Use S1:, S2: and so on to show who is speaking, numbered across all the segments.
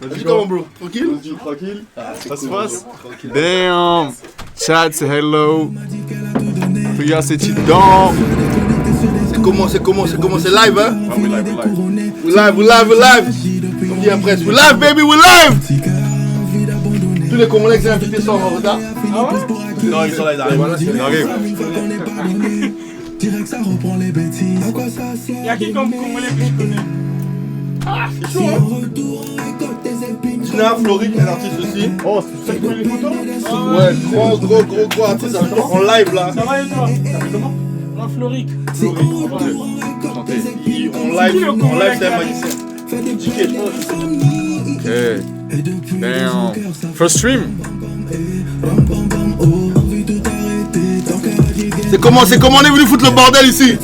S1: Vas-y, comment, bro? Tranquille?
S2: Tranquille.
S1: Ça se passe?
S2: Damn. Chat, c'est hello. Priya, c'est dedans.
S1: C'est live, hein?
S2: Ah, we live.
S1: We live. Comme dit Impress, we live, baby, we live! Tous les Congolais qui sont invités sont en retard. Ah ouais? Non, ils sont là, ils arrivent.
S2: Ils arrivent.
S3: Y'a qui comme Congolais que je connais?
S1: Ah, c'est chaud, hein? Dina, Floric, un artiste aussi.
S2: Oh, c'est ça qui prend les photos?
S1: Ouais, gros artiste en live là.
S3: Ça va et toi? Ça fait comment? Non, Floric.
S1: En live, c'est un magicien. JK, je pense.
S2: Ok. Damn. First stream.
S1: C'est comment on est venu foutre le bordel ici?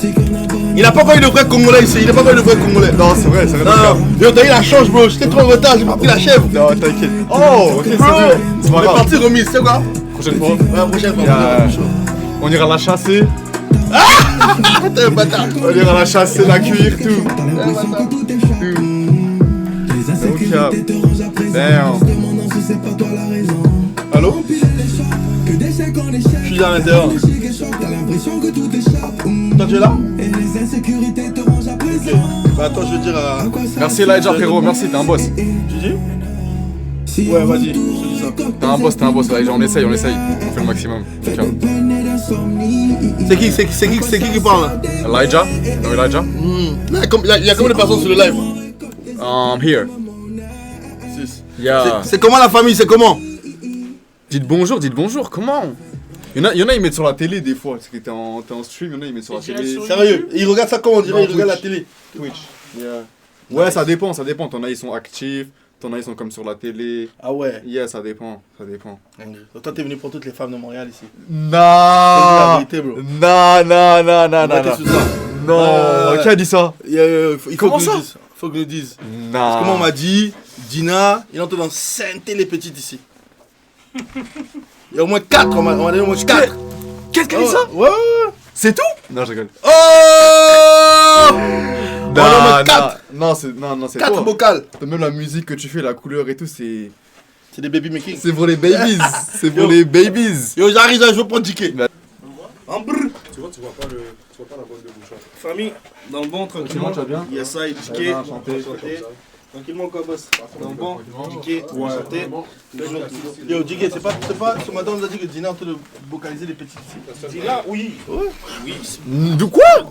S1: Il n'a pas encore eu de vrai Congolais ici,
S2: Non, c'est vrai.
S1: Non, yo, t'as eu la change, bro. J'étais trop en retard, j'ai pas pris la chèvre.
S2: Non, t'inquiète. Oh, ok, c'est
S1: Bro,
S2: dur. C'est pas
S1: on est
S2: grave.
S1: parti remise, c'est quoi?
S2: Prochaine fois.
S1: Ouais, prochaine fois.
S2: On ira la chasser.
S1: T'es un bâtard.
S2: On ira la chasser, la cuire, tout. Ok. Damn.
S1: Allô? Je suis à l'intérieur. Toi, tu es là? Ok. Bah, attends, je vais dire à.
S2: Merci Elijah, frérot. Merci, t'es un boss.
S1: Tu dis? Ouais, vas-y, je te dis ça.
S2: T'es un boss, Elijah. On essaye. On fait le maximum. Ok.
S1: C'est qui parle là?
S2: Elijah? Non, Elijah?
S1: Il y a combien de personnes sur le live?
S2: Here.
S1: 6.
S2: Yeah.
S1: C'est comment la famille? C'est comment?
S2: Dites bonjour, comment? Il y en a, ils mettent sur la télé des fois. C'est que t'es en stream, il y en a, ils mettent sur la télé.
S1: Sérieux? Ils regardent ça comment on dirait?
S2: Non,
S1: Ils regardent la télé.
S2: Twitch. Yeah. Ouais, ça dépend. T'en as, ils sont actifs. T'en as, ils sont comme sur la télé.
S1: Ah ouais.
S2: Yeah, ça dépend.
S1: Donc toi, t'es venu pour toutes les femmes de Montréal ici.
S2: Non.
S1: La vérité, bro.
S2: Non.
S1: Sur ça.
S2: Non. Qui a dit ça?
S1: Il faut
S2: Comment
S1: que
S2: ça?
S1: Faut que nous dise.
S2: Non.
S1: Parce que moi, on m'a dit, Dina, il est en train d'enceinter les petites ici. Il y a au moins 4, on m'a donné au moins 4.
S2: Qu'est-ce qu'elle dit ça?
S1: Ouais.
S2: C'est tout? Non, je rigole.
S1: Oh!
S2: Non, c'est
S1: 4
S2: toi.
S1: vocales.
S2: Même la musique que tu fais, la couleur et tout, c'est
S1: C'est des baby making.
S2: pour les babies. C'est pour les babies.
S1: Yo, j'arrive, je veux prendre ticket. En brr.
S4: Tu vois pas la bonne de bouchon.
S1: Famille, dans le bon, tranquillement.
S2: Tu vas bien?
S1: Il y a ça, et ticket.
S2: Enchanté.
S1: Tranquillement, quoi, boss. Dans le bon, ticket, santé. Yo, Diguet, c'est pas. Ce matin, on nous a dit que Dina est en train de vocaliser les petites ici. Dina, oui. Oui.
S2: De quoi?
S1: On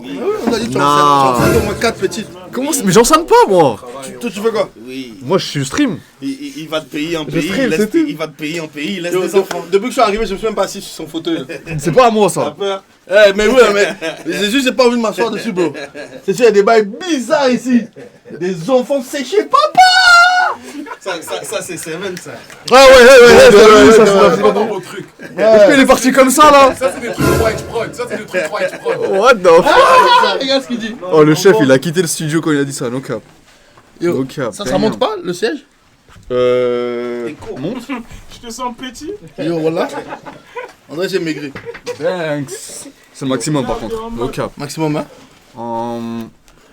S1: a dit que tu
S2: Non.
S1: en au moins 4 petites.
S2: Comment c'est? Mais j'en sens pas, moi.
S1: Toi, tu fais quoi? Oui.
S2: Moi, je suis stream.
S1: Il va te payer en
S2: Je
S1: pays.
S2: stream, c'est tout.
S1: Il va te payer en pays. Laisse les enfants. Depuis que je suis arrivé, je me suis même pas assis sur son fauteuil.
S2: C'est pas à moi,
S1: T'as
S2: ça.
S1: peur? Mais oui, mais Jésus, j'ai pas envie de m'asseoir dessus, bro. C'est sûr, il y a des bails bizarres ici. Des enfants séchés, papa! Ça c'est Seven, ça.
S2: Ah ouais, ça c'est
S4: Pas dans vos trucs.
S2: Pourquoi il est parti comme ça, là?
S4: Ça, c'est des trucs de White Prod.
S2: What the fuck?
S1: Regarde ce qu'il dit.
S2: Oh, le chef, il a quitté le studio quand il a dit ça, no cap.
S1: Yo,
S2: No cap.
S1: ça monte pas, le siège?
S2: Monte?
S3: Je te sens petit.
S1: Yo, voilà. On dirait que j'ai maigri.
S2: Thanks. C'est le maximum, par contre. No cap.
S1: Maximum, hein?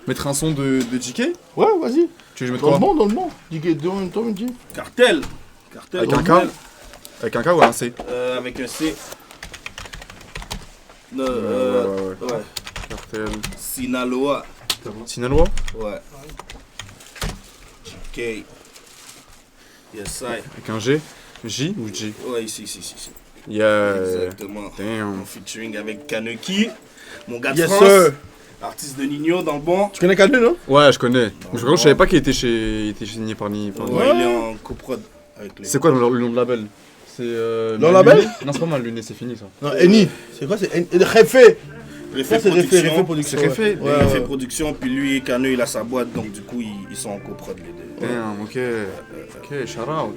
S2: Mettre un son de JK?
S1: Ouais, vas-y.
S2: Tu veux que je mette
S1: Dans le
S2: quoi?
S1: monde, dans le monde. Dis toi, me dis.
S3: Cartel.
S2: Avec un K? Avec un K ou un C?
S1: Avec un C.
S2: Ouais.
S1: Ouais.
S2: Cartel.
S1: Sinaloa.
S2: Sinaloa?
S1: Ouais. JK. Yes, I.
S2: Avec un G? J ou G?
S1: Ouais, ici.
S2: Yeah.
S1: Exactement.
S2: Damn.
S1: En featuring avec Kaneki. Mon gars de
S2: Yes,
S1: France.
S2: sir.
S1: Artiste de Nino dans le bon.
S2: Tu connais Kaneki, non? Ouais, je connais. Je savais pas qu'il était signé par Nino.
S1: Ouais, il est en coprod avec les.
S2: C'est quoi le nom de label? C'est
S1: Le label?
S2: Non, c'est pas mal, Luné, c'est fini ça.
S1: Non, Eni. C'est quoi? C'est Refait. Refait Production.
S2: C'est Refait.
S1: Refait Production, puis lui et Kano, il a sa boîte, donc du coup, ils sont en coprod les deux.
S2: Damn, ok, shout out.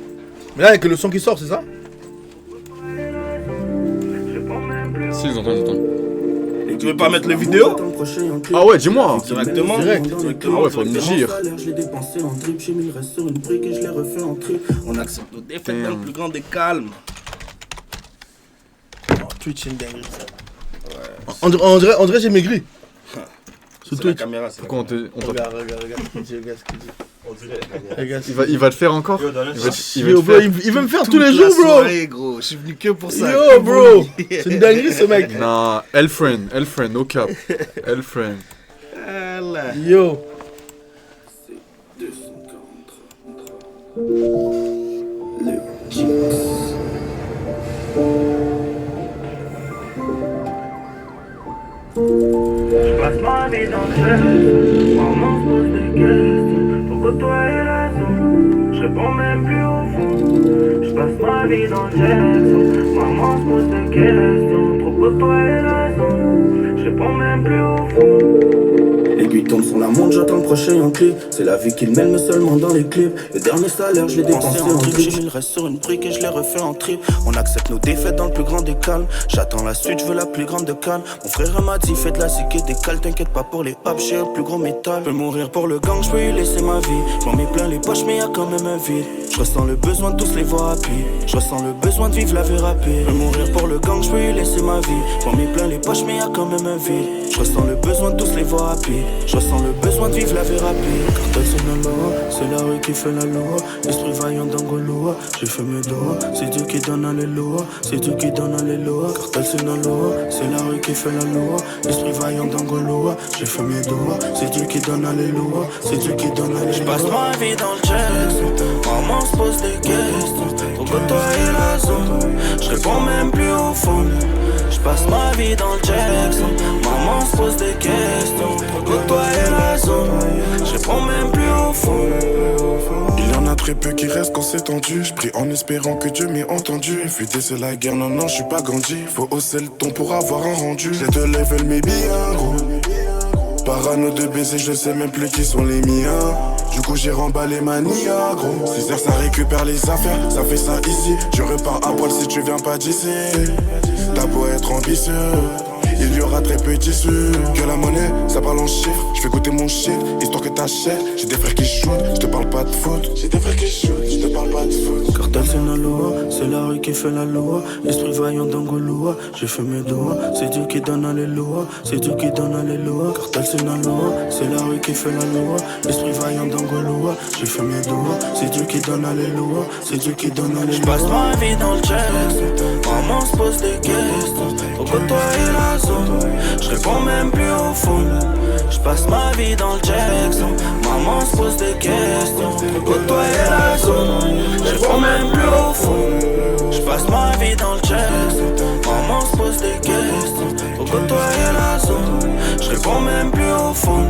S1: Mais là, il y a que le son qui sort, c'est ça?
S2: Si, ils entendent.
S1: Et tu veux pas mettre les vidéos?
S2: Ah ouais, dis-moi.
S1: Directement.
S2: Ah ouais, faut me dire.
S1: On accepte nos défaites dans le plus grand des calmes. Oh, Twitch, une dinguerie. On dirait que j'ai maigri. Sur Twitch.
S2: Pourquoi on te...
S1: Regarde ce qu'il dit.
S4: On dirait.
S1: Les gars,
S2: Il va te faire encore.
S5: Yo, dans le
S2: Il va
S5: sens-
S2: te- il va
S1: Yo,
S2: te
S1: bro,
S2: faire.
S1: il veut me faire
S5: Toute
S1: tous les
S5: la
S1: jours, bro.
S5: soirée, gros. Je suis venu que pour ça.
S1: Yo, bro. C'est une dinguerie, ce mec.
S2: Non, Elfriend, no cap. Elfriend.
S5: Voilà.
S1: Yo.
S6: Je passe ma vie dans le jeu, maman se pose des questions. Pourquoi toi et raison, je réponds même plus au fond. Je passe ma vie dans le Jackson, maman se pose des questions. Pourquoi toi et raison, je réponds même plus au fond.
S7: L'aiguille tombe sur la montre, j'attends le prochain clip. C'est la vie qu'il mène, mais seulement dans les clips. Le dernier salaire, je l'ai dépensé en trip. 10 000 restent sur une brique et je l'ai refait en trip. On accepte nos défaites dans le plus grand des calmes. J'attends la suite, je veux la plus grande de calme. Mon frère m'a dit, fais de la zigue des cales. T'inquiète pas pour les hops, j'ai un plus gros métal. Je peux mourir pour le gang, je peux y laisser ma vie. J'm'en mets plein les poches, mais y'a quand même un vide. Je ressens le besoin de tous les voir à pied. Je ressens le besoin de vivre la vie rapide. Je peux mourir pour le gang, je peux y laisser ma vie. J'm'en mets plein les poches, mais y'a quand même un vide. Je ressens le besoin de tous les voir à pied. Je ressens le besoin de vivre la vie rapide. Cartel c'est la loi, c'est la rue qui fait la loi. Esprit vaillant d'Angoloa, j'ai fait mes doigts. C'est Dieu qui donne à l'éloa, c'est Dieu qui donne à l'éloa. Cartel c'est la loi, c'est la rue qui fait la loi. Esprit vaillant d'Angoloa, j'ai fait mes doigts. C'est Dieu qui donne à l'éloa, c'est Dieu qui donne à l'éloa. Je passe ma vie dans le chest, maman se pose des questions. Pourquoi toi et la zone, je réponds même plus au fond. Je passe ma vie dans le Jackson, maman se pose des questions. Pourquoi toi et la zone, je réponds même plus au fond.
S8: Il y en a très peu qui restent quand c'est tendu. Je prie en espérant que Dieu m'ait entendu. Fuiter c'est la guerre, non, je suis pas Gandhi. Faut hausser le ton pour avoir un rendu. J'ai de level, mais bien gros. Parano de baiser, je sais même plus qui sont les miens. Du coup j'ai remballé ma nia gros. 6 heures ça récupère les affaires, ça fait ça ici. Je repars à poil si tu viens pas d'ici. T'as beau être ambitieux, il y aura très peu d'issues. Que la monnaie, ça parle en chiffres. Je fais goûter mon shit, histoire que t'achètes. J'ai des frères qui shootent, je te parle pas de foot. J'ai des frères qui shootent, je te parle pas de foot.
S7: Cartel c'est la loi, c'est la rue qui fait la loi. Esprit vaillant d'Angoloa, j'ai fait mes doigts. C'est Dieu qui donne à l'éloa, c'est Dieu qui donne à l'éloa. Cartel c'est la loi, c'est la rue qui fait la loi. Esprit vaillant d'Angoloa, j'ai fait mes doigts. C'est Dieu qui donne à l'éloa, c'est Dieu qui donne à l'éloa. Je passe ma vie dans le chest, maman se pose des questions. Pourquoi toi et la zone, je réponds même plus au fond. Je passe ma vie dans le Jackson, maman se pose des questions. Pourquoi toi et la zone, je réponds même plus au fond. Je passe ma vie dans le Jackson, maman se pose des questions. Pourquoi toi et la zone, je réponds même plus au fond.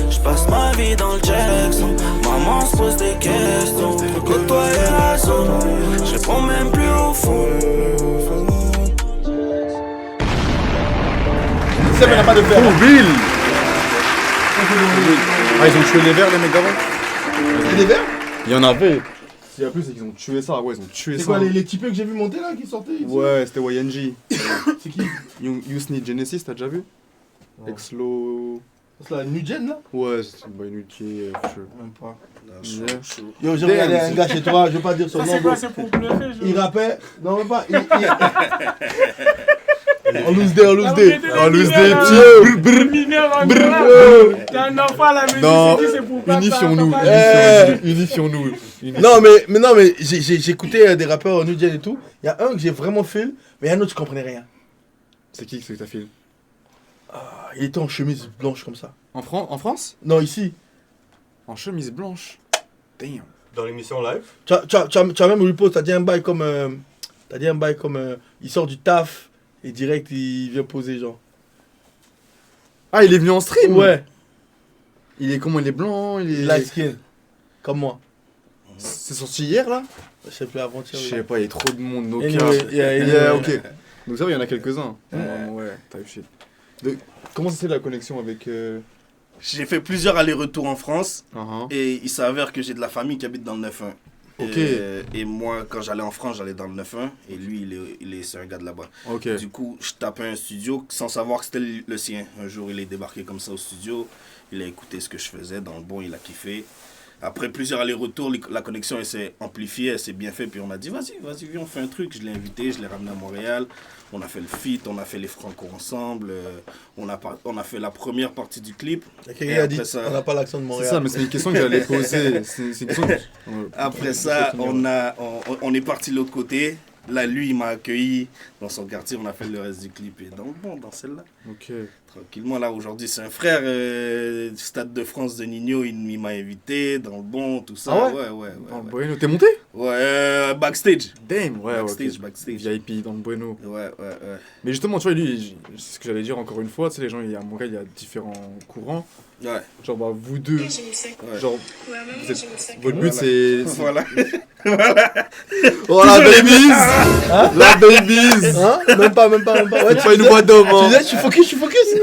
S7: Je passe ma vie dans le Jackson, maman se pose des questions. Pourquoi toi et la zone, je réponds même plus au fond.
S1: Ça, mais n'a pas de fer.
S2: Oh, Bill. Ah, ils ont tué les verts, les mecs d'avant.
S1: C'est des verres?
S2: Il y en avait. S'il y a plus, c'est qu'ils ont tué ça. Ouais, ils ont tué
S1: C'est
S2: ça.
S1: quoi les types que j'ai vu monter là qui sortaient ici?
S2: Ouais, c'était YNG.
S1: C'est qui?
S2: Yousni Genesis, t'as déjà vu? Exlo.
S1: C'est la New Gen là?
S2: Ouais, c'est une bonne qui
S1: Même pas.
S2: Yeah.
S1: Yo, j'ai regardé un gars chez toi, je vais pas dire son
S3: Ça,
S1: nom.
S3: c'est
S1: bro.
S3: quoi? C'est pour bluffer, je
S1: Il rappait. Non, même pas. On loose day, on loose day.
S2: On loose day,
S3: T'es un enfant à la maison,
S2: Non,
S3: tu dis c'est pourquoi
S2: unifions-nous,
S3: t'as-
S2: unifions-nous.
S1: Non, mais j'ai écouté des rappeurs New Gen et tout. Il y a un que j'ai vraiment fait, mais il y a un autre, je comprenais rien.
S2: C'est qui que t'as fait?
S1: Il était en chemise blanche comme ça.
S2: En France?
S1: Non, ici.
S2: En chemise blanche. Damn.
S5: Dans l'émission live.
S1: Tu as même repost, t'as dit un bail comme. Il sort du taf et direct il vient poser, genre.
S2: Ah, il est venu en stream?
S1: Ouais,
S2: Il est comment? Il est blanc? Il est...
S1: light skin. Comme moi.
S2: C'est sorti hier là?
S1: Je sais plus avant-hier.
S2: Je sais pas, il y a trop de monde. No
S1: Anyway,
S2: cap.
S1: yeah,
S2: ok. Donc ça va, il y en a quelques-uns. Ouais, type shit. Comment ça c'est la connexion avec...
S9: J'ai fait plusieurs allers-retours en France
S2: Uh-huh.
S9: et il s'avère que j'ai de la famille qui habite dans le 9-1.
S2: Ok.
S9: Et moi, quand j'allais en France, j'allais dans le 9-1 et lui, c'est un gars de là-bas.
S2: Ok.
S9: Du coup, je tapais un studio sans savoir que c'était le sien. Un jour, il est débarqué comme ça au studio. Il a écouté ce que je faisais. Dans le bon, il a kiffé. Après plusieurs allers-retours, la connexion elle s'est amplifiée, elle s'est bien fait. Puis on a dit, vas-y, viens, on fait un truc. Je l'ai invité, je l'ai ramené à Montréal. On a fait le feat, on a fait les Franco ensemble. On a fait la première partie du clip.
S1: Quelqu'un a dit, on n'a pas l'accent de
S2: C'est
S1: Montréal.
S2: ça, mais c'est une question que j'allais poser. C'est une question que...
S9: Après ça, on est parti de l'autre côté. Là, lui, il m'a accueilli dans son quartier. On a fait le reste du clip. Et dans celle-là.
S2: Ok.
S9: Tranquillement, là, aujourd'hui, c'est un frère du Stade de France de Nino. Il m'a invité dans le bon, tout ça.
S2: Ah
S9: ouais.
S2: Dans le Bueno, t'es monté?
S9: Ouais, backstage.
S2: Damn, ouais,
S9: Backstage.
S2: VIP dans le Bueno.
S9: Ouais.
S2: Mais justement, tu vois, lui, c'est ce que j'allais dire encore une fois, tu sais, les gens, à Montréal, il y a différents courants.
S9: Ouais.
S2: Genre, bah, vous deux, genre, votre but,
S9: Voilà.
S2: c'est...
S9: Voilà.
S2: Oh, la babies. La babies.
S1: Hein? Même pas. Ouais,
S2: C'est pas une boîte d'homme,
S1: Tu
S2: hein.
S1: disais, je suis focus.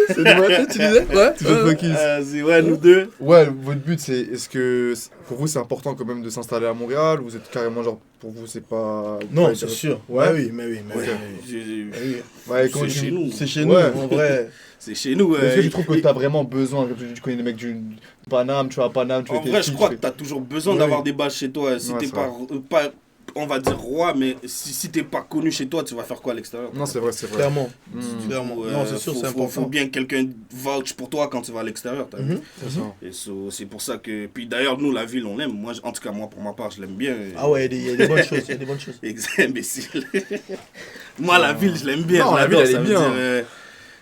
S2: C'est une boîte, tu disais? Ouais. Tu veux focus.
S9: Ouais, nous deux.
S2: Ouais, votre but, c'est... Est-ce que, pour vous, c'est important quand même de s'installer à Montréal? Ou vous êtes carrément, genre, pour vous, c'est pas...
S1: Non,
S2: pas
S1: c'est
S2: intéressant?
S1: sûr.
S2: Ouais.
S1: Mais oui.
S2: Ouais, quand
S9: C'est chez nous.
S1: C'est chez nous,
S2: Ouais.
S1: en vrai.
S9: C'est chez nous.
S2: Est-ce que tu trouves que t'as vraiment besoin, comme tu connais les mecs du Paname, tu vas à Paname, tu
S9: En
S2: fais
S9: vrai,
S2: tes
S9: je
S2: filles,
S9: crois
S2: tu
S9: que
S2: fais-
S9: t'as toujours besoin
S2: Oui.
S9: d'avoir des bases chez toi. Si
S2: Ouais,
S9: t'es
S2: c'est
S9: pas, on va dire roi, mais si t'es pas connu chez toi, tu vas faire quoi à l'extérieur?
S2: Non, c'est vrai.
S1: Clairement.
S2: Mm.
S1: Clairement. Non, c'est sûr, c'est
S9: Faut
S1: important.
S9: bien que quelqu'un vouch pour toi quand tu vas à l'extérieur. T'as vu?
S2: C'est ça.
S9: Et c'est pour ça que. Puis d'ailleurs, nous, la ville, on l'aime. Moi, en tout cas, moi, pour ma part, je l'aime bien.
S1: Ah ouais, il y a des bonnes choses.
S9: Imbécile. Moi, la ville, je l'aime bien.
S2: Non,
S9: je
S2: la ville,
S9: l'adore,
S2: elle est
S9: ça veut
S2: bien.
S9: dire,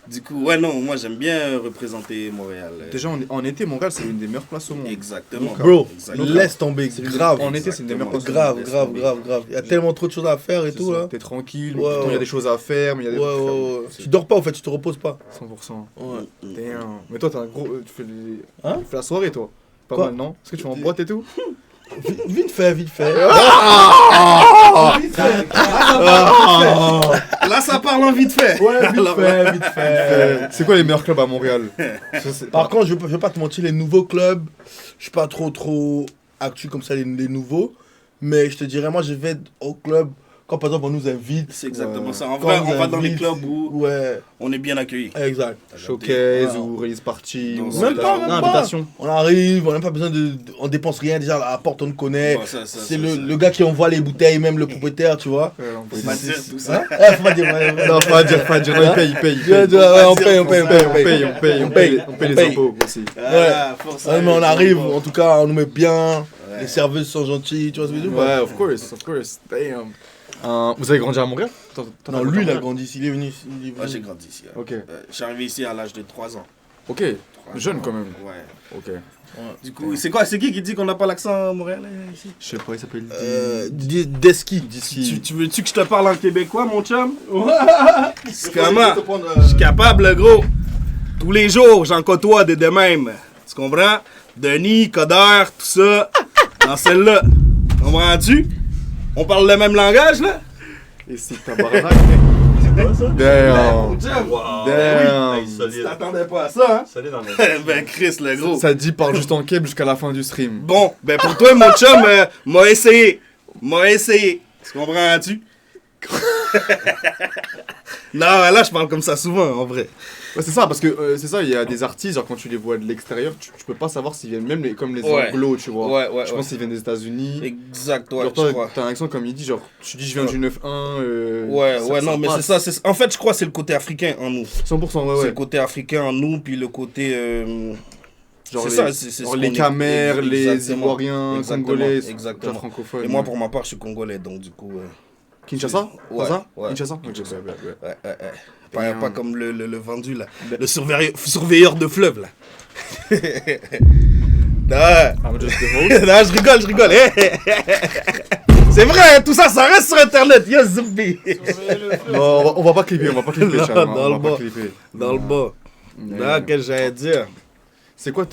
S9: du coup, ouais, non, moi, j'aime bien représenter Montréal.
S2: Déjà, en été, Montréal, c'est l'une des meilleures places au monde.
S9: Exactement.
S1: Bro,
S9: Exactement.
S1: laisse tomber. Grave.
S2: En été, c'est une des meilleures places au monde.
S1: Grave. Il y a tellement trop de choses à faire et
S2: C'est
S1: tout,
S2: ça.
S1: là.
S2: T'es tranquille,
S1: Ouais,
S2: pourtant il y a
S1: ouais.
S2: des choses à faire, mais il y a des
S1: Ouais. Tu dors pas, en fait, tu te reposes pas.
S2: 100%.
S1: Ouais.
S2: Damn. Mais toi, t'as un gros. Tu fais,
S1: Hein?
S2: tu fais la soirée, toi. Pas
S1: Quoi?
S2: mal, non? Est-ce que tu vas en boîte et tout?
S1: Vite fait.
S9: Là, ça parle en vite fait.
S1: Ouais,
S9: Alors,
S1: vite fait.
S2: C'est quoi les meilleurs clubs à Montréal? Ça, c'est-
S1: Par contre, je vais pas te mentir, les nouveaux clubs, je suis pas trop actu comme ça, les nouveaux. Mais je te dirais, moi, je vais au club quand, par exemple, on nous invite.
S9: C'est exactement
S2: Ouais.
S9: ça. En
S1: Quand
S9: vrai,
S1: on
S9: on va dans les
S1: invite,
S9: clubs où
S1: Ouais,
S9: on est bien accueillis.
S1: exact.
S2: Showcase
S1: Ouais.
S2: ou release party
S9: Non,
S2: ou
S9: même pas,
S2: Non, invitation.
S1: On arrive, on n'a pas besoin on dépense rien, déjà à la porte, on nous connaît.
S9: Bon,
S1: C'est le gars qui envoie les bouteilles, même le propriétaire, tu vois.
S9: Faut pas dire tout ça.
S1: Hein? Faut pas dire.
S2: Non, faut pas dire. Non, il paye.
S1: On paye.
S2: On paye les impôts aussi.
S9: Ah, force
S1: Ouais,
S9: à
S1: mais on
S9: eux,
S1: arrive,
S9: bon.
S1: en tout cas, on nous met bien.
S9: Ouais.
S1: Les serveuses sont gentilles, tu vois ce que je veux dire?
S2: Ouais, of course. Damn. Vous avez grandi à Montréal?
S1: Non, lui, il a grandi ici, il est venu.
S9: Moi, j'ai grandi ici.
S2: Ok.
S9: Je suis arrivé ici à l'âge de 3 ans.
S2: Ok. Jeune quand même.
S9: Ouais.
S2: Ok.
S9: Du coup, c'est qui dit qu'on n'a pas l'accent montréalais ici?
S2: Je sais pas, il s'appelle
S1: Deski.
S9: Tu veux-tu que je te parle en québécois, mon chum? C'est comment? Je suis capable, gros. Tous les jours, j'en côtoie de même. Tu comprends? Denis, Coder, tout ça. Dans celle-là. Comprends-tu? On parle le même langage, là?
S2: Et c'est tabarnak. Damn. Damn.
S9: Tu t'attendais pas à ça, hein?
S5: Solide en
S9: Ben, Chris, le gros.
S2: Ça dit parle juste en keb jusqu'à la fin du stream.
S9: Bon, ben pour toi, mon chum, m'a essayé. Tu comprends-tu? Non, là, je parle comme ça souvent, en vrai.
S2: Ouais, c'est ça, parce que c'est ça, il y a des artistes, genre quand tu les vois de l'extérieur, tu peux pas savoir s'ils viennent, même comme les
S9: Ouais.
S2: anglos, tu vois.
S9: Ouais.
S2: Je pense qu'ils viennent des États-Unis.
S9: Exact, ouais,
S2: Genre
S9: je
S2: toi,
S9: crois.
S2: t'as un accent comme il dit, genre tu dis je viens du 9-1.
S9: Ouais, non, mais c'est ça. En fait, je crois que c'est le côté africain en nous.
S2: 100%,
S9: C'est
S2: ouais.
S9: le côté africain en nous, puis le côté.
S2: Genre
S9: c'est
S2: les,
S9: ça, c'est
S2: genre
S9: ce
S2: les
S9: qu'on est-
S2: Camers, les
S9: Exactement.
S2: Ivoiriens,
S9: Exactement,
S2: Congolais,
S9: exactement.
S2: francophones.
S9: Et moi, pour ma part, je suis congolais, donc du coup.
S2: Kinshasa?
S9: Ouais,
S2: C'est ça?
S9: ouais.
S2: Kinshasa? Ok,
S9: Kinshasa.
S2: ouais.
S9: Pas comme le vendu, là. Le surveilleur de fleuve, là. Non.
S2: I'm just the host.
S9: Non, je rigole. C'est vrai, tout ça, ça reste sur Internet. Yo, Zoubi.
S2: Non, on va pas clipper,
S9: Non,
S2: Charles,
S9: dans
S2: on
S9: le
S2: va pas
S9: bas.
S2: clipper.
S9: Dans le bas. Non, qu'est-ce que j'allais dire?
S2: C'est quoi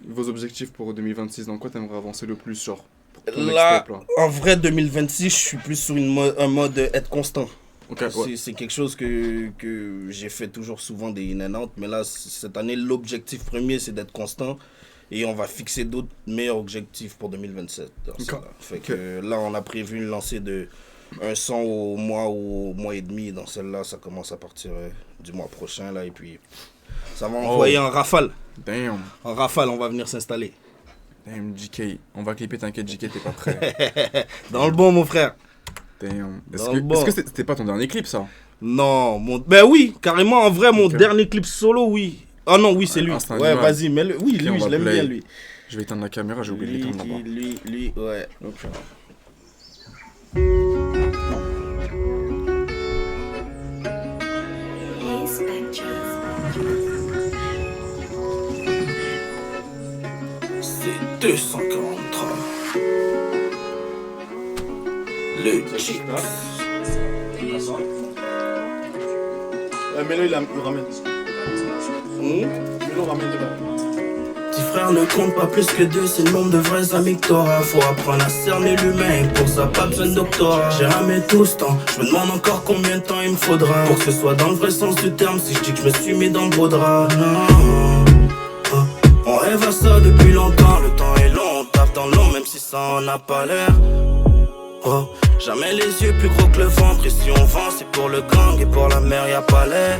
S2: vos objectifs pour 2026? Dans quoi t'aimerais avancer le plus, genre pour ton next
S9: Là,
S2: step, là?
S9: en vrai, 2026, je suis plus sur un mode être constant.
S2: Ok, ouais.
S9: C'est quelque chose que j'ai fait toujours souvent des in and out, mais là, cette année, l'objectif premier, c'est d'être constant. Et on va fixer d'autres meilleurs objectifs pour 2027. Fait que là, on a prévu une lancée de un son au mois et demi. Dans celle-là, ça commence à partir du mois prochain, là, et puis ça va envoyer en rafale.
S2: Damn.
S9: En rafale, on va venir s'installer.
S2: Damn, JK. On va clipper, t'inquiète, JK, t'es pas prêt.
S9: Dans le bon, mon frère.
S2: Damn.
S9: Dans le bon.
S2: Est-ce que c'était pas ton dernier clip, ça?
S9: Non, ben oui, carrément, en vrai, mon dernier clip solo, oui. Ah non, oui, c'est lui.
S2: Ah, c'est un
S9: Ouais,
S2: animal.
S9: vas-y, mais oui,
S2: Ok,
S9: lui,
S2: on
S9: je
S2: va
S9: l'aime
S2: play.
S9: bien, lui.
S2: Je vais éteindre la caméra, j'ai oublié de l'éteindre là-bas.
S9: Lui, ouais. C'est 243. Le Chic.
S1: Mélo, il ramène. Mélo ramène de là.
S7: Petit frère ne compte pas plus que deux, c'est le nombre de vrais amis que t'auras. Faut apprendre à cerner l'humain, et pour ça pas besoin de doctorat. J'ai ramé tout ce temps, je me demande encore combien de temps il me faudra pour que ce soit dans le vrai sens du terme. Si je dis que je me suis mis dans le beau drap, non. On rêve à ça depuis longtemps, le temps est long, on tape dans l'ombre même si ça en a pas l'air. Oh, jamais les yeux plus gros que le ventre, et si on vend c'est pour le gang et pour la mer y'a pas l'air.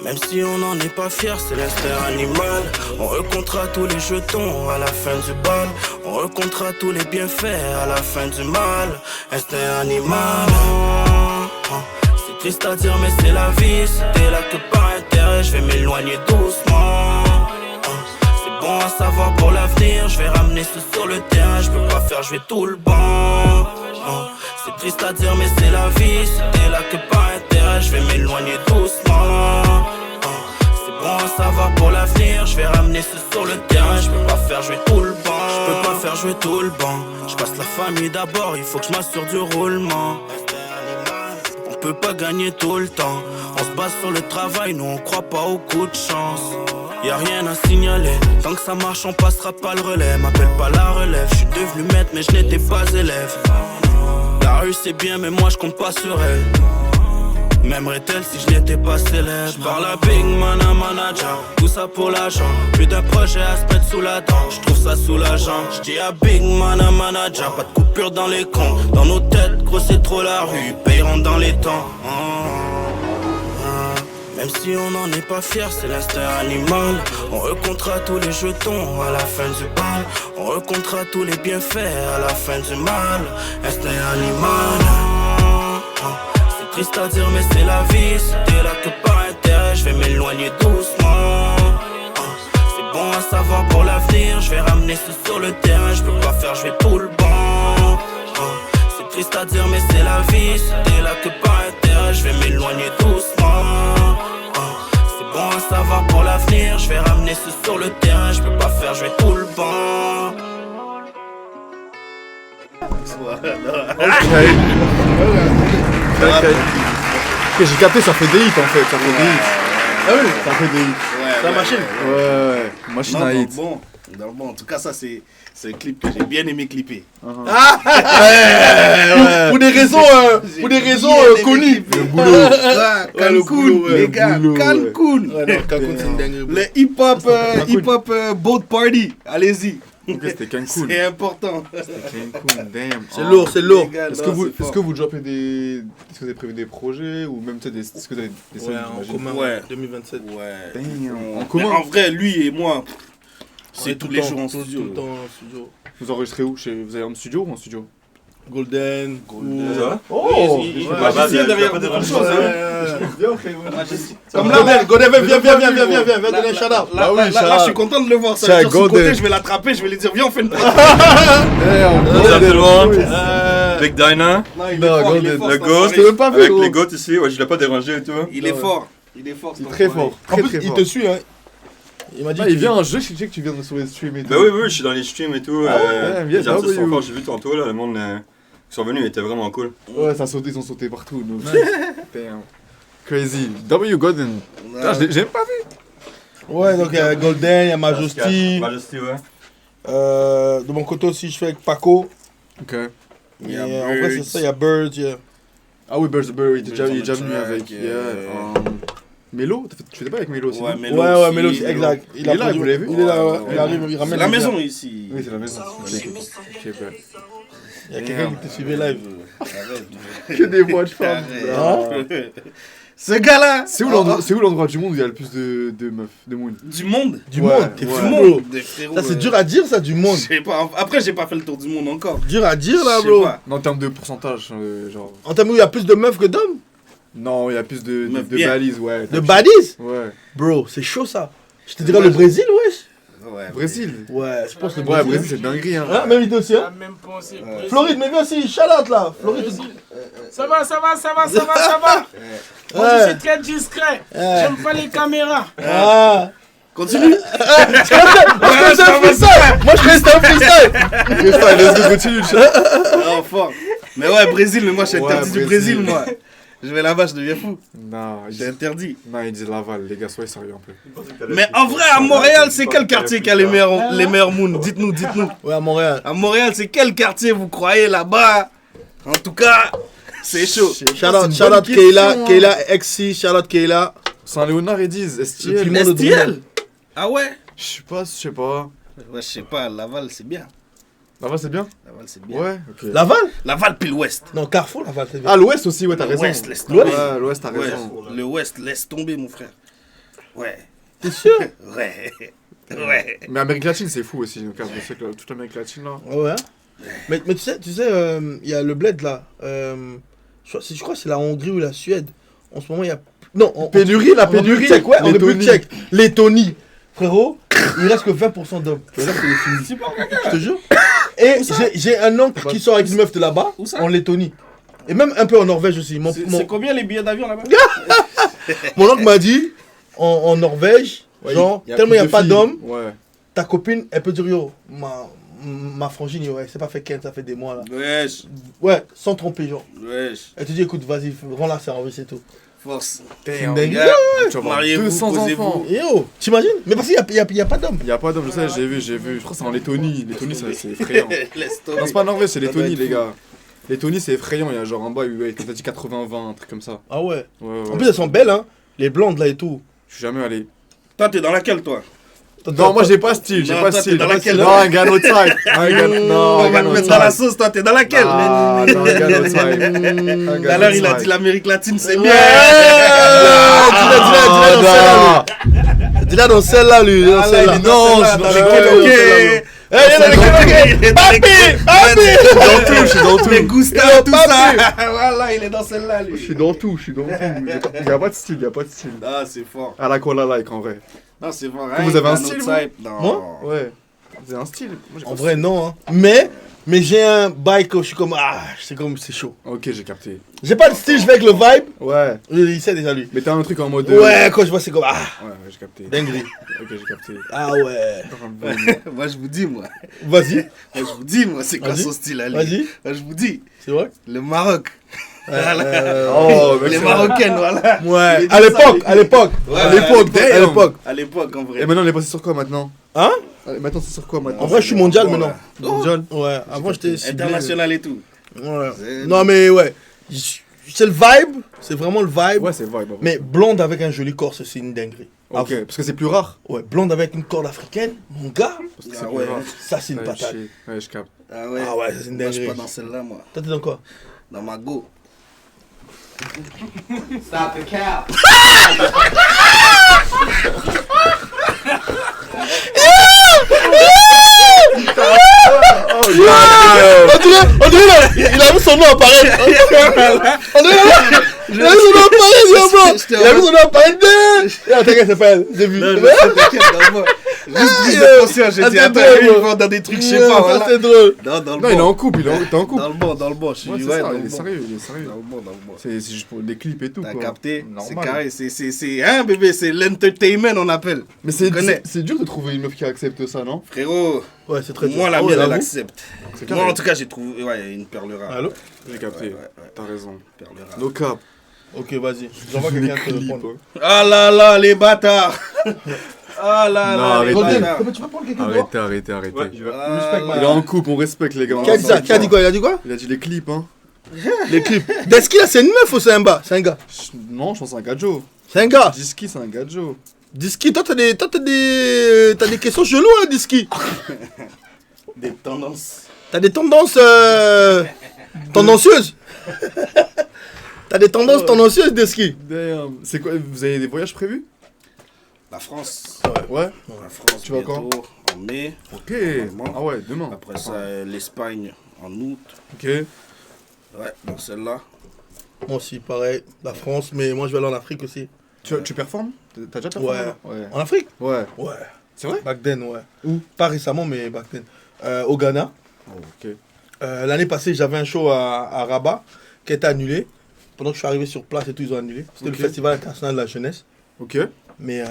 S7: Même si on n'en est pas fier, c'est l'instinct animal. On recomptera tous les jetons à la fin du bal. On recomptera tous les bienfaits à la fin du mal. Instinct animal. C'est triste à dire mais c'est la vie. C'était là que par intérêt je vais m'éloigner doucement. C'est bon à savoir pour l'avenir. Je vais ramener ce sur le terrain. Je peux pas faire jouer tout le banc. C'est triste à dire mais c'est la vie. C'était là que par intérêt je vais m'éloigner doucement. C'est bon à savoir pour l'avenir. Je vais ramener ce sur le terrain. Je peux pas faire jouer tout le banc. Je peux pas faire jouer tout le banc. Je passe la famille d'abord. Il faut que je m'assure du roulement. On peut pas gagner tout le temps. On se base sur le travail. Nous on croit pas au coup de chance. Y'a rien à signaler. Tant que ça marche on passera pas le relais. M'appelle pas la relève. Je suis devenu maître mais je n'étais pas élève. La rue c'est bien mais moi je compte pas sur elle. M'aimerait-elle si je n'étais pas célèbre? J'parle à Big Man, un manager. Tout ça pour l'argent. Plus d'un projet à se mettre sous la dent. J'trouve ça soulageant. J'dis à Big Man, un manager. Pas de coupure dans les comptes. Dans nos têtes, gros c'est trop la rue. Ils payeront dans les temps. Même si on n'en est pas fier, c'est l'instinct animal. On recomptera tous les jetons à la fin du bal. On recomptera tous les bienfaits à la fin du mal. Instinct animal. C'est triste à dire mais c'est la vie. C'était là que par intérêt je vais m'éloigner doucement. C'est bon à savoir pour l'avenir. Je vais ramener ce sur le terrain. Je peux pas faire jouer tout le banc. C'est triste à dire mais c'est la vie. C'était là que par intérêt je vais m'éloigner doucement. C'est bon à savoir pour l'avenir. Je vais ramener ce sur le terrain. Je peux pas faire jouer tout le banc.
S2: Ok, j'ai capté, ça fait des hits en fait, ça fait des hits.
S1: Ah oui,
S2: Ça fait des hits.
S1: c'est la machine.
S2: Ouais, machine
S9: Non,
S2: à
S9: dans le
S2: hits.
S9: bon. Dans le bon. En tout cas, ça, c'est un clip que j'ai bien aimé clipper.
S1: Pour des raisons, connues.
S2: Le boulot.
S9: Cancun, les gars,
S2: boulot, ouais.
S9: Cancun.
S1: Ouais, non, Cancun, c'est une dinguerie.
S9: Le hip-hop boat party. Allez-y.
S2: Ok, c'était Cancun.
S9: C'est important.
S2: Cancun, damn.
S1: C'est lourd, c'est lourd.
S9: Les gars,
S2: Est-ce
S9: non,
S2: que vous,
S9: c'est
S2: est-ce
S9: fort.
S2: que vous droppez des, est-ce que vous avez prévu des projets ou même peut-être est-ce que vous avez des
S1: Ouais,
S2: scènes,
S1: en
S2: j'imagine?
S1: commun,
S9: Ouais.
S1: 2027.
S9: Ouais.
S2: Damn. En
S9: Mais
S2: commun.
S9: en vrai, lui et moi,
S1: Ouais,
S9: c'est
S1: tout
S9: tous
S1: le
S9: les
S1: temps,
S9: jours en
S1: tout
S9: studio.
S1: le temps en studio.
S2: Vous enregistrez où? Vous allez en studio ou en studio?
S1: Golden.
S5: Ça va?
S2: Oh!
S9: Il
S1: Ouais,
S9: magicien
S5: il y a
S9: derrière
S5: pas de
S9: beaucoup de
S5: choses,
S9: choses.
S5: hein.
S2: Bien, frère.
S9: Comme
S1: Golden, viens donner un shout-out.
S2: Bah oui,
S9: Là,
S2: shout-out.
S9: je suis content de le voir. Ça
S2: Shout
S9: veut dire, sur le
S2: Golden.
S9: côté, je vais l'attraper, je vais lui dire, viens, on fait une prise.
S5: What's up tout le monde?
S1: Euh,
S5: Big Dinah,
S9: Non, il est
S2: Non,
S9: fort, il est
S2: Golden.
S9: fort.
S5: le
S9: c'est un
S5: Ghost,
S9: soirée.
S2: t'ai même pas vu,
S5: avec
S2: gros.
S5: les goats ici, ouais, je l'ai pas dérangé et tout.
S9: Il est fort. Il est fort.
S2: Il est
S9: c'est un
S2: très
S9: soirée.
S2: fort.
S1: En
S2: Très,
S1: plus,
S2: très
S1: il
S2: fort.
S1: te suit, hein. Il m'a dit.
S2: Ah, il vient un jeu, je sais que tu viens sur les streams et tout.
S5: Bah oui, je suis dans les streams et tout.
S2: Ah ouais,
S5: les
S2: bien,
S5: artistes sont
S2: W.
S5: forts, j'ai vu tantôt là, le monde qui sont venus, ils étaient vraiment cool.
S2: Ouais, ça a sauté, ils ont sauté partout. Donc. Damn. Crazy. W. Godin. Putain, j'ai même pas vu.
S1: Ouais, donc il y a Golden, il y a Majesty.
S5: Majesty, ouais.
S1: De mon côté aussi, je fais avec Paco.
S2: Ok.
S9: Il y a
S1: Et en vrai, c'est
S9: Birds.
S1: ça, il y a Birds. il y a-
S2: Ah oui, Birds, il est déjà
S9: Birds
S2: venu
S9: on the
S2: avec.
S9: track,
S2: Yeah. Mélo? Tu faisais pas avec Mélo aussi?
S9: Ouais,
S2: non?
S9: Mélo
S1: Ouais,
S9: aussi,
S1: Mélo aussi,
S9: Mélo.
S1: exact.
S2: Il est là,
S1: produit-
S2: vous l'avez vu?
S1: Il est là, ouais.
S9: Ouais,
S1: Il arrive, il
S9: C'est
S1: ramène
S9: la
S1: les
S9: maison
S1: biens.
S9: ici.
S2: Oui, c'est la maison. Ok, ok,
S1: Il y a quelqu'un qui te suivait live.
S2: Que des voix de femmes.
S9: Ce gars-là.
S2: C'est où l'endroit du monde où il y a le plus de meufs, de monde?
S9: Du monde.
S1: Du
S2: Ouais,
S1: monde, t'es
S2: ouais.
S1: fou,
S9: Du
S1: bro.
S9: monde. Des frérots,
S1: Ça, c'est dur à dire, ça, du monde.
S9: Je sais pas. Après, j'ai pas fait le tour du monde encore.
S1: Dur à dire, là,
S9: Je sais
S1: bro.
S9: pas.
S2: Non, en termes de pourcentage, genre.
S1: En termes où il y a plus de meufs que d'hommes?
S2: Non, il y a plus de
S9: Meufs bien.
S2: balises, ouais.
S1: De baddies?
S2: Ouais.
S1: Bro, c'est chaud, ça. Je te dirais le Brésil, wesh.
S9: Ouais.
S2: Brésil.
S1: Ouais, je pense le
S2: Ouais,
S1: Brésil.
S2: Brésil, c'est dinguerie, hein.
S1: Hein, même idée aussi,
S3: La
S1: hein.
S3: même pensée.
S1: Floride, mais viens aussi, shout out, là. Floride.
S3: Ça va. Moi, je suis très discret. J'aime pas les caméras.
S1: Ah.
S9: Continue.
S1: Moi, je fais un freestyle.
S2: Let's go, continue.
S9: Oh, fort. Mais ouais, Brésil, mais moi, je suis
S2: Ouais,
S9: interdit du
S2: Brésil.
S9: Brésil, moi. Je vais là-bas, je deviens fou.
S2: Non,
S9: J'ai interdit.
S2: Non, il dit Laval, les gars, soyez sérieux un peu.
S9: Mais en vrai, à Montréal, c'est quel quartier qui a les meilleurs moons? Dites-nous.
S1: Ouais, à Montréal.
S9: À Montréal, c'est quel quartier vous croyez là-bas? En tout cas, c'est chaud.
S1: Shout out Kayla, XC, shout out Kayla.
S2: Saint-Léonard, ils disent,
S1: Le
S2: STL.
S1: piment de
S9: STL? Ah ouais?
S2: Je sais pas.
S9: Ouais, je sais pas, Laval, c'est bien.
S2: Laval, c'est bien?
S9: Laval, c'est bien.
S2: Ouais, ok.
S1: Laval?
S9: Laval pile ouest.
S1: Non, Carrefour, Laval, c'est bien.
S2: Ah, l'Ouest aussi, ouais, t'as raison.
S9: L'ouest, laisse
S1: L'Ouest.
S9: tomber.
S2: Ouais, l'Ouest, t'as
S9: Ouais,
S2: raison.
S9: le ouest, laisse tomber, mon frère. Ouais.
S1: T'es sûr?
S9: Ouais. Ouais.
S2: Mais Amérique latine, c'est fou aussi. Donc, je sais que toute l'Amérique latine, là.
S1: Ouais. Mais tu sais, il y a le bled là. Je crois que c'est la Hongrie ou la Suède. En ce moment, il y a. Non,
S2: Pénurie, la
S1: en République
S2: pénurie.
S1: tchèque, ouais, en République
S2: Lettonie.
S1: tchèque. Lettonie. Frérot, il reste que 20% d'hommes. C'est-à-dire que c'est fini. Je te jure. Et j'ai un oncle qui sort avec une meuf de là-bas,
S9: Où ça
S1: en Lettonie. Et même un peu en Norvège aussi.
S9: C'est combien les billets d'avion là-bas?
S1: Mon oncle m'a dit, en Norvège, genre, tellement il n'y a pas d'hommes,
S2: Ouais.
S1: ta copine, elle peut dire yo, ma frangine, ouais, c'est pas fait qu'elle, ça fait des mois là.
S9: Wesh.
S1: Ouais, sans tromper, genre.
S9: Wesh.
S1: Elle te dit écoute, vas-y, rends-la service c'est tout.
S9: Force.
S1: C'est une dinguerie.
S9: Gars,
S2: Tu vas avoir
S9: mariez-vous,
S2: 200
S9: posez-vous.
S2: enfants.
S1: Et yo, t'imagines? Mais parce qu'il y a pas d'hommes.
S2: Il y a pas d'homme, je sais, j'ai vu. Je crois que c'est en Lettonie. Lettonie, c'est effrayant.
S9: Laisse
S2: Non,
S9: tomber.
S2: c'est pas Norvège, c'est
S9: Ça doit
S2: Lettonie,
S9: être
S2: les
S9: fou.
S2: gars. Lettonie, c'est effrayant. Il y a genre en bas, ouais, comme t'as dit 80-20, un truc comme ça.
S1: Ah ouais.
S2: Ouais,
S1: En
S2: ouais.
S1: plus, elles sont belles, hein. Les blondes là et tout.
S2: Je suis jamais allé.
S9: Toi, t'es dans laquelle, toi?
S2: Non, moi j'ai pas style, j'ai
S9: Non,
S2: pas
S9: toi,
S2: style.
S9: t'es dans laquelle?
S2: Non, un gars no type. Un gars, non,
S9: On
S2: un
S9: va
S2: gars
S9: te
S2: no
S9: mettre dans la
S2: type.
S9: sauce, toi, t'es dans laquelle?
S2: Ah, non, un gars no type. Un
S9: Tout
S2: gars
S9: à l'heure,
S2: no
S9: il a
S2: type.
S9: dit l'Amérique latine, c'est
S1: Ouais.
S9: bien.
S1: Dis-la dans celle-là, lui. Dis-la dans
S9: Ah, là,
S1: celle-là.
S9: il est dans celle-là,
S1: Non,
S9: dans
S1: je
S9: les
S1: suis
S9: karaokés.
S1: Eh, il est dans les karaokés. Papi,
S2: Je suis dans tout.
S9: Les Gustave, tout ça. Voilà, il est dans celle-là,
S2: Je
S9: lui.
S2: suis dans tout. Il y a pas de style, il y a pas de style.
S9: Ah, c'est fort.
S2: À la cola like en vrai.
S9: Non, c'est fort.
S2: Vous avez un style, vous
S9: Non.
S1: Moi
S2: Ouais. Vous avez un style. Moi, j'ai
S1: En
S2: pas
S1: vrai, non, hein. Mais j'ai un bike où je suis comme, c'est chaud.
S2: Ok, j'ai capté.
S1: J'ai pas de style, je vais avec le vibe.
S2: Ouais.
S1: Il sait déjà, lui.
S2: Mais t'as un truc en mode.
S1: Ouais, quand je vois, c'est comme,
S2: Ouais, j'ai capté.
S1: dinguerie.
S2: Ok, j'ai capté.
S1: Ah ouais.
S9: Moi, je vous dis, moi.
S1: Vas-y,
S9: Moi, je vous dis, moi, c'est quoi
S1: Vas-y.
S9: son style à lui?
S1: vas-y.
S9: Moi, je vous dis,
S1: C'est vrai?
S9: le Maroc.
S2: Oh, mec,
S9: Les
S2: c'est
S9: Marocaines, voilà.
S1: Ouais.
S9: Il dit
S1: À
S9: ça,
S1: l'époque,
S9: il dit-
S1: à l'époque.
S9: Ouais,
S1: À l'époque, à
S2: damn.
S1: l'époque.
S9: À l'époque, en vrai.
S2: Et maintenant, on est passé sur quoi maintenant?
S1: Hein?
S2: Maintenant, c'est sur quoi maintenant?
S1: En vrai, je suis mondial
S9: Bon,
S1: maintenant.
S9: là.
S1: Mondial. Ouais, avant j'étais ciblé.
S9: International et tout.
S1: Ouais. Non mais ouais. C'est le vibe, c'est vraiment le vibe.
S2: Ouais, c'est vibe.
S1: Mais blonde avec un joli corps, c'est une dinguerie.
S2: Ok, parce que c'est plus rare.
S1: Ouais, blonde avec une corde africaine, mon gars,
S2: Parce que c'est
S9: Ah
S2: plus
S9: ouais.
S2: rare.
S1: ça c'est une
S2: Ouais,
S1: patate.
S2: ouais, je capte.
S9: Ah ouais.
S1: Ah ouais, ça, c'est une
S9: Moi, je suis
S1: dinguerie.
S9: pas dans celle-là, moi.
S1: Toi t'es dans quoi?
S9: Dans ma go.
S10: Stop the cap.
S1: On dirait là, il a vu son nom apparaître. On dirait là, il a vu son nom apparaître, bro.
S9: Je te
S1: Il a vu son nom apparaître. Ah, t'inquiète, c'est pas elle, j'ai vu.
S9: Non, je sais, t'inquiète, dans moi. Juste prise de conscience, j'ai
S1: Ah,
S9: dit,
S1: c'est
S9: attends,
S1: drôle,
S9: lui, il
S1: bro.
S9: va dans des trucs, je sais
S1: Ouais,
S9: pas,
S1: ça,
S9: voilà.
S1: c'est drôle.
S9: Non, dans le
S2: Non, il est
S9: bon.
S2: en couple, t'es en couple.
S9: Dans le bon, je suis
S2: Ouais, c'est
S9: ouais,
S2: ça,
S9: dans
S2: il
S9: le
S2: est
S9: bon.
S2: sérieux, il est sérieux.
S9: Dans le bon.
S2: C'est juste pour des clips et tout.
S9: T'as
S2: quoi.
S9: capté? C'est
S2: Normal.
S9: carré, c'est, hein, bébé, c'est l'entertainment, on appelle.
S2: Mais c'est
S9: Tu connais.
S2: c'est dur de trouver une meuf qui accepte ça, non?
S9: Frérot,
S1: Ouais, c'est très dur.
S9: moi, la
S1: Oh,
S9: mienne, elle
S1: j'avoue.
S9: accepte.
S2: C'est
S9: Moi,
S2: carré.
S9: en tout cas, j'ai trouvé, ouais, une perle rare.
S1: Allô?
S2: J'ai capté.
S9: Ouais,
S2: T'as raison.
S9: perle rare.
S2: No cap.
S1: Ok, vas-y. J'envoie quelqu'un te répondre.
S9: Ah là là, les bâtards. Ah là
S2: Non,
S9: là, les
S2: arrêtez.
S9: bâtards.
S1: Comment tu peux prendre quelqu'un d'autre?
S2: Arrêtez.
S9: Ah,
S2: Il est en couple, on respecte les gars.
S1: Qui a dit ça? Qui a dit quoi? Il a dit quoi?
S2: Il a dit les clips, hein.
S1: Les clips. Deski là, c'est une meuf ou c'est un gars? C'est un gars.
S2: Non, je pense que c'est un gajo.
S1: C'est un gars.
S2: Diski, c'est un gajo.
S1: Diski, toi t'as des questions cheloues, hein, Diski.
S9: Des tendances.
S1: T'as des tendances tendancieuses. T'as des tendances tendancieuses de ski.
S2: Damn. C'est quoi, vous avez des voyages prévus?
S9: La France.
S2: Ouais.
S9: La France,
S2: Tu vas quand?
S9: en mai.
S2: Ok. Ah ouais, demain.
S9: Après ça, l'Espagne en août.
S2: Ok.
S9: Ouais, donc celle-là.
S1: Moi aussi, pareil. La France, mais moi je vais aller en Afrique aussi.
S2: Tu performes? T'as déjà performé?
S1: Ouais.
S2: là Ouais.
S1: En Afrique?
S2: Ouais.
S1: Ouais.
S2: C'est vrai?
S1: Back then, ouais. Où? Pas récemment, mais back then. Au Ghana.
S2: Oh, ok.
S1: L'année passée, j'avais un show à Rabat qui a été annulé. Pendant que je suis arrivé sur place et tout, ils ont annulé. C'était
S2: Ok.
S1: le Festival international de la jeunesse.
S2: Ok.
S1: Mais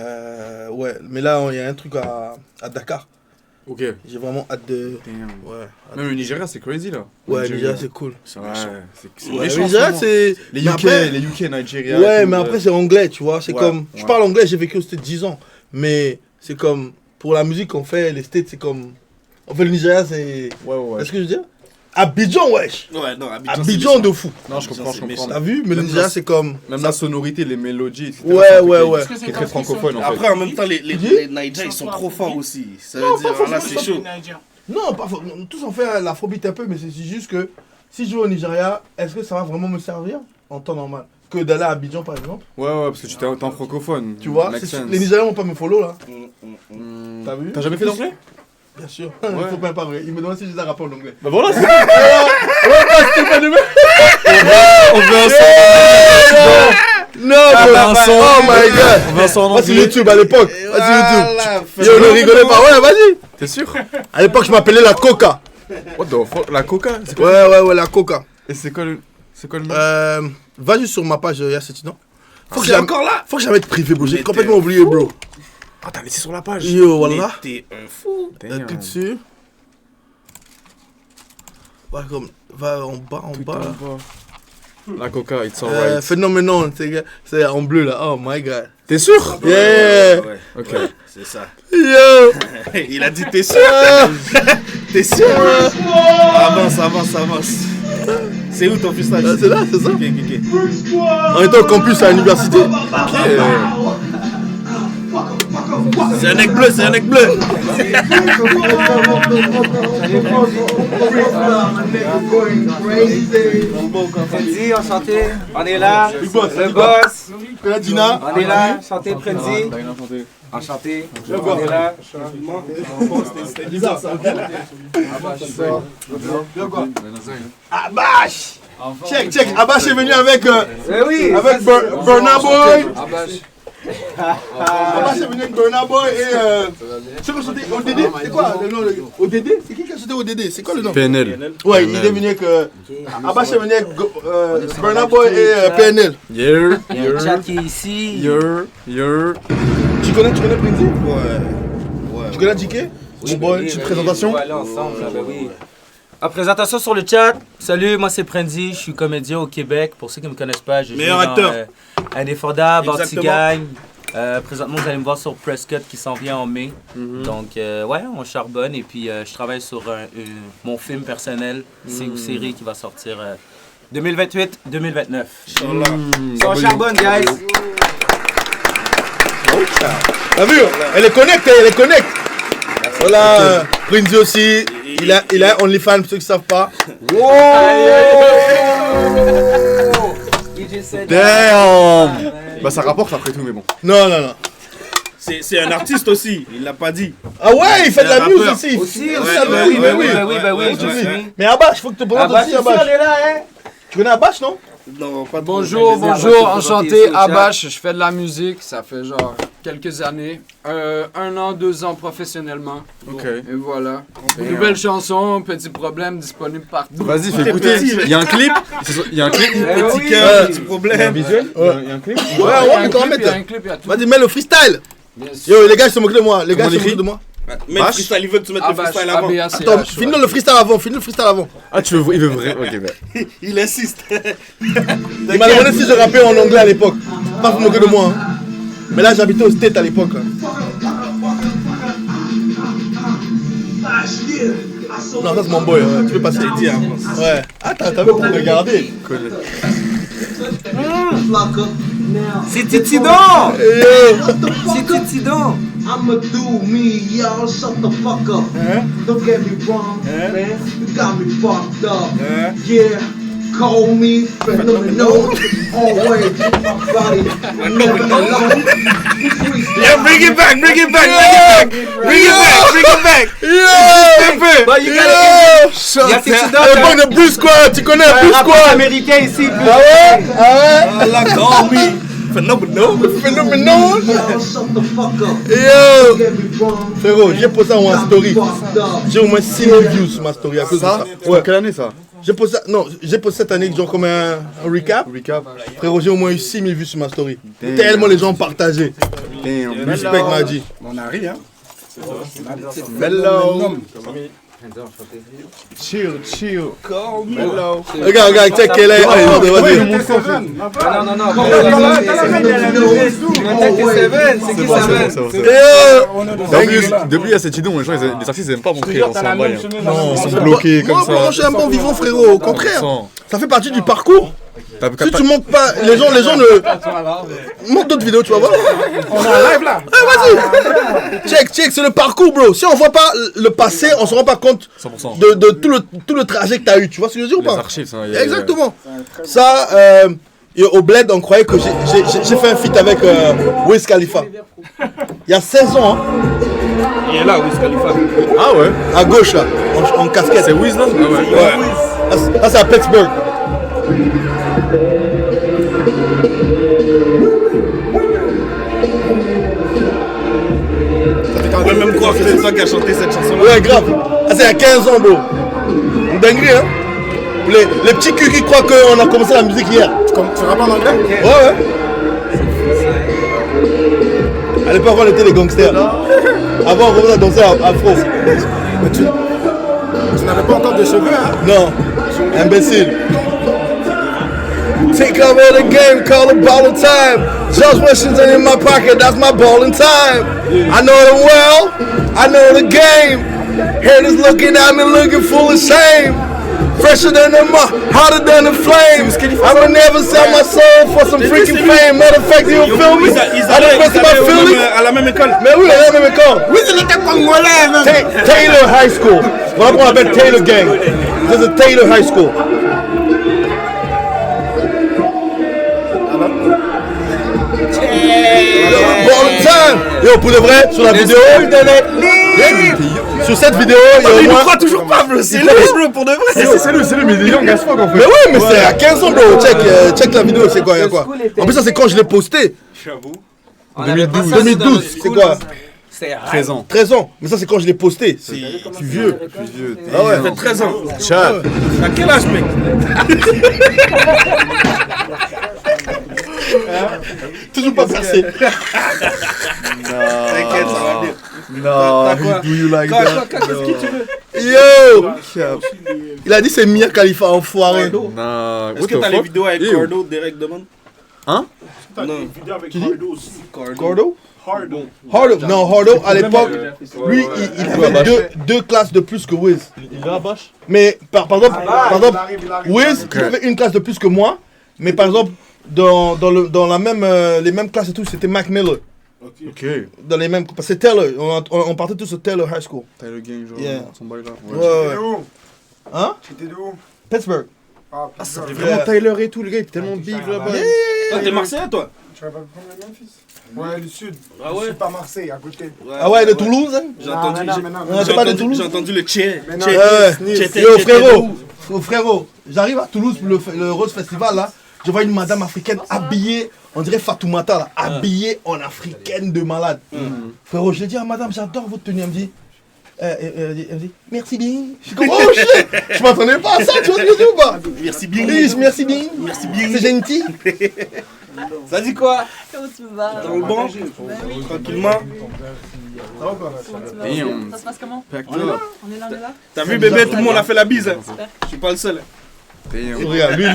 S1: ouais, mais là, il y a un truc à Dakar.
S2: Ok.
S1: J'ai vraiment hâte de...
S2: Damn.
S1: Ouais,
S2: Même le Nigeria, c'est crazy là.
S1: ouais, Nigeria, c'est cool.
S2: Ouais, c'est
S1: Ouais,
S2: méchant,
S1: Nigeria,
S2: en ce moment.
S1: c'est...
S2: Les
S1: mais
S2: UK,
S1: après-
S2: les UK, Nigeria.
S1: Ouais,
S2: tout,
S1: mais après, c'est anglais, tu vois. C'est
S2: Ouais,
S1: comme... Je
S2: ouais.
S1: parle anglais, j'ai vécu aux States 10 ans. Mais c'est comme... Pour la musique qu'on fait, les States, c'est comme... En fait, le Nigeria, c'est...
S2: Ouais, ouais.
S1: Est-ce que je veux dire Abidjan, wesh.
S9: Ouais, non,
S1: Abidjan de fou.
S2: Non, je comprends, je comprends.
S1: T'as vu? Mais le
S2: Même
S1: Nigeria,
S2: la-
S1: c'est comme...
S2: Même la sonorité, les mélodies, etc.
S1: Ouais,
S2: c'est un truc
S1: ouais,
S2: qui-
S1: ouais.
S2: Qui est très francophone en fait.
S9: Après, en même temps, les Naija, ils sont trop forts aussi. Ça veut dire, là, c'est chaud.
S1: Non, pas faux. Tous on fait l'afrobeat un peu, mais c'est juste que si je vais au Nigeria, est-ce que ça va vraiment me servir en temps normal que d'aller à Abidjan par exemple?
S2: Ouais, ouais, parce que tu t'es en francophone.
S1: Tu vois,
S2: Make sense.
S1: les Nigériens vont pas me follow là.
S2: Hmm.
S1: T'as vu?
S2: T'as jamais fait d'anglais?
S1: Bien sûr. Il faut pas vrai. Il me demande si j'ai un rapport en anglais.
S2: Bah voilà, c'est
S1: On veut un non, oh my god!
S2: On veut un son en
S1: Moi, c'est
S2: anglais.
S1: YouTube à l'époque. Moi, c'est YouTube. Yo, ne rigolez pas. Ouais, vas-y.
S2: T'es sûr?
S1: À l'époque, je m'appelais la Coca.
S2: What the fuck? La coca? C'est quoi?
S1: Ouais, la Coca.
S2: Et c'est quoi le nom?
S1: Va juste sur ma page, Yacetino. Faut que
S9: C'est encore là?
S1: Faut que j'arrête privé, bro. J'ai
S9: Mais
S1: complètement
S9: t'es
S1: oublié, bro.
S2: Ah, t'as laissé sur la page.
S1: Yo, voilà.
S9: T'es un fou.
S2: Damn.
S1: Clique dessus. Va comme. Va en bas, en bas.
S2: La coca, it's alright.
S1: Phénoménon, c'est en bleu là. Oh my god.
S2: T'es sûr?
S1: Yeah!
S9: Ouais,
S2: Ok.
S9: c'est ça.
S1: Yo!
S9: Il a dit, t'es sûr? T'es sûr? Avance. C'est où ton freestyle?
S1: C'est là, c'est ça.
S9: Ok.
S1: On était au campus à l'université.
S9: C'est un aigle bleu.
S10: Prenzi, enchanté. On est là.
S1: Big boss,
S10: Le
S1: Big boss.
S10: boss.
S1: Dina.
S10: On est là. Enchanté, Prenzi. Enchanté. On est là.
S1: C'était bizarre ça. Abash! Check. Abash est venu avec
S10: oui.
S1: avec Burna Boy. Abash est venu avec Burna Boy et ceux qui ont chanté ODD. C'est quoi le nom? ODD? C'est qui a chanté ODD? C'est quoi le nom?
S2: PNL.
S1: Ouais, il est venu avec Abash est venu avec Burna Boy et PNL.
S10: Il y a un chat qui est ici.
S1: Tu connais Prinzi?
S9: Ouais.
S1: Tu connais JK? Mon boy, petite présentation.
S10: On va aller ensemble, là, ben oui. Présentation sur le chat. Salut, moi c'est Prenzi, je suis comédien au Québec. Pour ceux qui ne me connaissent pas, je joue
S9: Meilleur
S10: dans
S9: acteur.
S10: Indéfordable,
S9: Exactement.
S10: Anti-Gang. Présentement, vous allez me voir sur Prescott qui s'en vient en mai. Donc, ouais, on charbonne. Et puis, je travaille sur mon film personnel, ou série qui va sortir 2028-2029. On charbonne, guys.
S1: T'as vu? Elle est connectée, Voilà, Prinzi aussi. Il a OnlyFans, pour ceux qui ne savent pas.
S2: Damn! Bah ça rapporte après tout, mais bon.
S1: Non.
S9: C'est un artiste aussi, il l'a pas dit.
S1: Ah ouais, il fait de la
S9: Un
S1: musique
S9: rappeur.
S1: aussi.
S10: Aussi,
S1: oui,
S10: je suis.
S1: Mais Abash, il faut que tu te présentes aussi, Abash.
S10: on est là, hein?
S1: Tu connais Abash, non?
S9: Non, pas de
S11: Bonjour,
S10: Abash,
S11: bonjour,
S10: c'est
S11: enchanté,
S10: sur le chat.
S11: Abash, je fais de la musique, ça fait genre quelques années, 1 an, 2 ans professionnellement.
S2: Ok.
S11: Et voilà. Nouvelle chanson, petit problème, disponible partout.
S2: Vas-y, fais écouter. Il y a un clip. Il y a un clip.
S9: Petit cœur, petit problème.
S2: Visuel. Il y a un clip.
S1: Ouais,
S11: Il y a
S1: mais
S11: un
S1: quand
S11: clip,
S1: même.
S11: il y a un clip, il y a tout.
S1: Vas-y, mets le freestyle.
S11: Yes.
S1: Yo, les gars, ils se moquent de moi. Les gars,
S2: Comment
S1: ils se
S2: on écrit
S1: moquent de moi.
S9: Mais le freestyle, il veut que tu mettes le
S11: Abash,
S9: freestyle avant.
S11: ABACH,
S1: Attends,
S11: ouais.
S1: finis le freestyle avant.
S2: Ah, tu veux. Il veut vrai. Ok, bah.
S9: Il insiste.
S1: Il m'a demandé si je rappais en anglais à l'époque. Pas vous moquer de moi. Hein. Mais là, j'habitais aux States à l'époque. Hein. Non, ça c'est mon boy. Tu peux passer. Ouais. Attends, t'as vu pour regarder.
S10: C'est Titidon! C'est Titidon!
S12: I'ma do me, y'all. Shut the fuck up. Don't get me wrong, man. You got me fucked up. Yeah. Call me phenomenal. Always in my body. Never alone.
S1: Yeah, bring it back. Bring it back.
S10: But you gotta...
S1: Le Blue Squad, tu connais le Blue Squad
S10: américain ici.
S1: Ah ouais, call me phenomenal. Yo frérot, j'ai posé ça en story. J'ai au moins 6000 views sur ma story à cause de ça.
S2: Ouais. Quelle année ça?
S1: J'ai posé ça, non, j'ai posé cette année genre comme un recap. Frérot, j'ai au moins eu 6000 vues sur ma story. Tellement les gens ont partagé. Respect m'a dit.
S4: On arrive, hein.
S1: Mellow. Chill. Mellow. Regarde, check quelle est. Vas-y.
S10: Non.
S2: Depuis il y a cette idée où les artistes n'aiment pas montrer ensemble. Ils sont bloqués comme ça.
S1: Non, je suis un bon vivant frérot, au contraire. Ça fait partie du parcours. Si tu montes pas, les gens ne... Montre d'autres vidéos, tu vas voir.
S4: On est en live là.
S1: Vas-y. Check, c'est le parcours, bro. Si on voit pas le passé, on se rend pas compte de tout le trajet que t'as eu. Tu vois ce que je veux dire ou pas?
S2: Les archives, ça.
S1: Exactement. Ça, au Bled, on croyait que j'ai fait un feat avec Wiz Khalifa. Il y a 16 ans. Hein.
S9: Il est là, Wiz Khalifa.
S1: Ah ouais. À gauche là, en casquette.
S2: C'est Wiz là?
S1: Ouais. Ah, c'est à Pittsburgh.
S9: Ça fait quand même croire que c'est toi qui as chanté cette chanson.
S1: Ouais, grave. Ah, c'est il y a 15 ans, bro. Une dinguerie, hein. Les petits culs qui croient qu'on a commencé la musique hier.
S4: Tu rappes en anglais?
S1: Ouais. À l'époque, on était les gangsters. Avant, on commençait à danser afro.
S4: Mais tu n'avais pas encore de cheveux, hein?
S1: Non. Imbécile. Take over the game, call it ballin' time. George Washington in my pocket, that's my ballin' time. I know them well, I know the game. Haters looking at me looking full of shame. Fresher than the hotter than the flames. I'ma never sell my soul for some freaking fame. Matter of fact, you feel me? I the best of my feelings.
S9: À la même école.
S1: Mais oui, à la même école.
S12: Oui, il était congolais, même.
S1: Taylor High School. Voilà qu'on appelle Taylor Gang. This is Taylor High School. Bon time. Yo, pour de vrai, sur la vidéo. Sur cette vidéo, il
S9: ne croit toujours pas, bro. C'est lui, bro, pour de vrai.
S2: C'est lui, mais il est young as fuck en fait.
S1: Mais ouais, mais c'est à 15 ans, bro. Check la vidéo, c'est quoi, y'a quoi. En plus, ça, c'est quand je l'ai posté.
S10: J'avoue.
S1: 2012, c'est quoi?
S10: 13 ans.
S1: 13 ans. Mais ça, c'est quand je l'ai posté. C'est plus vieux.
S9: Ah ouais, ça fait 13 ans.
S1: Chat.
S9: À quel âge, mec?
S1: Toujours pas percé.
S9: T'inquiète, ça va bien.
S2: Non, do you like that?
S9: Qu'est-ce que tu veux?
S1: Yo! Il a dit c'est Mia Khalifa, enfoiré.
S2: Non.
S9: Est-ce que t'as les vidéos avec Cardo, Derek Demon?
S2: Hein?
S4: T'as des vidéos avec Cardo aussi.
S1: Cardo?
S4: Hardo.
S1: Non, Hardo, à l'époque, lui, il avait deux classes de plus que Wiz.
S2: Il va à Bosch?
S1: Mais par exemple, Wiz, il avait une classe de plus que moi. Mais par exemple, dans la même, les mêmes classes et tout, c'était Mac Miller.
S2: Ok.
S1: Dans les mêmes, parce que c'est Taylor, on partait tous au Taylor High School.
S2: Taylor Gang, genre, son bail là.
S1: Ouais. Hein?
S4: C'était d'où?
S1: Pittsburgh.
S4: Ah,
S2: ça fait vraiment Taylor et tout, le gars, il est tellement big là-bas.
S9: Toi, t'es Marseillais, toi?
S4: Tu vas pas prendre le Memphis? Ouais, du sud.
S9: Ah ouais?
S4: Je suis pas Marseille, à côté.
S1: Ah ouais, de Toulouse, hein?
S9: J'ai entendu,
S1: j'ai
S9: entendu le tché.
S1: Yo, frérot, j'arrive à Toulouse pour le Rose Festival là. Je vois une madame africaine habillée, on dirait Fatoumata là, habillée en africaine de malade. Frérot, je lui dis à madame, j'adore votre tenue. Elle me dit, merci bien. Je suis comme, oh shit, je m'attendais pas à ça, tu vois ce que je dis ou pas?
S9: Merci bien.
S1: Merci bien. C'est gentil.
S9: Ça dit quoi?
S13: Comment tu vas?
S9: Dans le bon? Tranquillement.
S13: Ça se passe comment?
S9: On est là.
S13: On est là.
S9: T'as vu bébé, tout le monde a fait la bise. Je suis pas le seul.
S1: Regarde, lui,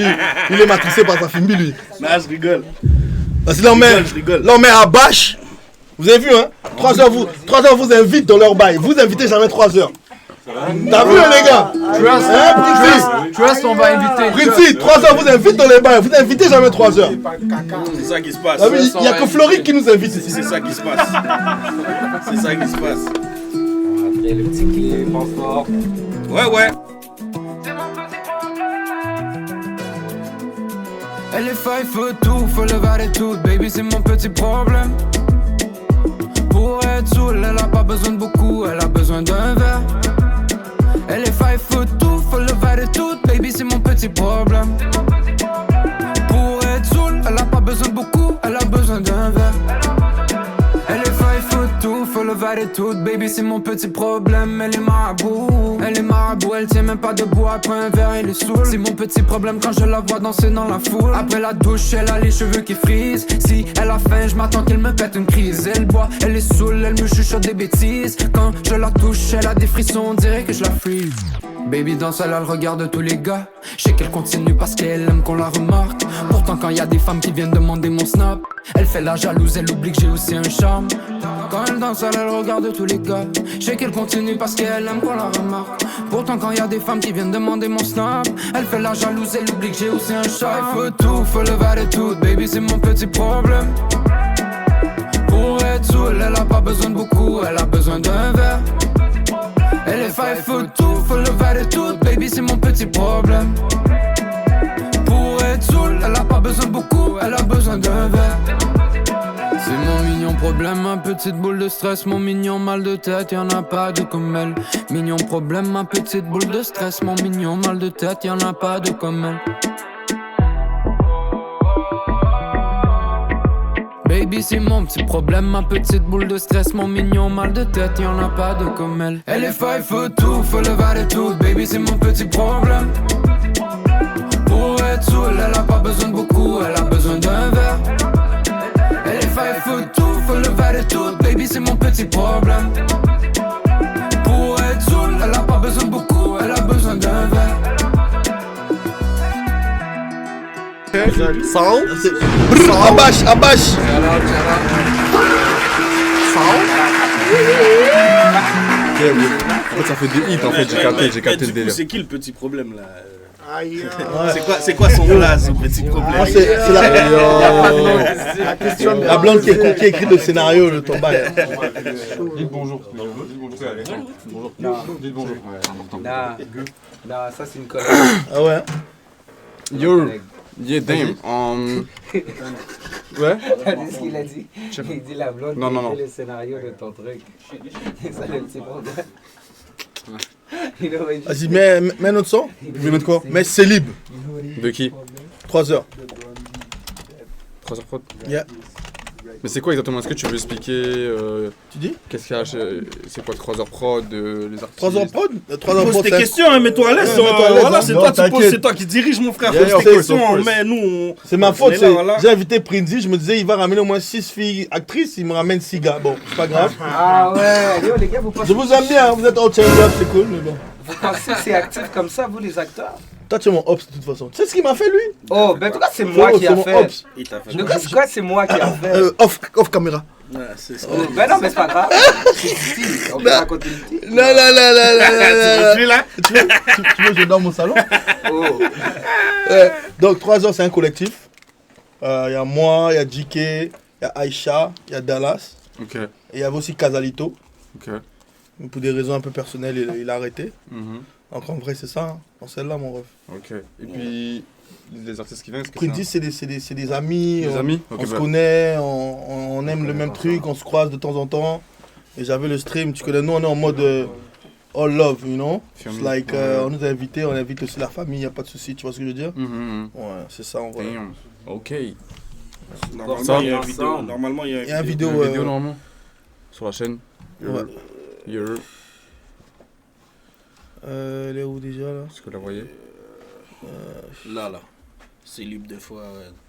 S1: il est matricé par sa famille, lui.
S9: Non, je rigole.
S1: Parce que là, on met à bâche. Vous avez vu, hein? 3 heures vous invitent dans leur bail. Vous invitez jamais 3 heures. T'as vu les gars?
S11: Trust, on va inviter.
S1: Prince, 3 heures, vous invite dans les bains. Vous invitez jamais 3 heures.
S9: C'est ça qui se passe.
S1: Ah oui, il y a que Floride qui nous invite ici.
S9: C'est ça qui se passe. C'est ça qui se passe.
S10: Après le petit clé, pense fort.
S9: Ouais.
S13: Elle est faille, faut tout, faut le valer tout, baby c'est mon petit problème. Pour être saoul, elle a pas besoin de beaucoup, elle a besoin d'un verre. Elle est faille, faut tout, faut le valer tout, baby c'est mon petit problème. Pour être saoul, elle a pas besoin de beaucoup, elle a besoin d'un verre. Elle est faille, faut tout, faut le valer tout, baby c'est mon petit problème. Elle est marabout, elle tient même pas debout après un verre, elle est saoule. C'est mon petit problème quand je la vois danser dans la foule. Après la douche, elle a les cheveux qui frisent. Si elle a faim, je m'attends qu'elle me pète une crise. Elle boit, elle est saoule, elle me chuchote des bêtises. Quand je la touche, elle a des frissons, on dirait que je la freeze. Baby danse, elle a le regard de tous les gars. Je sais qu'elle continue parce qu'elle aime qu'on la remarque. Pourtant quand y a des femmes qui viennent demander mon snap, elle fait la jalouse, elle oublie que j'ai aussi un charme. Quand elle danse, elle a le regard de tous les gars. Je sais qu'elle continue parce qu'elle aime qu'on la remarque. Pourtant quand y a des femmes qui viennent demander mon snap, elle fait la jalouse, elle oublie que j'ai aussi un charme. Faut tout, faut le valer tout, baby c'est mon petit problème. Pour être saoul, elle a pas besoin de beaucoup, elle a besoin d'un verre. Elle est faille, faut tout, faut le valer tout, baby c'est mon petit problème. Pour être saoul, elle a pas besoin de beaucoup, elle a besoin d'un verre. C'est mon mignon problème, ma petite boule de stress, mon mignon mal de tête, y'en a pas de comme elle. Mignon problème, ma petite boule de stress, mon mignon mal de tête, y'en a pas de comme elle. Baby c'est mon petit problème, ma petite boule de stress, mon mignon mal de tête, y'en a pas de comme elle. Elle est faille, faut tout, faut le valer tout, baby c'est mon petit problème. Pour être saoul, elle a pas besoin de beaucoup, elle a besoin d'un verre. Elle est faille, faut tout, faut le valer tout, baby c'est mon petit problème. Pour être saoul, elle a pas besoin de beaucoup, elle a besoin d'un verre.
S1: Sound. Abash.
S2: En fait, ça fait des hits en fait, j'ai capté le délire.
S9: C'est qui le petit problème là? C'est quoi son blaze, son petit problème?
S1: C'est la blonde qui a écrit le scénario, le tomba.
S2: Dites bonjour. Dites bonjour.
S10: Non, ça c'est une collègue.
S1: Ah ouais?
S2: Yo. Yeah, damn. Ouais?
S10: T'as dit ce qu'il a dit? Il dit la blonde qui a écrit le scénario de ton truc. C'est ça le petit problème.
S1: Vas-y, mets notre son.
S2: Vous voulez mettre quoi?
S1: Mets Célib.
S2: De qui?
S1: 3 heures.
S2: 3 heures prod?
S1: Yeah.
S2: Mais c'est quoi exactement? Est-ce que tu veux expliquer
S1: Tu dis?
S2: Qu'est-ce qu'il y a? C'est quoi 3 heures prod, les artistes?
S1: 3 heures prod? 3 heures
S9: Pose
S1: prod.
S9: tes questions, hein, mets-toi à l'aise. Voilà, c'est toi, c'est toi qui dirige, mon frère. Pose tes questions, mais nous.
S1: C'est ma faute. J'ai invité Prinzy, je me disais, il va ramener au moins 6 filles actrices, il me ramène 6 gars. Bon, c'est pas grave.
S10: Ah ouais, yo les gars, vous pensez.
S1: Je vous aime bien, vous êtes all change-up, c'est cool, mais bon.
S10: Vous pensez que c'est actif comme ça, vous les acteurs?
S1: Toi, tu es mon ops de toute façon. Tu sais ce qu'il m'a fait lui?
S10: Oh, ben en tout cas, c'est moi qui a fait. En
S9: tout
S10: cas, c'est quoi, c'est moi qui a fait.
S1: Off caméra.
S10: Ben non, mais c'est pas grave. On peut raconter une petite.
S1: Non. Tu veux que je dorme au salon? Donc 3 heures, c'est un collectif. Il y a moi, il y a JK, il y a Aïcha, il y a Dallas.
S2: Ok.
S1: Et il y avait aussi Casalito.
S2: Ok.
S1: Pour des raisons un peu personnelles, il a arrêté. Donc en vrai, c'est ça, hein. Dans celle-là, mon ref.
S2: Ok. Et puis, les artistes qui viennent,
S1: Prindy, c'est des amis.
S2: Des amis?
S1: On se connaît, on aime le même truc, on se croise de temps en temps. Et j'avais le stream, tu connais, nous on est en mode all love, you know. It's like, on nous a invités, on invite aussi la famille, y a pas de souci, tu vois ce que je veux dire? Ouais, c'est ça en vrai.
S2: Ok.
S9: Normalement, il y a une vidéo. Normalement, il y a
S1: une vidéo.
S2: Normalement. Sur la chaîne.
S1: Ouais.
S2: Elle
S1: est où déjà là?
S2: Est-ce que vous la voyez?
S9: Là. C'est libre des fois,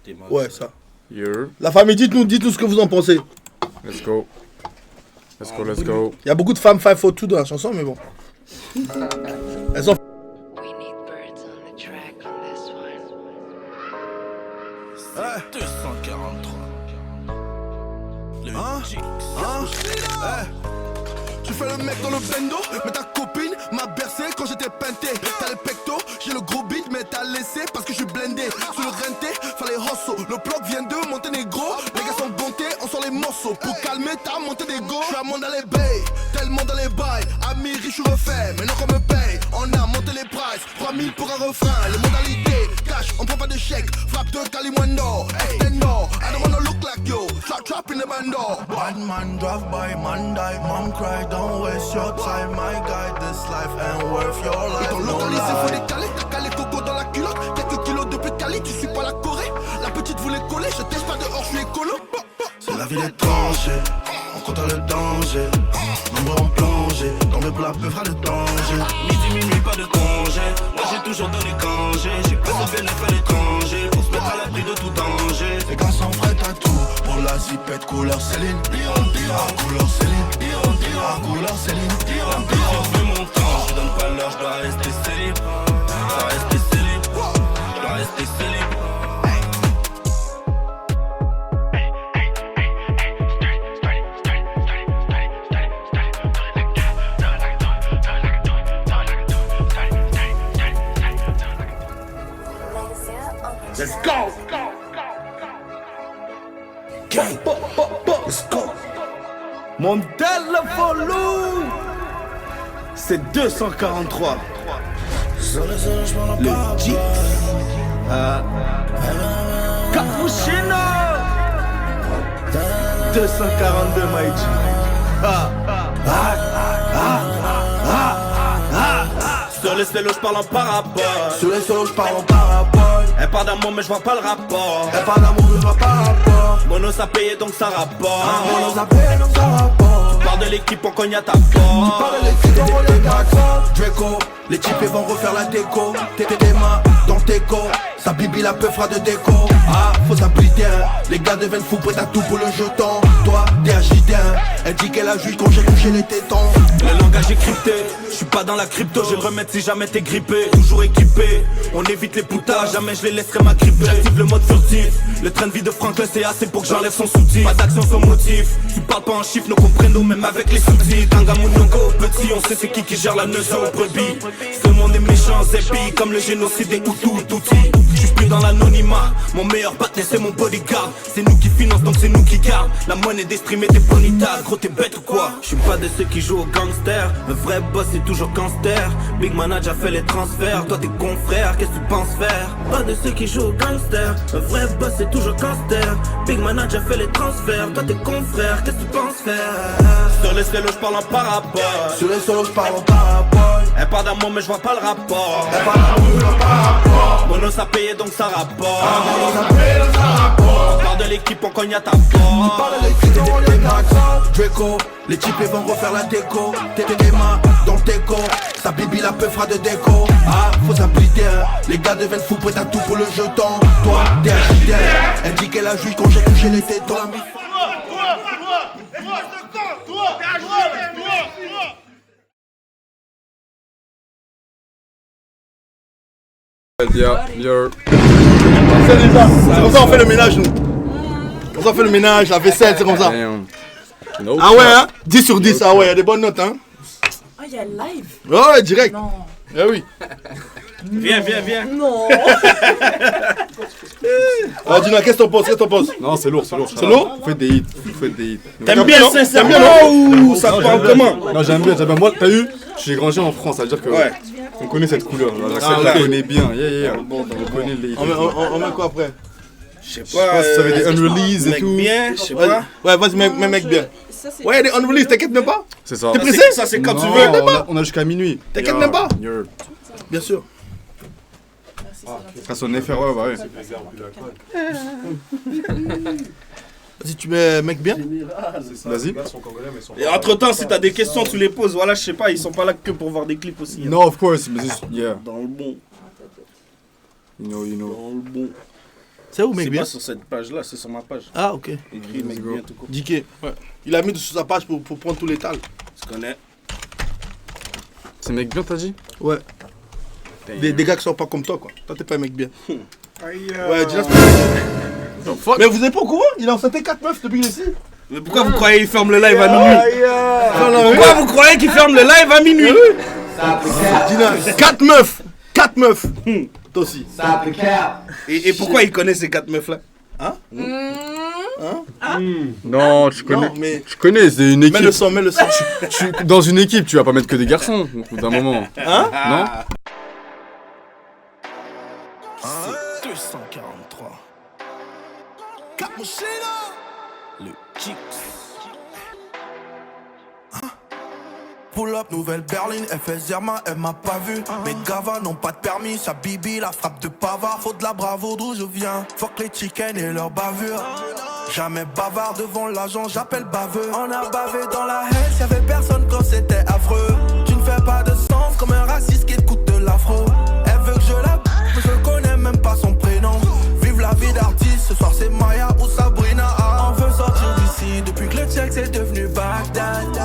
S9: t'es mal.
S1: Ouais, ça. La famille, dites-nous ce que vous en pensez.
S2: Let's go. Let's go.
S1: Il y a beaucoup de femmes 542 dans la chanson, mais bon. Elles sont.
S7: Ouais. 243. Le Jix.
S8: fais le mec dans le bendo. Mais ta copine m'a bercé quand j'étais peinté. T'as les pectos, j'ai le gros beat, mais t'as laissé parce que je suis blindé. Sur le renté, fallait hustle. Le bloc vient de Monténégro. Les gars sont bontés, on sort les morceaux. Pour calmer ta montée d'ego. Je suis à monde dans les bails, tellement dans les bails. Amis riches, je refais, maintenant qu'on me paye. On a monté les prices, 3000 pour un refrain. Les modalités, cash, on prend pas de chèque. Frappe de Calimundo, extendo. I don't wanna look like you, trap in the bando. Bad man drive by, man die, mom cry. Don't waste your time, my guy. This life ain't worth your life. Ils t'ont localisé, faut décaler. T'as calé coco dans la culotte. Quelques kilos de plus de Cali, tu suis pas la Corée. La petite voulait coller, je teste pas dehors, je suis écolo. C'est la vie des tranchées, on compte le danger. Nombreux en plongée, tombé pour la peu fera le danger. Midi, minuit, pas de congé. Moi j'ai toujours donné congé. J'ai pas de bénéfice à l'étranger. Pour se mettre à l'abri de tout danger. Les gars sont prêts à tout. Pour la zipette couleur Céline. Couleur Céline. Couleur Céline. Je veux mon temps, je donne pas l'heure, je dois rester célib. Je dois rester célib. Je dois rester célib.
S12: Let's go! Gang! Let's go!
S9: Mandela Follow! C'est 243. Le Jeep. Cappuccino! 242, my G. Sur les solos, je parle en parabole.
S8: Sur les solos, je parle en parabole.
S9: Elle parle d'amour, mais je vois pas le rapport.
S8: Elle parle d'amour, mais je vois pas le rapport.
S9: Mono, ça payé, donc ça rapporte.
S8: Mono, ça payé, donc ça rapporte.
S9: Tu parles de l'équipe, on cogne à ta porte.
S8: Tu parles de l'équipe, on cogne à ta porte. Draco, les types vont refaire la déco. Tes mains dans tes corps. Sa bibi la peu fera de déco. Ah, faut s'appliquer. Les gars deviennent fous, prêts à tout pour le jeton. Toi, t'es agité. Elle dit qu'elle a juste quand j'ai couché les tétons.
S9: Le langage est crypté, je suis pas dans la crypto. Je vais le remettre si jamais t'es grippé. Toujours équipé, on évite les poutages. Jamais je les laisserai m'agripper. J'active le mode furtif. Le train de vie de Franklin c'est assez pour que j'enlève son sous-titre. Pas d'action sans motif. Tu parles pas en chiffres, nous comprenons même avec les sous-titres. Tangamunongo, petit, on sait c'est qui gère la neuse aux brebis. Ce monde est méchant, zépi, comme le génocide des Hutus, Tutsis. J'suis plus dans l'anonymat, mon meilleur partenaire c'est mon bodyguard. C'est nous qui finance donc c'est nous qui garde. La monnaie des streams et des bonitas, gros t'es bête ou quoi? J'suis pas de ceux qui jouent au gangster. Le vrai boss c'est toujours gangster. Big Manager fait les transferts, toi t'es confrère, qu'est-ce que tu penses faire? Pas de ceux qui jouent au gangster. Le vrai boss c'est toujours gangster. Big Manager fait les transferts, toi t'es confrère, qu'est-ce que tu penses faire? Sur les solos j'parle en parabole.
S8: Sur les solos j'parle en parabole.
S9: Elle parle d'amour mais je vois pas le rapport.
S8: Elle parle d'amour mais je vois pas le rapport.
S9: Mono ça payé donc ça rapporte.
S8: Mono ça payé donc ça rapporte.
S9: On parle de l'équipe, on cogne à ta porte.
S8: On parle de l'équipe, on cogne à ta porte. Draco, les types vont refaire la déco. Tes mains dans tes corps. Sa bibi la peu fera de déco. Ah, faut s'appliquer. Les gars deviennent fous, prêts à tout pour le jeton. Toi, t'es agité. Elle dit qu'elle a juste quand j'ai couché les tétons.
S1: C'est comme ça on fait le ménage nous. Comme ça on fait le ménage, la vaisselle, c'est comme ça. Ah ouais hein, 10 sur 10, ah ouais, y'a des bonnes notes hein.
S14: Oh y'a live.
S1: Ouais, direct.
S14: Non.
S1: Eh oui.
S9: Viens.
S14: Non.
S1: Ah Dina, qu'est-ce que t'en penses?
S2: Non, c'est lourd.
S1: C'est lourd?
S2: Faites des hits.
S9: T'aimes bien sincèrement ou ça te parle comment?
S2: Non, j'aime bien. Moi, t'as vu, j'ai grandi en France, ça veut dire que on connaît cette couleur. On connaît bien. On connaît les.
S1: On met quoi après?
S9: Je sais pas,
S2: ça avait des unreleased et tout.
S9: Bien, je sais pas.
S1: Ouais, vas-y, mec bien. Ouais, y'a des unreleased, t'inquiète même pas.
S2: C'est ça.
S1: T'es pressé?
S9: Ça c'est quand tu
S2: Non,
S9: veux.
S2: on a jusqu'à minuit.
S1: T'inquiète même pas. Bien sûr.
S2: Ça sonne FR, ouais.
S1: Vas-y, tu mets mec bien.
S2: Vas-y.
S9: Et entre temps, si t'as des questions, tu les poses. Voilà, je sais pas, ils sont pas là que pour voir des clips aussi.
S2: No, of course, mais juste, yeah.
S9: Dans le bon.
S2: You know.
S9: Dans le bon.
S1: C'est où mec bien?
S9: C'est pas sur cette page-là, c'est sur ma page.
S1: Ah, ok.
S9: Écrit mec bien tout court.
S1: DK. Ouais. Il a mis sur sa page pour prendre tous les tals.
S9: Tu connais.
S2: C'est mec bien, t'as dit?
S1: Ouais. Des gars qui sont pas comme toi, quoi. Toi, t'es pas un mec bien. Ouais, dis-le. Mais vous êtes pas au courant? Il a enceinté 4 meufs depuis qu'il est ici.
S9: Mais pourquoi vous croyez qu'il ferme le live à minuit? Pourquoi vous croyez qu'il ferme le live à minuit?
S1: Dina, 4 meufs. 4 meufs. Toi aussi.
S9: Et pourquoi il connaît ces 4 meufs là? Hein?
S2: Non, tu connais.
S1: Non, mais-
S2: Tu connais, c'est une équipe.
S1: Mets le son, mets le son.
S2: Dans une équipe, tu vas pas mettre que des garçons au bout d'un moment.
S1: Hein?
S2: Non?
S7: 243. Le Kicks. Pull up, nouvelle berline, FS Zerma, elle m'a pas vu. Mes gavas n'ont pas de permis, sa bibi, la frappe de pavard. Faut de la bravo d'où je viens, fuck les chickens et leur bavure. Jamais bavard devant l'agent, j'appelle baveux. On a bavé dans la haine, y'avait personne quand c'était affreux. Tu ne fais pas de sens comme un raciste qui te coûte de l'afro. Elle veut que je la je connais même pas son prénom. Vive la vie d'artiste, ce soir c'est Maya ou Sabrina. On veut sortir d'ici depuis que le check c'est devenu Bagdad.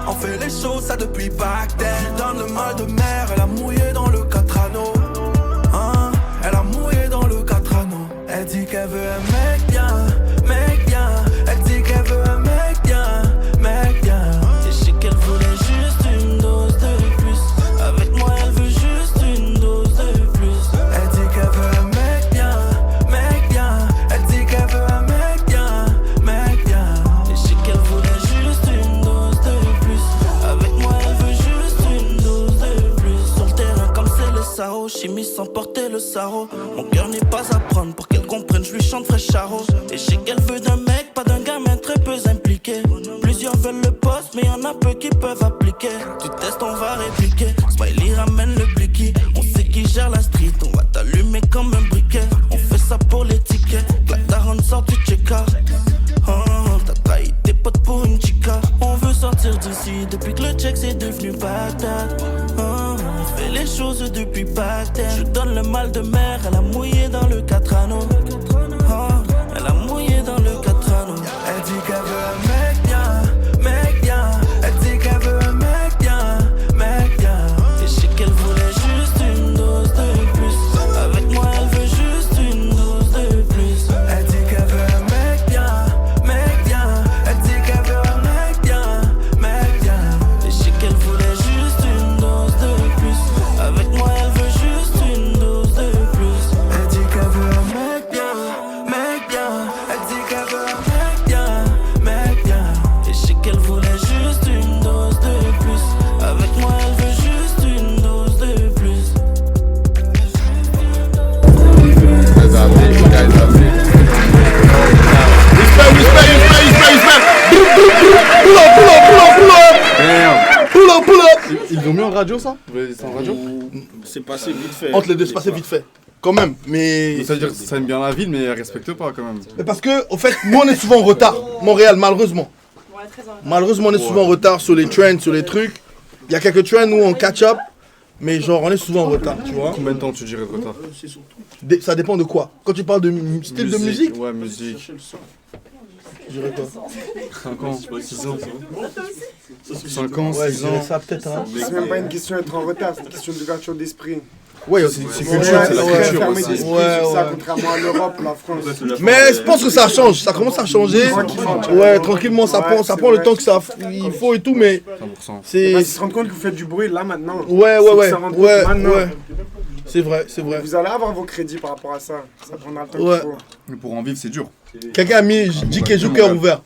S7: On fait les choses ça depuis Bagdad. Dans le mal de mer, elle a mouillé dans le 4 anneaux. Elle a mouillé dans le 4 anneaux. Elle dit qu'elle veut un mec bien, mec bien. Elle dit qu'elle veut un mec bien, mec bien. Et je sais qu'elle voulait juste une dose de plus. Avec moi elle veut juste une dose de plus. Elle dit qu'elle veut un mec bien, mec bien. Elle dit qu'elle veut un mec bien, mec bien. Et je sais qu'elle voulait juste une dose de plus. Avec moi elle veut juste une dose de plus. Sur le terrain comme c'est le sarreau, chimie sans porter le sarreau. Mon cœur n'est pas à prendre pour qu'elle comprenne, je lui chante fraîche charreau. Et je sais qu'elle veut d'un mec, pas d'un gamin très peu impliqué. Plusieurs veulent le poste, mais y'en a peu qui peuvent appliquer. Tu testes, on va répliquer. Smiley ramène le blicky. On sait qui gère la street, on va t'allumer comme un briquet. On fait ça pour les tickets. La daronne sort du check-out. T'as trahi tes potes pour une chica. On veut sortir d'ici depuis que le check c'est devenu Bagdad. On fait les choses depuis Bagdad. Je donne le mal de mer, elle a mouillé dans le 4 anneaux. Elle a mouillé dans le 4 anneaux. Elle dit qu'elle veut un mec bien, mec bien. Elle dit qu'elle veut un mec bien, mec bien. Et je sais qu'elle voulait juste une dose de plus. Avec moi elle veut juste une dose de plus. Elle dit qu'elle veut un mec bien, mec bien. Elle dit qu'elle veut un mec bien, mec bien. Et je sais qu'elle voulait juste une dose de plus. Avec moi elle veut juste une dose de plus. Elle dit qu'elle veut un mec bien, mec bien. Elle dit qu'elle veut un mec bien, mec bien. Et je sais qu'elle voulait juste une dose de plus. Avec moi elle veut juste une dose de plus.
S1: Pull up.
S2: Ils l'ont mis en radio ça? C'est en radio?
S9: C'est passé vite fait.
S1: Entre les deux, c'est passé vite fait. Quand même, mais.
S2: Ça veut dire que ça aime bien la ville, mais elle respecte pas quand même.
S1: Mais parce que, au fait, nous on est souvent en retard. Montréal, malheureusement. Malheureusement, on est souvent en retard sur les trends, sur les trucs. Il y a quelques trends où on catch up, mais genre on est souvent en retard, tu vois.
S2: Combien de temps tu dirais de retard?
S1: Ça dépend de quoi. Quand tu parles de style de musique,
S2: Ouais, musique.
S1: je dirais quoi?
S2: 5 ans, 6 ans. 5 ans,
S1: Ouais, je
S2: 6
S1: dirais
S2: ans.
S1: ça peut-être. Hein.
S15: C'est même pas une question d'être en retard, c'est une question d'ouverture d'esprit.
S1: Ouais,
S2: c'est culture,
S15: Ouais,
S2: c'est la
S15: ouais,
S2: culture
S15: fermer
S2: aussi.
S15: d'esprit
S1: Ouais,
S15: sur ça,
S1: ouais.
S15: contrairement à l'Europe, la France.
S1: Mais je pense que ça change, ça commence à changer. Ouais, tranquillement, ça prend le temps que ça il faut et tout, mais
S2: 100%.
S1: c'est.
S15: Ils se rendent compte que vous faites du bruit là maintenant.
S1: Ouais,
S15: Faut que
S1: ouais,
S15: ça rende compte
S1: ouais,
S15: maintenant.
S1: ouais. C'est vrai, c'est vrai.
S15: Vous allez avoir vos crédits par rapport à ça. Ça prendra le temps
S1: Ouais.
S15: qu'il faut.
S2: Mais pour en vivre, c'est dur.
S1: Quelqu'un a mis JK Jou cœur ouvert.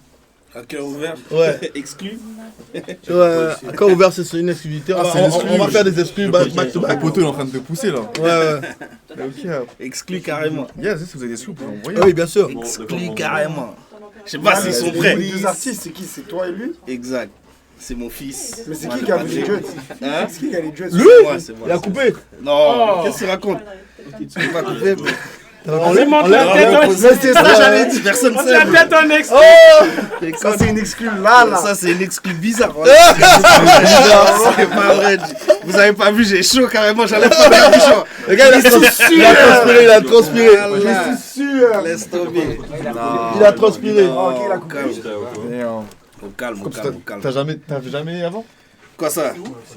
S9: À cœur ouvert.
S1: Ouais.
S9: Exclu.
S1: Ouais, cœur ouvert, c'est une exclusivité.
S2: Ah, c'est une exclu.
S1: On va faire des exclus back to
S2: Le
S1: back.
S2: poteau il est en train de te pousser là.
S1: Ouais,
S2: Ok.
S9: Exclu carrément.
S2: Yes, si vous avez des sous, vous pouvez envoyer.
S1: Oui, bien sûr.
S9: Exclu carrément. Je sais pas s'ils sont prêts.
S15: Les deux artistes, c'est qui? C'est toi et lui?
S9: Exact. C'est mon fils.
S15: Mais c'est qui a vu les dreads?
S9: Hein?
S15: C'est qui a les dreads?
S1: Lui,
S9: C'est moi.
S1: il a coupé.
S9: Non, qu'est-ce que tu racontes? Tu peux pas couper.
S1: On
S3: lui montre la tête en
S9: C'est ça, j'avais dit, personne ne sait.
S3: la tête en exclu.
S15: Ça, c'est une exclue là.
S9: Ça, c'est une exclue bizarre. C'est pas vrai. Vous avez pas vu, j'ai chaud carrément, j'allais pas mettre du chaud.
S1: Le gars, il a transpiré.
S9: Je
S15: suis sûr.
S9: Laisse tomber.
S1: Il a transpiré.
S15: Ok, il a coupé.
S9: Au calme, au calme, au calme.
S2: T'as jamais avant?
S9: Quoi ça?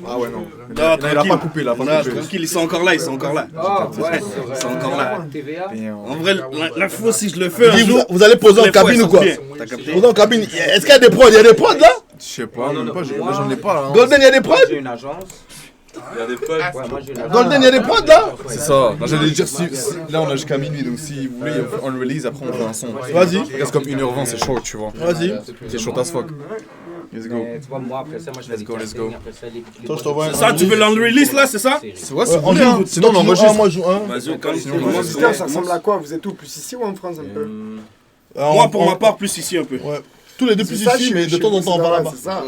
S2: Ah ouais, non.
S9: Non,
S2: Il a
S9: tranquille.
S2: pas coupé, là.
S9: Non, tranquille, ils sont encore là, ils sont encore là.
S11: Ah, ouais.
S9: Ils sont encore là.
S11: TVA.
S9: En vrai, l'info, si je le fais un
S1: Dis,
S9: jour...
S1: vous allez poser en
S9: les fois,
S1: cabine
S9: elles
S1: ou quoi?
S9: sont bien. T'as capté?
S1: Poser en cabine. Est-ce qu'il y a des prods? Il y a des prods là?
S2: Je sais pas, même pas, j'en ai pas là. hein.
S1: Golden, il y a des prods?
S10: J'ai une agence.
S5: Il y a des potes.
S10: Ouais, moi j'ai une agence.
S1: Golden, il y a des prods là?
S2: C'est ça. Non, j'allais dire, là on a jusqu'à minuit, donc si vous voulez, on release, après on fait un son.
S1: Vas-y.
S2: Il reste comme 1h20, c'est chaud, tu vois.
S1: Vas-y.
S2: C'est chaud as fuck. Let's go.
S10: Mais tu vois, moi après ça, moi je fais
S2: Let's go, let's go.
S10: après ça, les
S1: Toi, je t'envoie un.
S9: C'est ça, tu veux l'un-release là, c'est ça?
S2: Ouais, c'est vrai, hein. Sinon on enregistre.
S1: Moi, je joue un.
S9: Vas-y, on calme.
S2: Sinon,
S15: Les
S2: on enregistre.
S15: visiteurs, ça ressemble à quoi? Vous êtes où? Plus ici ou en France un peu?
S9: Moi, pour ma part, plus ici un peu.
S1: Ouais. Tous les deux plus
S15: C'est ça,
S1: ici, mais de
S15: chez
S1: temps en
S15: vous,
S1: temps on va
S15: c'est
S1: là-bas.
S15: c'est ça.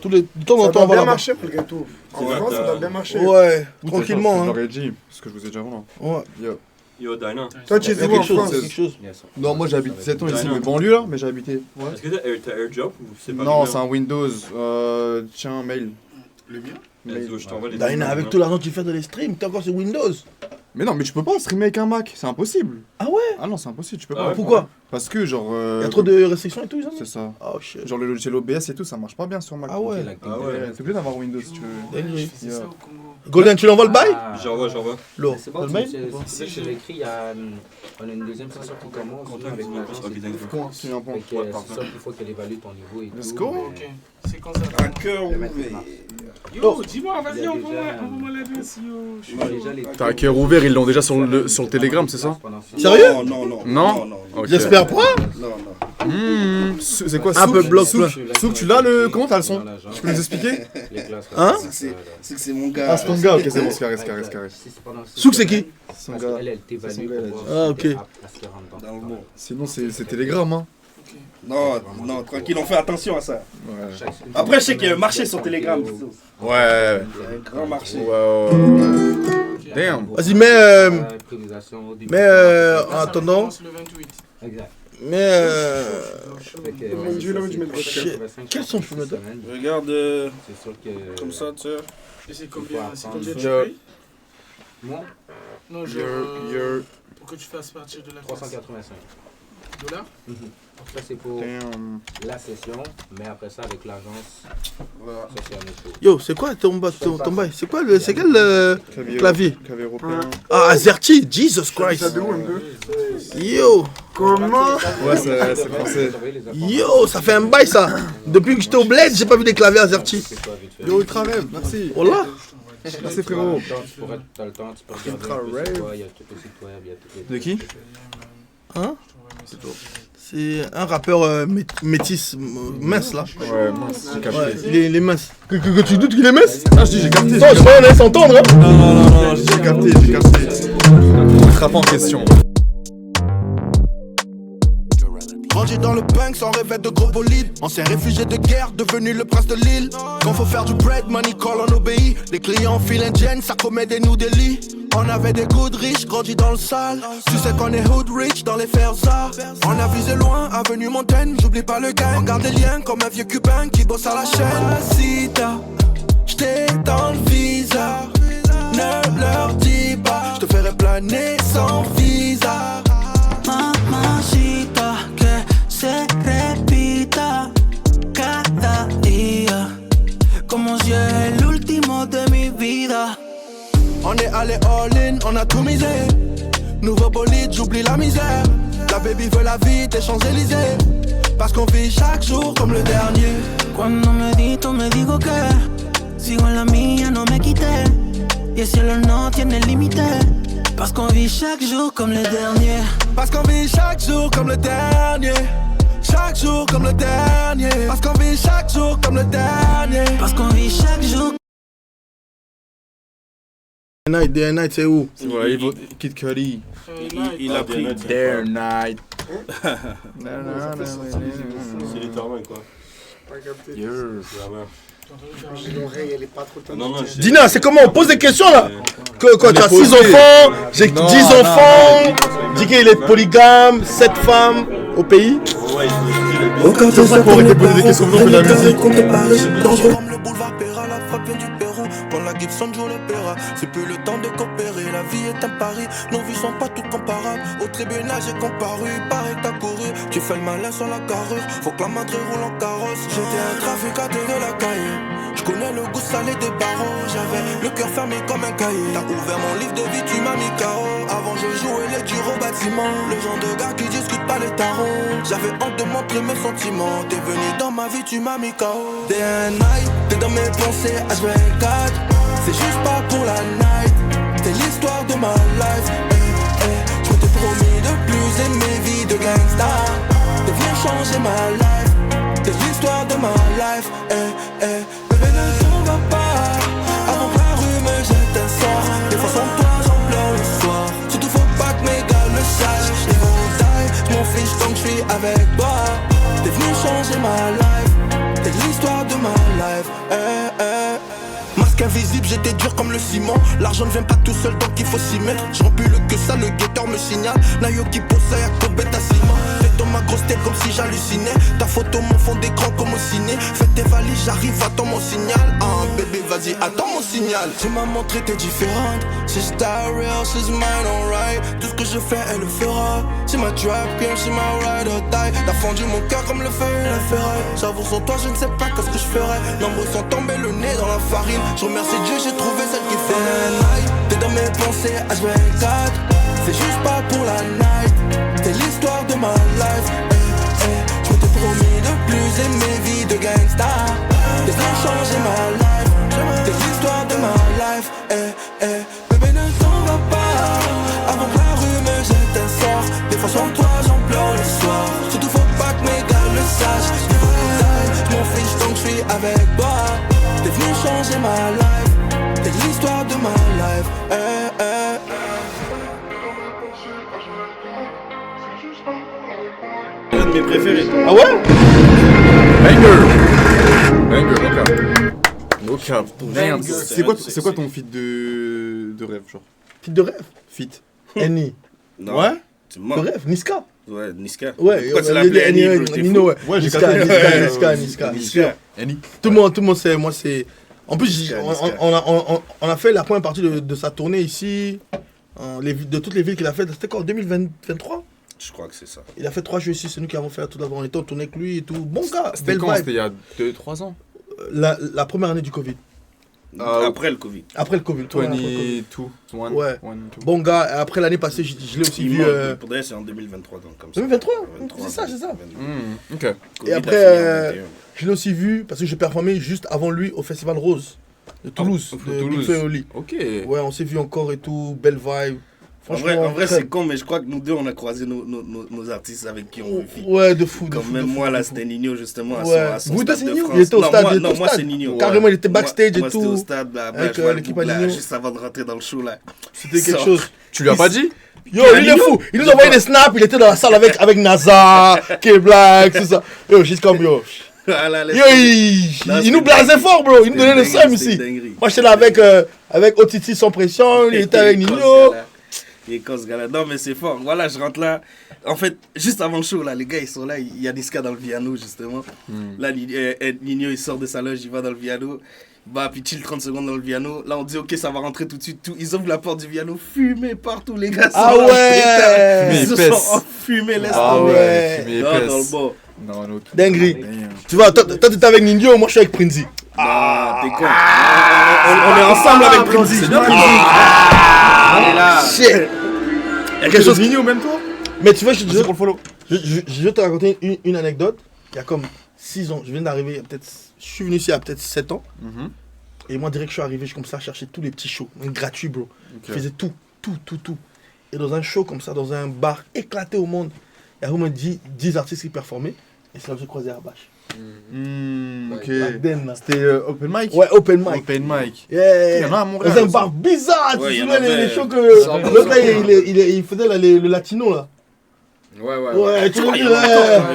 S1: De temps en
S15: Ça
S1: temps on
S15: doit
S1: va
S15: bien
S1: là-bas.
S15: marcher malgré tout. En
S5: Ouais,
S15: France, ça doit bien marcher.
S1: Ouais,
S2: Je
S1: tranquillement.
S2: l'aurais dit, parce que je vous ai déjà vu là.
S1: Ouais.
S2: Yo.
S5: Yo, Dyna.
S15: Toi, tu es
S1: Il y a
S15: où en
S1: quelque chose,
S15: France?
S1: il y a quelque chose.
S2: Non, moi j'ai habité 7 ans ici, mais banlieue là, mais j'ai habité.
S5: Est-ce que t'as AirDrop ou c'est pas
S2: Non,
S5: le
S2: c'est un Windows. Tiens, mail.
S5: Le mien? Let's go, je t'envoie les
S1: Dina, avec tout l'argent que tu fais dans les streams, t'es encore sur Windows.
S2: Mais non, mais tu peux pas streamer avec un Mac, c'est impossible.
S1: Ah ouais?
S2: Ah non, c'est impossible, tu peux
S5: Ah
S2: pas.
S5: ouais,
S1: Pourquoi?
S2: Parce que genre.
S1: Il y a trop de restrictions et tout, ils ont
S2: C'est ça.
S1: Oh shit.
S2: Genre le logiciel OBS et tout, ça marche pas bien sur Mac.
S1: Ah ouais.
S5: Ah ouais.
S2: C'est obligé d'avoir Windows si tu veux.
S1: Dinguerie.
S2: Yeah.
S1: Golden, tu l'envoies le bail?
S5: J'envoie.
S1: Lourd.
S10: C'est
S1: T'as
S10: bon,
S1: le mail?
S10: c'est je l'ai écrit, il y a on a une deuxième session qui commence avec l'agence.
S5: Ok, d'accord.
S2: Comment c'est un point?
S10: C'est ça qu'il faut qu'elle évalue ton niveau et
S2: Let's
S10: tout.
S2: go.
S10: mais-
S3: Ok, c'est comme ça.
S9: Un cœur ouvert.
S3: Yo, dis-moi, vas-y, envoie-moi l'adresse, yo. Je suis
S10: Moi, déjà, les
S2: T'as un cœur ouvert, ils l'ont déjà sur le Telegram, c'est ça?
S1: Sérieux?
S9: Non, non,
S2: Non? Ok.
S1: J'espère pas.
S9: Non, non.
S2: C'est quoi
S1: Un peu
S2: Souk
S1: bloc,
S2: Souk, Souk, tu l'as le. Comment t'as le son? Tu peux nous expliquer?
S1: Hein?
S9: C'est que c'est mon gars.
S2: Ah, c'est ton gars, ok, c'est bon, c'est carré.
S1: Souk, c'est qui?
S2: Son gars.
S10: Elle t'évalue
S2: son gars, elle a
S10: pour
S2: dit.
S10: voir
S1: Ah, ok.
S10: si elle rentre
S9: Dans le mot.
S2: Sinon, c'est Telegram, hein.
S9: Non, non, tranquille, on fait attention à ça.
S2: Ouais.
S9: Après, je sais qu'il y a un marché sur Telegram.
S2: Ouais.
S9: Il y a un grand marché.
S2: Ouais. Damn.
S1: Vas-y, mais en attendant,
S3: le 28.
S10: Exact.
S1: mais
S10: Shit.
S1: quels sont les mettre?
S9: Regarde
S10: C'est sûr que.
S9: comme ça, tu sais.
S3: Et c'est combien tu
S2: Yo.
S3: payes?
S10: Moi,
S3: Non, je. Pour que tu fasses partir de la classe.
S10: 385.
S3: Dollars?
S10: Ça, c'est pour
S2: Damn.
S10: la session, mais après ça, avec l'agence, ça, c'est un autre chose.
S1: Yo, c'est quoi ton bail? C'est quoi c'est quel clavier?
S2: Clavier européen.
S1: Ah, Azerty, Jesus Christ. Yo,
S15: Comment?
S2: Ouais, c'est français.
S10: Yo,
S1: ça fait un bail ça. Depuis que j'étais au bled, j'ai pas vu des claviers Azerty.
S2: Yo, Ultra Rêve, merci.
S1: Oh là.
S2: Merci frérot.
S10: T'as le temps, tu peux
S2: Ultra
S10: regarder un peu c'est
S2: Rave.
S10: quoi, il y a tout le site web, il y a toutes les...
S2: De qui?
S1: Hein? C'est un rappeur métis mince là.
S2: Ouais, mince, j'ai capté.
S1: Ouais, il est mince. Que tu doutes qu'il est mince?
S2: Ah, je dis, j'ai capté.
S1: Non, je vais laisser entendre. Hein.
S2: Non, j'ai capté. Attrape en question.
S7: Grandi dans le punk sans rêver de gros bolides. Ancien réfugié de guerre, devenu le prince de l'île. Quand faut faire du bread, money call, on obéit. Les clients filent un gen, ça commet des nous délits. On avait des coups de riches, grandi dans le sale. Tu sais qu'on est hood rich dans les Ferza. On a visé loin, avenue Montaigne, j'oublie pas le gang. On garde des liens comme un vieux cubain qui bosse à la chaîne. Cita, j't'ai dans le visa. Ne leur dis pas, j'te ferai planer sans visa. Mamacita, que se repita cada día, como si es el último de mi vida. On est allé all-in, on a tout misé. Nouveau bolide, j'oublie la misère. La baby veut la vie des Champs-Élysées. Parce qu'on vit chaque jour comme le dernier. Cuando medito me digo que sigo en la mía, no me quité. Y el cielo no tiene límite. Parce qu'on vit chaque jour comme le dernier. Parce qu'on vit chaque jour comme le dernier. Chaque jour comme le dernier. Parce qu'on vit chaque jour comme le dernier. Parce qu'on vit chaque jour.
S1: Day and Night, c'est où?
S2: Ouais, Kid Cudi.
S9: Il a pris
S2: Dare Night.
S5: C'est littéralement quoi?
S15: L'oreille, elle est pas trop
S5: Non, non,
S1: Dina, c'est comment? On pose des questions là. Quoi, tu as 6 enfants, j'ai 10 enfants. Dis qu'il est polygame, 7 femmes au pays.
S7: Au quartier, ça
S2: pour arrêter de poser des questions, on fait de la musique.
S7: Comme le boulevard Péra, la frappe vient du Pérou. Quand la Gibson joue l'opéra, c'est plus le temps de coopérer. La vie est un pari, nos vies sont pas toutes comparables. Au tribunal, j'ai comparu, pareil que t'as couru. Tu fais le malin sur la carrure, faut que la madre roule en carrosse. J'étais un trafiquant de la caille. Je connais le goût salé des barreaux. J'avais le cœur fermé comme un cahier. T'as ouvert mon livre de vie, tu m'as mis KO. Avant je jouais les durs au bâtiment. Le genre de gars qui discute pas les tarots. J'avais honte de montrer mes sentiments. T'es venu dans ma vie, tu m'as mis KO. Day and night, t'es dans mes pensées H24. C'est juste pas pour la night. T'es l'histoire de ma life. Je m'étais promis de plus aimer vie de gangsta. T'es venu changer ma life. T'es l'histoire de ma life. Bébé ne s'en va pas avant que la rue me jette un sort. Des fois sans toi j'en pleure le soir. Surtout faut pas que mes gars le sachent. Ils vont die, j'm'en fiche tant que j'suis avec toi. T'es venu changer ma life. T'es l'histoire de ma life. Masque invisible, j'étais dur comme le ciment. L'argent ne vient pas tout seul donc il faut s'y mettre. Je remplis le que ça, le guetteur me signale. Nayoki posa y'a Kobe ta ciment. Fais dans ma grosse tête comme si j'hallucinais. Ta photo mon fond d'écran comme au ciné. Fais tes valises, j'arrive, attends mon signal. Ah bébé vas-y, attends mon signal. Tu m'as montré t'es différente. She's that real, she's mine alright. Tout ce que je fais elle le fera. C'est ma trap queen, c'est ma ride or die. T'as fendu mon cœur comme le feu et la ferraille. J'avoue sans toi je ne sais pas qu'est-ce que je ferais. Nombreux sont tombés le nez dans la farine. Je remercie Dieu, j'ai trouvé celle qui fait night. T'es dans mes pensées H24. C'est juste pas pour la night. T'es l'histoire de ma life. Je m'étais promis de plus aimer vie de gangsta. T'es venu changer ma life. T'es l'histoire de ma life. Bébé ne t'en va pas avant que la rue me jette un sort. Des fois sans toi j'en pleure le soir. Surtout faut pas que mes gars le sachent. J'm'en fiche tant que j'suis avec toi. T'es venu changer ma life. T'es l'histoire de ma life.
S9: Un de mes préférés.
S2: Ah ouais? Banger, no cap. Merde. C'est quoi ton feat de rêve, genre?
S1: Feat de rêve?
S2: Feat.
S1: Annie.
S2: Ouais?
S1: De rêve, Niska.
S9: Ouais, Niska.
S1: Ouais,
S9: pourquoi tu l'appelais Annie, bro, t'es
S1: Nino,
S9: fou?
S1: ouais.
S2: Ouais, j'ai
S1: Niska.
S2: Annie.
S1: Tout le monde sait, moi c'est... En plus, on a fait la première partie de sa tournée ici, de toutes les villes qu'il a fait. C'était quoi, en 2023?
S9: Je crois que c'est ça.
S1: Il a fait 3 jeux ici, c'est nous qui avons fait tout d'abord. On était en tournée avec lui et tout. Bon gars,
S2: C'était quand? C'était il y a 2-3 ans?
S1: La première année du Covid.
S9: Après le Covid.
S1: Après le Covid.
S2: 22.
S1: Ouais. Bon gars, après l'année passée, je l'ai aussi vu.
S9: Pour vrai, c'est en 2023. Donc, comme
S1: 2023 c'est ça.
S2: Ok.
S1: Et après, je l'ai aussi vu parce que j'ai performé juste avant lui au Festival Rose de Toulouse, de Big Feu et Oli.
S2: Ok.
S1: Ouais, on s'est vu encore et tout, belle vibe.
S9: En vrai c'est con, mais je crois que nous deux, on a croisé nos artistes avec qui on vit.
S1: Ouais, de fou.
S9: Comme même moi, là, c'était Nino, justement, à son
S1: Vous deux,
S9: stade
S1: c'est
S9: de
S1: Nino?
S9: France.
S1: Il était au stade.
S9: Non, moi, c'est Nino.
S1: Carrément, il était backstage et
S9: moi,
S1: tout.
S9: c'était au stade,
S1: avec l'équipe à Nino.
S9: juste avant de rentrer dans le show, là.
S1: C'était quelque chose.
S2: Tu lui as pas dit?
S1: Yo, il est fou. Il nous envoyait des snaps, il était dans la salle avec NASA, K-Black, tout ça. Yo, juste comme yo. Yo, il nous blasait fort, bro. Il nous donnait le seum ici. Moi, j'étais là avec Otiti sans pression, il était avec Nino.
S9: Il est con ce gars-là. Non, mais c'est fort. Voilà, je rentre là. En fait, juste avant le show, là, les gars, ils sont là. Il y a Niska dans le piano, justement. Là, Nino, il sort de sa loge, il va dans le piano. Bah, puis chill 30 secondes dans le piano. Là, on dit, ok, ça va rentrer tout de suite. Ils ouvrent la porte du piano, fumé partout, les gars.
S1: Ah ouais!
S9: Ils se sont enfumés, laisse tomber. Dans le bord.
S2: Non,
S1: dinguerie. Tu vois, toi, t'es avec Nindio, moi, je suis avec Prinzi.
S9: Ah, t'es con. On est ensemble avec Prinzi.
S2: C'est bien
S1: Shit. Il y a quelque chose.
S2: Nino, même toi?
S1: Mais tu vois, je vais te raconter une anecdote. Il y a comme 6 ans, je viens d'arriver, je suis venu ici il y a peut-être 7 ans. Et moi, direct que je suis arrivé, je commençais à chercher tous les petits shows, gratuits, bro. Je faisais tout. Et dans un show comme ça, dans un bar éclaté au monde, il y a au moins 10 artistes qui performaient. Et c'est là que j'ai croisé Arbache.
S2: Ok. C'était open mic?
S1: Ouais, open mic.
S2: Open mic.
S1: Yeah.
S2: Il y en a à Montréal.
S1: Dans un bar bizarre,
S9: ouais,
S1: tu vois les shows que l'autre là, il faisait là, le latino là. Ouais, tu vois,
S9: il y en a encore.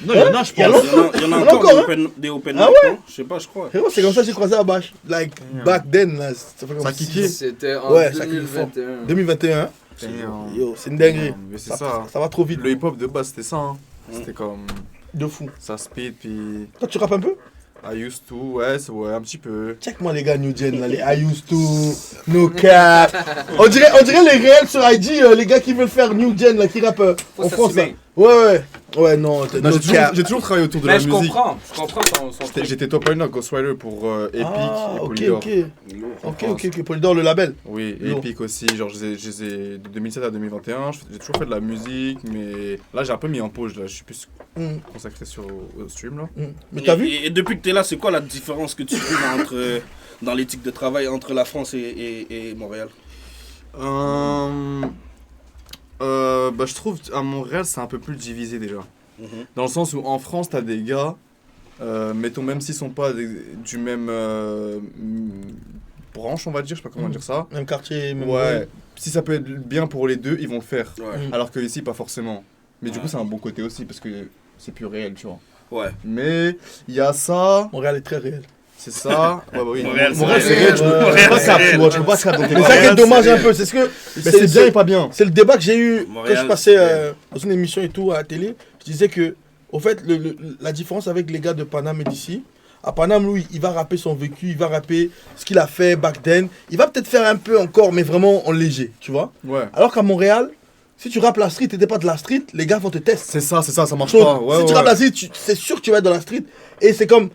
S2: Non, il y en a, je pense.
S9: Il y en a encore des open mic. Je sais pas, je crois.
S1: C'est comme ça que j'ai croisé Arbache. Like, back then, là. Ça kické.
S11: C'était en
S1: 2021. Yo, c'est une dinguerie.
S2: Mais c'est ça.
S1: Ça va trop vite.
S2: Le hip-hop de base, c'était ça. C'était comme...
S1: De fou.
S2: Ça speed, puis...
S1: Toi, tu rappes un peu?
S2: I used to, ouais, un petit peu.
S1: Check-moi les gars New Gen, là, les I used to, no cap. On dirait les réels sur IG, les gars qui veulent faire New Gen, là, qui rappent en France, là. Ouais. Ouais, non,
S2: Non, j'ai toujours travaillé autour de
S10: Mais
S2: la
S10: je
S2: musique.
S10: comprends son truc.
S2: J'étais top liner Ghostwriter pour Epic
S1: Ah,
S2: et
S1: ok,
S2: Polydor.
S1: ok, Polydor, le label.
S2: Oui,
S1: Lourd.
S2: Epic aussi, genre je les ai de 2007 à 2021, j'ai toujours fait de la musique, mais là j'ai un peu mis en pause, là je suis plus consacré au stream là.
S9: Mais t'as vu et depuis que t'es là, c'est quoi la différence que tu trouves entre, dans l'éthique de travail entre la France et Montréal?
S2: Bah, je trouve à Montréal c'est un peu plus divisé déjà. Dans le sens où en France t'as des gars, mettons même s'ils sont pas du même branche on va dire, je sais pas comment dire ça.
S1: Même quartier, même
S2: ouais. Si ça peut être bien pour les deux, ils vont le faire.
S9: Ouais.
S2: Alors que ici pas forcément. Mais du coup c'est un bon côté aussi parce que c'est plus réel tu vois.
S9: Ouais.
S2: Mais il y a ça.
S1: Montréal est très réel.
S2: C'est ça. Ouais, bah oui.
S9: Montréal,
S2: c'est réel. Tu peux pas cap, tu vois. Tu peux pas cap.
S1: C'est ça qui est dommage un peu. C'est ce que.
S2: Mais c'est bien et pas bien.
S1: C'est le débat que j'ai eu
S9: Montréal,
S1: quand je passais dans une émission et tout à la télé. Je disais que, au fait, la différence avec les gars de Paname et d'ici, à Paname, lui, il va rapper son vécu, il va rapper ce qu'il a fait back then. Il va peut-être faire un peu encore, mais vraiment en léger, tu vois.
S2: Ouais.
S1: Alors qu'à Montréal, si tu rappes la street et t'es pas de la street, les gars vont te tester.
S2: C'est ça marche
S1: Donc,
S2: pas. Ouais,
S1: si tu rappes la street, c'est sûr que tu vas être dans la street. Et c'est comme.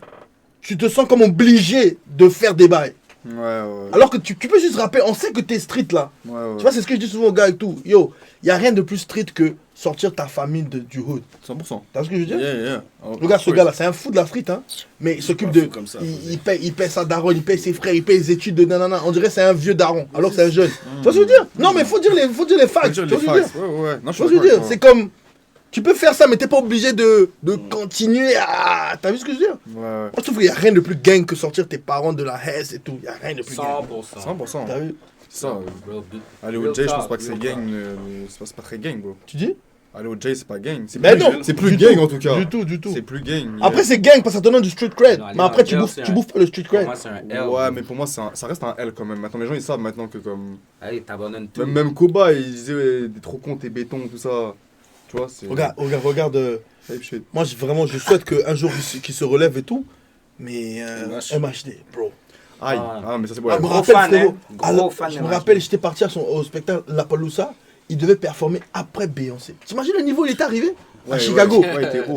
S1: Tu te sens comme obligé de faire des bails.
S2: Ouais.
S1: Alors que tu peux juste rapper, on sait que t'es street là.
S2: Ouais.
S1: Tu vois, c'est ce que je dis souvent aux gars et tout. Yo, y a rien de plus street que sortir ta famille du hood.
S2: 100%.
S1: T'as ce que je veux dire?
S2: Yeah.
S1: Regarde ce gars-là, c'est un fou de la street, hein. Mais il s'occupe de.
S9: comme ça,
S1: il paye sa daronne, il paye ses frères, il paye les études de nanana. On dirait que c'est un vieux daron, alors que c'est un jeune. Tu vois ce que je veux dire? Non, mais faut dire les facts. Tu vois ce que je veux dire?
S2: Ouais. Non,
S1: Tu vois ce que je veux dire? C'est comme. Tu peux faire ça, mais t'es pas obligé de continuer à. T'as vu ce que je veux dire?
S2: Ouais.
S1: Moi, je trouve qu'il n'y a rien de plus gang que sortir tes parents de la haisse et tout. Il n'y a rien de plus gang.
S2: 100%.
S1: T'as vu?
S2: C'est ça. Aller au Jay, je pense pas que c'est gang. C'est pas très gang, bro.
S1: Tu dis?
S2: Aller au Jay, c'est pas gang.
S1: Mais non!
S2: C'est plus
S1: Du
S2: gang
S1: tout,
S2: en tout cas.
S1: Du tout.
S2: C'est plus gang.
S1: Après, c'est gang parce que ça te donne du street cred. Mais après, tu bouffes pas le street cred.
S2: Ouais, mais pour moi, ça reste un L quand même. Maintenant, les gens ils savent maintenant que comme.
S10: Allez, t'abandonnes tout.
S2: Même Koba, il disait t'es trop con, t'es béton, tout ça. Tu vois, c'est.
S1: Regarde. Moi, je souhaite qu'un jour qu'il se relève et tout. Mais MHD, bro.
S2: Aïe, mais ça c'est bon.
S1: Je me rappelle, j'étais parti au spectacle La Paloussa. Il devait performer après Beyoncé. T'imagines le niveau où il était arrivé à Chicago?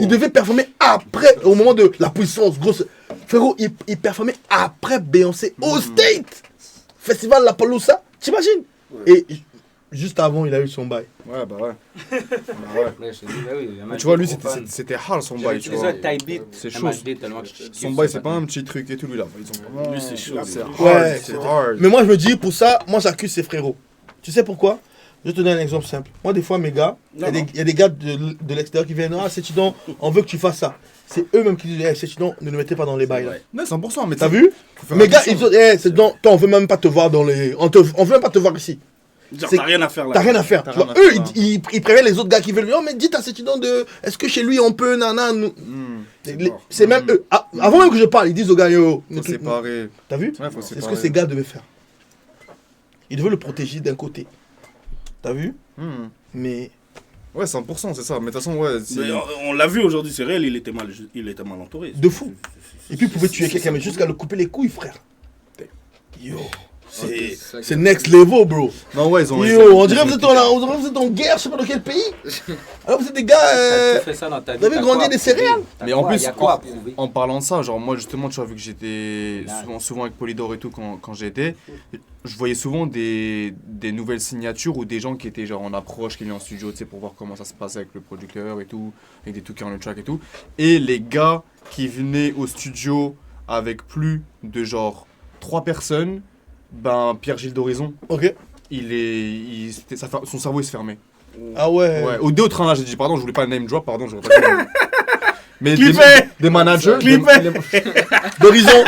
S1: Il devait performer après, au moment de la puissance grosse. Frérot, il performait après Beyoncé au State Festival La Paloussa. T'imagines? Et juste avant, il a eu son bail.
S2: Ouais, bah ouais. Mais tu vois, lui, c'était hard son bail, tu vois. C'est chaud. Son bail, c'est pas un petit truc et tout, lui, là.
S9: Lui, c'est chaud.
S2: C'est hard.
S1: Ouais,
S2: C'est hard.
S1: mais moi, je me dis, pour ça, moi, j'accuse ses frérots. Tu sais pourquoi? Je vais te donner un exemple simple. Moi, des fois, mes gars, il y a des gars de l'extérieur qui viennent. Ah, c'est Tidon, on veut que tu fasses ça. C'est eux-mêmes qui disent, c'est Tidon, ne nous mettez pas dans les bails là.
S2: Ouais, 100%, mais
S1: t'as vu? Mes gars, ils disent, c'est Tidon, toi, on veut même pas te voir dans les. On veut même pas te voir ici.
S9: T'as rien à faire là.
S1: T'as rien à faire. Tu vois, eux, ils préviennent les autres gars qui veulent. Oh, mais dites à ces Tidon de. Est-ce que chez lui, on peut, nana. C'est même eux. Avant même que je parle, ils disent aux gars, yo.
S2: Faut séparer.
S1: T'as vu? C'est ce que ces gars devaient faire. Ils devaient le protéger d'un côté. T'as vu? Mais.
S2: Ouais, 100%, c'est ça. Mais de toute façon, ouais.
S9: On l'a vu aujourd'hui, c'est réel, il était mal entouré.
S1: De fou. Et puis, il pouvait tuer quelqu'un, mais jusqu'à le couper les couilles, frère. Yo. C'est next level, bro.
S2: Non, ouais, ils ont.
S1: Yo, on dirait que vous êtes en guerre, je sais pas dans quel pays. Alors, vous êtes des gars. Vous avez grandi des céréales.
S2: Mais en plus, en parlant de ça, genre, moi, justement, tu vois, vu que j'étais souvent avec Polydor et tout quand j'étais, je voyais souvent des nouvelles signatures ou des gens qui étaient genre en approche, qui venaient en studio, tu sais, pour voir comment ça se passait avec le producteur et tout, avec des trucs en le track et tout. Et les gars qui venaient au studio avec plus de genre 3 personnes, ben Pierre-Gilles d'Horizon,
S1: ok,
S2: son cerveau il se fermait.
S1: Ah ouais.
S2: Au d'autres, là, j'ai dit pardon, je voulais pas name drop, pardon, je voulais pas mais des managers.
S1: D'Horizon.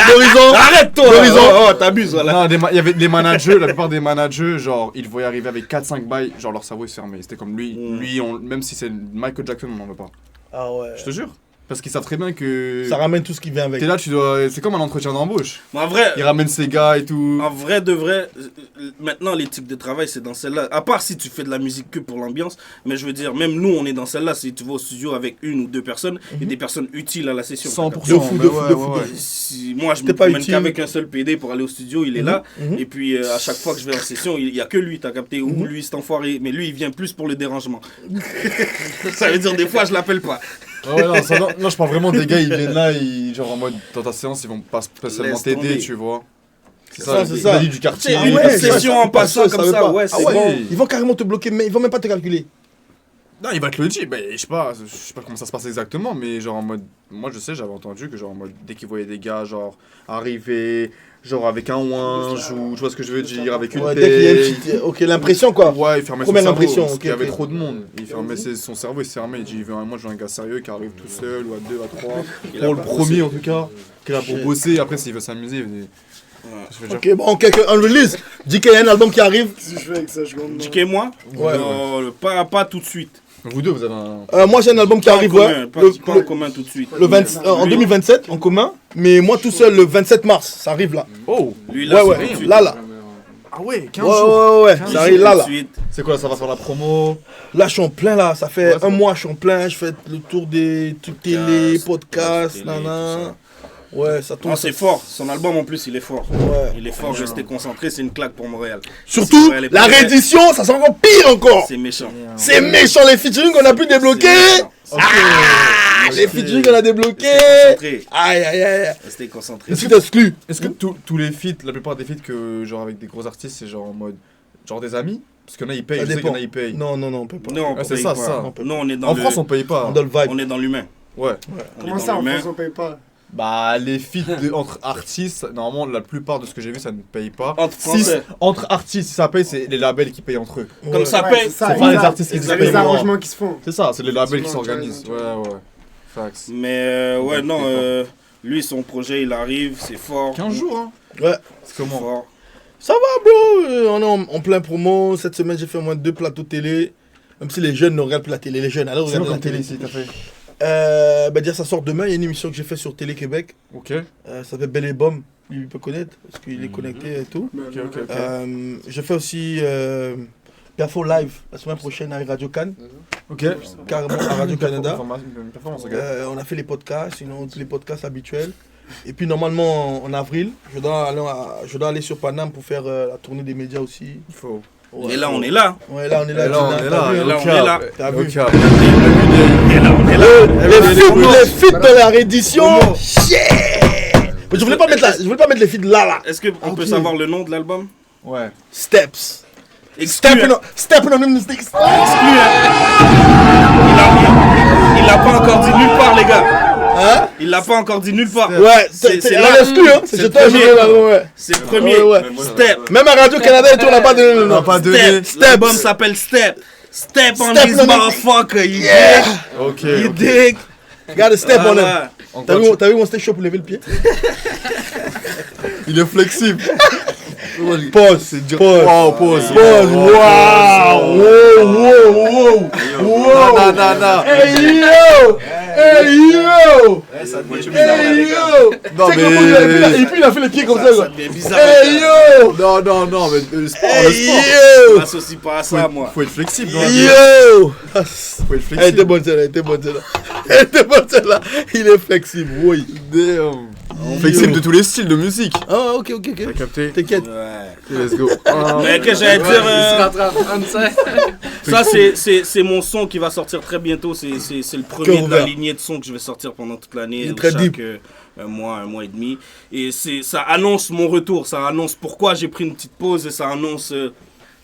S9: Arrête-toi.
S1: D'Horizon.
S9: Oh, t'abuses, voilà.
S2: Il y avait des managers, la plupart des managers, genre, ils voyaient arriver avec 4-5 bails, genre leur cerveau il se fermait. C'était comme lui, même si c'est Michael Jackson, on n'en veut pas.
S1: Ah ouais.
S2: Je te jure. Parce qu'ils savent très bien que...
S9: Ça ramène tout ce qui vient avec.
S2: T'es là, c'est comme un entretien d'embauche.
S9: Mais en vrai...
S2: Ils ramènent ses gars et tout.
S9: En vrai de vrai, maintenant l'éthique de travail c'est dans celle-là. À part si tu fais de la musique que pour l'ambiance, mais je veux dire, même nous on est dans celle-là. Si tu vas au studio avec une ou deux personnes, il y a des personnes utiles à la session.
S2: 100%.
S9: De fou. Si moi je me promène qu'avec un seul PD pour aller au studio, il est là. Et puis à chaque fois que je vais en session, il n'y a que lui, t'as capté. Ou lui c'est enfoiré, mais lui il vient plus pour le dérangement. Ça veut dire des fois je l'appelle pas.
S2: Non, je parle vraiment des gars, ils viennent là, genre en mode dans ta séance, ils vont pas spécialement t'aider, tu vois. C'est ça.
S9: Les
S2: du quartier.
S9: Session en passant comme ça, ouais, c'est bon.
S1: Ils vont carrément te bloquer, mais ils vont même pas te calculer.
S2: Non, il va te le dire, je sais pas comment ça se passe exactement, mais genre en mode, moi je sais, j'avais entendu que genre en mode, dès qu'ils voyaient des gars genre arriver, genre avec un ouinge ou tu vois ce que je veux dire, avec une
S1: dès qu'il y a une petite... Ok, l'impression quoi.
S2: Ouais, il fermait
S1: Première
S2: son cerveau,
S1: impression,
S2: parce
S1: ok.
S2: qu'il y avait trop de monde. Il fermait son cerveau, il se fermait, il dit, moi je veux un gars sérieux qui arrive tout seul, ou à deux, à trois, pour le premier en tout cas, qui est là pour bosser, après s'il veut s'amuser, il veut...
S1: Ok, bon, on release. DK, il y a un album qui arrive.
S15: Si je fais avec ça, je compte.
S9: DK, moi
S1: Ouais.
S9: Pas tout de suite.
S2: Vous deux, vous avez un...
S1: moi j'ai un album qui arrive, ouais.
S9: Pas en commun tout de suite.
S1: En 2027, en commun. Mais moi tout seul, le 27 mars, ça arrive là.
S2: Oh.
S9: Lui, là,
S1: là.
S2: Ah ouais, 15 jours.
S1: Ouais, ça arrive là.
S2: C'est quoi là, ça va faire la promo?
S1: Là, je suis en plein là. Ça fait un mois, je suis en plein. Je fais le tour des trucs télé, podcasts, nana. Ouais, ça tourne.
S9: C'est fort. Son album en plus, il est fort.
S1: Ouais.
S9: Il est fort. Rester concentré, c'est une claque pour Montréal.
S1: Surtout, la réédition, ça sera encore pire encore.
S9: C'est méchant.
S1: C'est méchant les featuring qu'on a pu débloquer. Les featuring qu'on a débloqués. Aïe.
S9: Restez concentré.
S1: Le site exclu.
S2: Est-ce que tous les feats, la plupart des feats que genre avec des gros artistes, c'est genre en mode genre des amis? Parce qu'il y en a ils payent, je sais qu'il y en a ils payent.
S1: Non, on peut pas.
S9: Non,
S2: c'est ça.
S9: Non, on est dans
S2: en France, on paye pas.
S1: Dans le vibe.
S9: On est dans l'humain.
S2: Ouais.
S15: Comment ça, en France, on paye pas?
S2: Bah, les feats entre artistes, normalement, la plupart de ce que j'ai vu, ça ne paye pas.
S9: Entre
S2: artistes, si ça paye, c'est les labels qui payent entre eux.
S9: Comme ça paye.
S2: C'est pas les artistes qui se payent.
S15: C'est les arrangements qui se font.
S2: C'est ça, c'est les labels qui s'organisent. Ouais. Fax.
S9: Mais lui, son projet, il arrive, c'est fort.
S2: 15 jours, hein.
S1: Ouais.
S2: C'est comment
S9: fort.
S1: Ça va, bro. On est en plein promo. Cette semaine, j'ai fait au moins 2 plateaux télé. Même si les jeunes ne regardent plus la télé. Les jeunes, allez regarder la télé
S2: ici, t'as fait.
S1: Déjà, ça sort demain. Il y a une émission que j'ai fait sur Télé Québec.
S2: Ok.
S1: Ça s'appelle Belle et Bombe. Il peut connaître parce qu'il est connecté et tout.
S2: Ok.
S1: Je fais aussi Perfo Live la semaine prochaine à Radio Cannes.
S2: Ok.
S1: Carrément à Radio Canada.
S2: On
S1: a fait les podcasts, sinon tous les podcasts habituels. Et puis normalement en avril, je dois aller sur Paname pour faire la tournée des médias aussi.
S2: Il faut.
S9: Et là, on est là.
S1: Ouais, là, on est là. T'as vu? Les feats de la réédition. Mais je voulais pas mettre les feats là.
S9: Est-ce qu'on peut savoir le nom de l'album?
S2: Ouais.
S1: Steps.
S9: Stepping
S1: on them mistakes.
S9: Il l'a pas encore dit nulle part, les gars.
S1: Hein?
S9: Il l'a pas encore dit nulle part.
S1: Ouais, c'est l'exclu, hein. C'est le premier.
S9: C'est le premier. Step.
S1: Même à Radio Canada et tout, on n'a pas donné le nom.
S9: L'album s'appelle Step. Step on this motherfucker.
S1: Yeah.
S2: Ok.
S1: You dig? Gotta step on them. T'as vu mon stage show pour lever le pied?
S2: Il est flexible.
S1: Pause.
S2: Pause.
S1: Wow. Hey yo.
S2: Non mais.
S1: Et puis il a fait les pieds comme ça.
S9: Hey
S1: yo.
S2: Non, mais le sport.
S9: Je m'associe pas à ça, moi.
S2: Faut être flexible.
S1: Yo.
S2: Faut être flexible.
S1: Elle était bonne celle-là. Il est flexible, oui.
S2: Damn. Flexible de tous les styles de musique.
S1: Ah, ok.
S2: T'as capté?
S1: T'inquiète.
S2: Ouais. Let's go.
S9: Mais que j'allais dire. Ça, c'est mon son qui va sortir très bientôt. C'est le premier de la lignée de sons que je vais sortir pendant toute l'année.
S1: Il est très deep.
S9: Un mois et demi. Et ça annonce mon retour. Ça annonce pourquoi j'ai pris une petite pause. Et ça annonce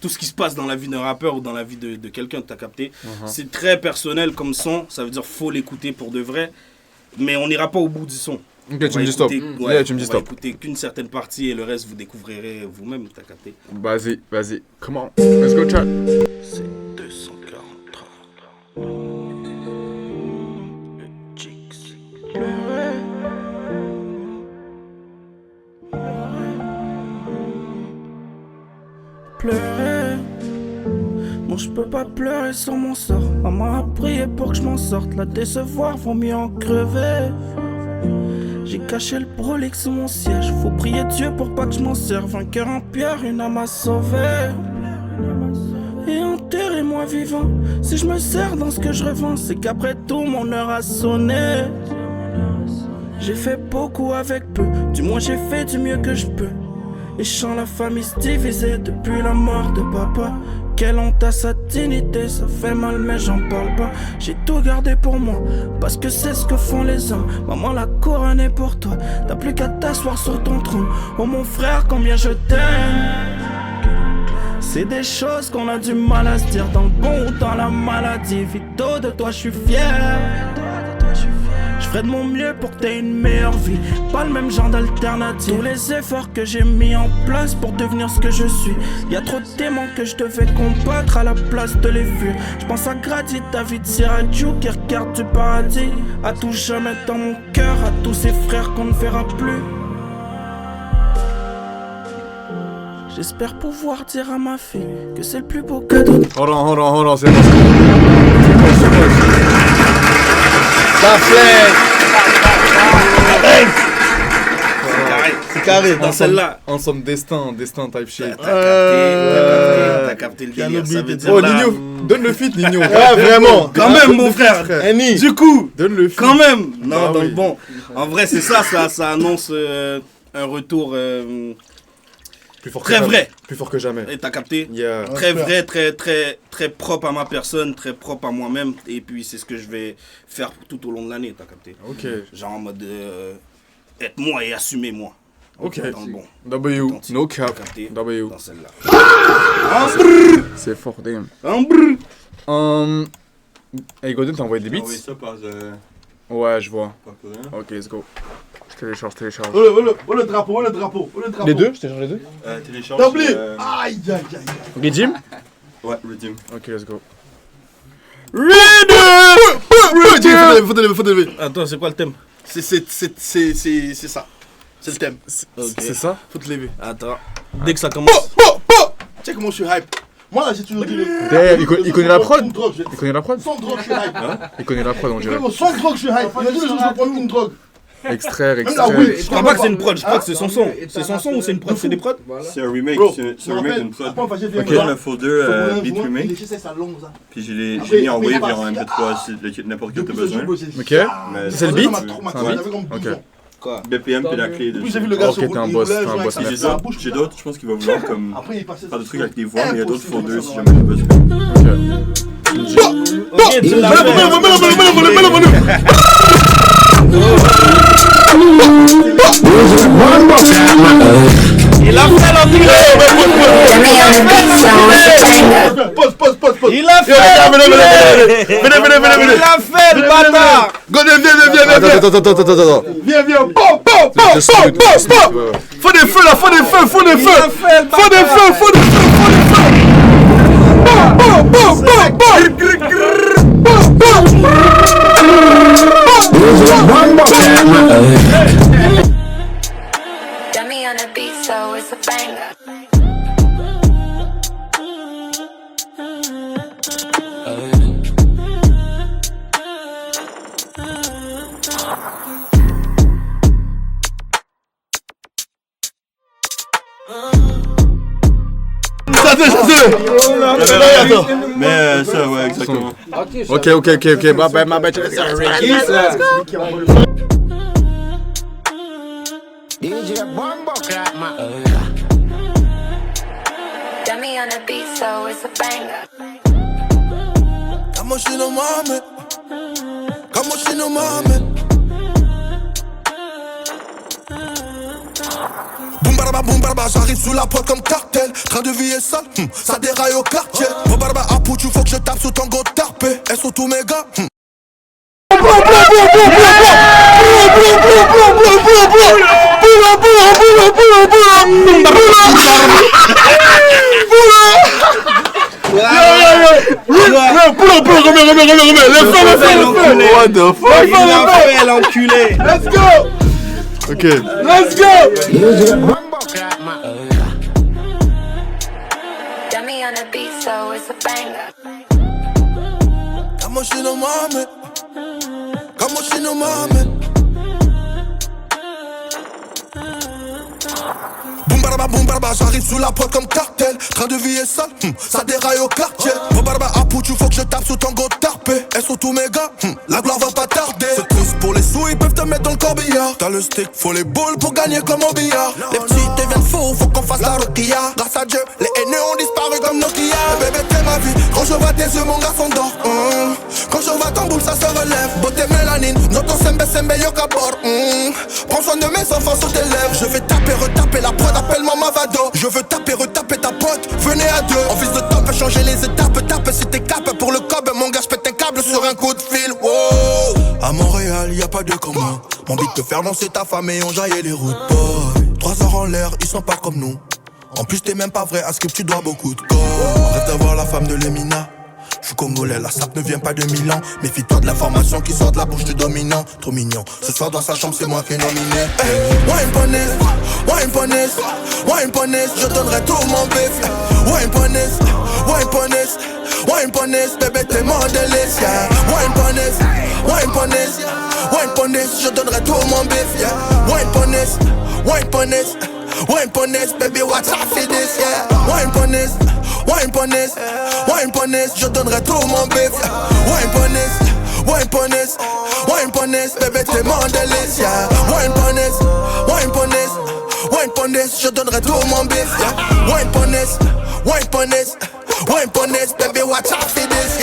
S9: tout ce qui se passe dans la vie d'un rappeur ou dans la vie de quelqu'un, t'as capté. C'est très personnel comme son. Ça veut dire faut l'écouter pour de vrai. Mais on n'ira pas au bout du son.
S2: Ok, tu me dis stop.
S9: Ouais,
S2: tu me dis
S9: stop.
S2: stop.
S9: Écoutez qu'une certaine partie et le reste vous découvrirez vous-même, t'as capté.
S2: Vas-y. Come on. Let's go, chat.
S7: C'est 243. Le Jix. Pleurer. Moi je peux veux pas pleurer sur mon sort. Maman a prié pour que je m'en sorte. La décevoir vaut mieux en crever. J'ai caché le brolic sous mon siège. Faut prier Dieu pour pas que je m'en serve. Un cœur en pierre, une âme à sauver. Et enterrez-moi vivant. Si je me sers dans ce que je revends, c'est qu'après tout mon heure a sonné. J'ai fait beaucoup avec peu. Du moins j'ai fait du mieux que je peux. Et chant la famille se divisait depuis la mort de papa. Quelle honte à sa dignité, ça fait mal mais j'en parle pas. J'ai tout gardé pour moi, parce que c'est ce que font les hommes. Maman, la couronne est pour toi, t'as plus qu'à t'asseoir sur ton trône. Oh mon frère, combien je t'aime. C'est des choses qu'on a du mal à se dire, dans le bon ou dans la maladie. Vito, de toi je suis fier. Je ferai de mon mieux pour que t'aies une meilleure vie. Pas le même genre d'alternative. Tous les efforts que j'ai mis en place pour devenir ce que je suis. Y'a trop de démons que je devais combattre à la place de les fuir. Je pense à Grady, David, Siraju qui regarde du paradis. À tout jamais dans mon cœur, à tous ces frères qu'on ne verra plus. J'espère pouvoir dire à ma fille que c'est le plus beau cadeau.
S2: Hold on, c'est bon.
S9: Ça fait. C'est carré dans celle-là.
S2: Ensemble destin type shit.
S9: T'as capté le délire. Ça veut dire
S2: oh
S9: là...
S2: Nino, donne le feat Nino.
S9: Ah vraiment. Quand même mon frère. Du coup,
S2: donne le feat.
S9: Quand même. Non, donc bon. En vrai c'est ça annonce un retour
S2: plus fort
S9: très vrai.
S2: Plus fort que jamais.
S9: Et t'as capté?
S2: Yeah.
S9: Très vrai, très propre à ma personne, très propre à moi-même. Et puis c'est ce que je vais faire tout au long de l'année, t'as capté?
S2: Ok.
S9: Genre en mode être moi et assumer moi.
S2: Ok.
S9: Dans le bon.
S2: W, no cap. W.
S9: Dans celle-là.
S2: C'est fort, damn. Hey Godin, t'as envoyé des beats?
S5: Oui, ça par...
S2: Ouais, je vois. Ok, let's go. Je télécharge.
S1: Oh le drapeau.
S2: Les deux? Je télécharge les deux?
S5: Télécharge...
S1: T'as oublié? Aïe.
S2: Redeem?
S5: Ouais, Redeem.
S2: Ok, let's go.
S1: Redeem! Faut te lever.
S9: Attends, c'est quoi le thème?
S1: C'est ça. C'est le thème.
S2: C'est ça?
S1: Faut te lever.
S9: Attends. Dès que ça commence.
S1: Check comment je suis hype. Moi là j'ai toujours dit
S2: il connaît la prod? Il connaît la prod?
S1: Sans drogue je suis hype.
S2: Il connaît la prod on dirait.
S1: Sans drogue je suis hype. Imagine le jour où je vais prendre une drogue.
S2: Extraire.
S9: Je crois pas que c'est une prod, je crois que c'est son son. C'est son son ou c'est une prod? C'est des prods?
S5: C'est un remake, c'est un remake d'une prod.
S1: Ok.
S5: Dans le folder beat remake. Puis j'ai mis en wave et en MP3 n'importe quel que t'as besoin.
S2: Ok. C'est le beat? Ok.
S9: Quoi?
S5: BPM puis la clé de...
S1: J'ai vu le gars sur
S2: t'es un boss.
S5: J'ai d'autres, je pense qu'il va vouloir comme faire des trucs avec des voix, mais il y a d'autres folders si jamais il y a besoin.
S9: Il a fait l'enculé.
S1: Pause.
S9: Il a fait l'enculé. Il a fait le bâtard.
S1: Godin, viens.
S2: Attends.
S1: Viens. Faut des feux là, faut des feux.
S16: Dummy on the beat, so it's a banger.
S5: Mais ça, ouais, exactement.
S2: Ok. Ma bête.
S16: DJ Bombo Clap, Dummy on the beat, so it's a banger.
S8: Kama shina mame. Boum barba, j'arrive sous la pointe comme cartel. Train de vie est sale, ça déraille au quartier. Boum barba, à bout, tu faut que je tape sous tango tarpé. Elles sont tous mes gars.
S1: What the fuck?
S9: Il a fait l'enculé.
S1: Let's go.
S2: Ok.
S1: Let's go.
S16: Dummy on the beat, so it's a banger.
S8: Como si no mames. Como si no mames. Boum barba, j'arrive sous la pointe comme cartel. Train de vie est sale, ça déraille au quartier. Bon barba à Poutou, faut que je tape sous tango tarpé. Elles sont tous mes gars, la gloire va pas tarder. C'est triste pour les sous, ils peuvent te mettre dans le corbillard. T'as le stick, faut les boules pour gagner comme au billard. Les petits deviennent fous, faut qu'on fasse la roquilla. Grâce à Dieu, les haineux ont disparu comme Nokia. Bébé, t'es ma vie, quand je vois tes yeux, mon garçon dort. Quand je vois ton boule, ça se relève. Beauté mélanine, noto sembe yokabor. Prends soin de mes enfants sur tes lèvres. Je vais taper, retaper la prod, appelle-moi Mavado. Je veux taper, retaper ta pote, venez à deux. En fils de top, changer les étapes. Tape si t'es cap pour le cob. Mon gars, j'pète un câble sur un coup de fil. Wow. À Montréal, y a pas de commun. Mon beat te faire danser ta femme et on jaillait les routes, boy. 3 heures en l'air, ils sont pas comme nous. En plus, t'es même pas vrai, à Skip, tu dois beaucoup de corps. Rêve d'avoir la femme de Lemina. J'suis congolais, la sape ne vient pas de Milan. Méfie-toi de l'information qui sort de la bouche du dominant. Trop mignon, ce soir dans sa chambre c'est moi qui est nominé. Wine poney, wine poney, wine poney, je donnerai tout mon bif. Wine poney, wine poney, wine poney, bébé t'es mon délice. Wine poney, wine poney, wine poney, je donnerai tout mon bif. Wine poney, wine poney, wine poney, baby what's up for this? Wine poney, wine poney, wine poney, je donnerai tout mon bif. Wine poney, wine poney, wine poney, bébé t'es mon délice. Wine poney, wine poney, wine poney, je donnerai tout mon bif. Wine poney, wine poney, wine poney, baby what's up for this?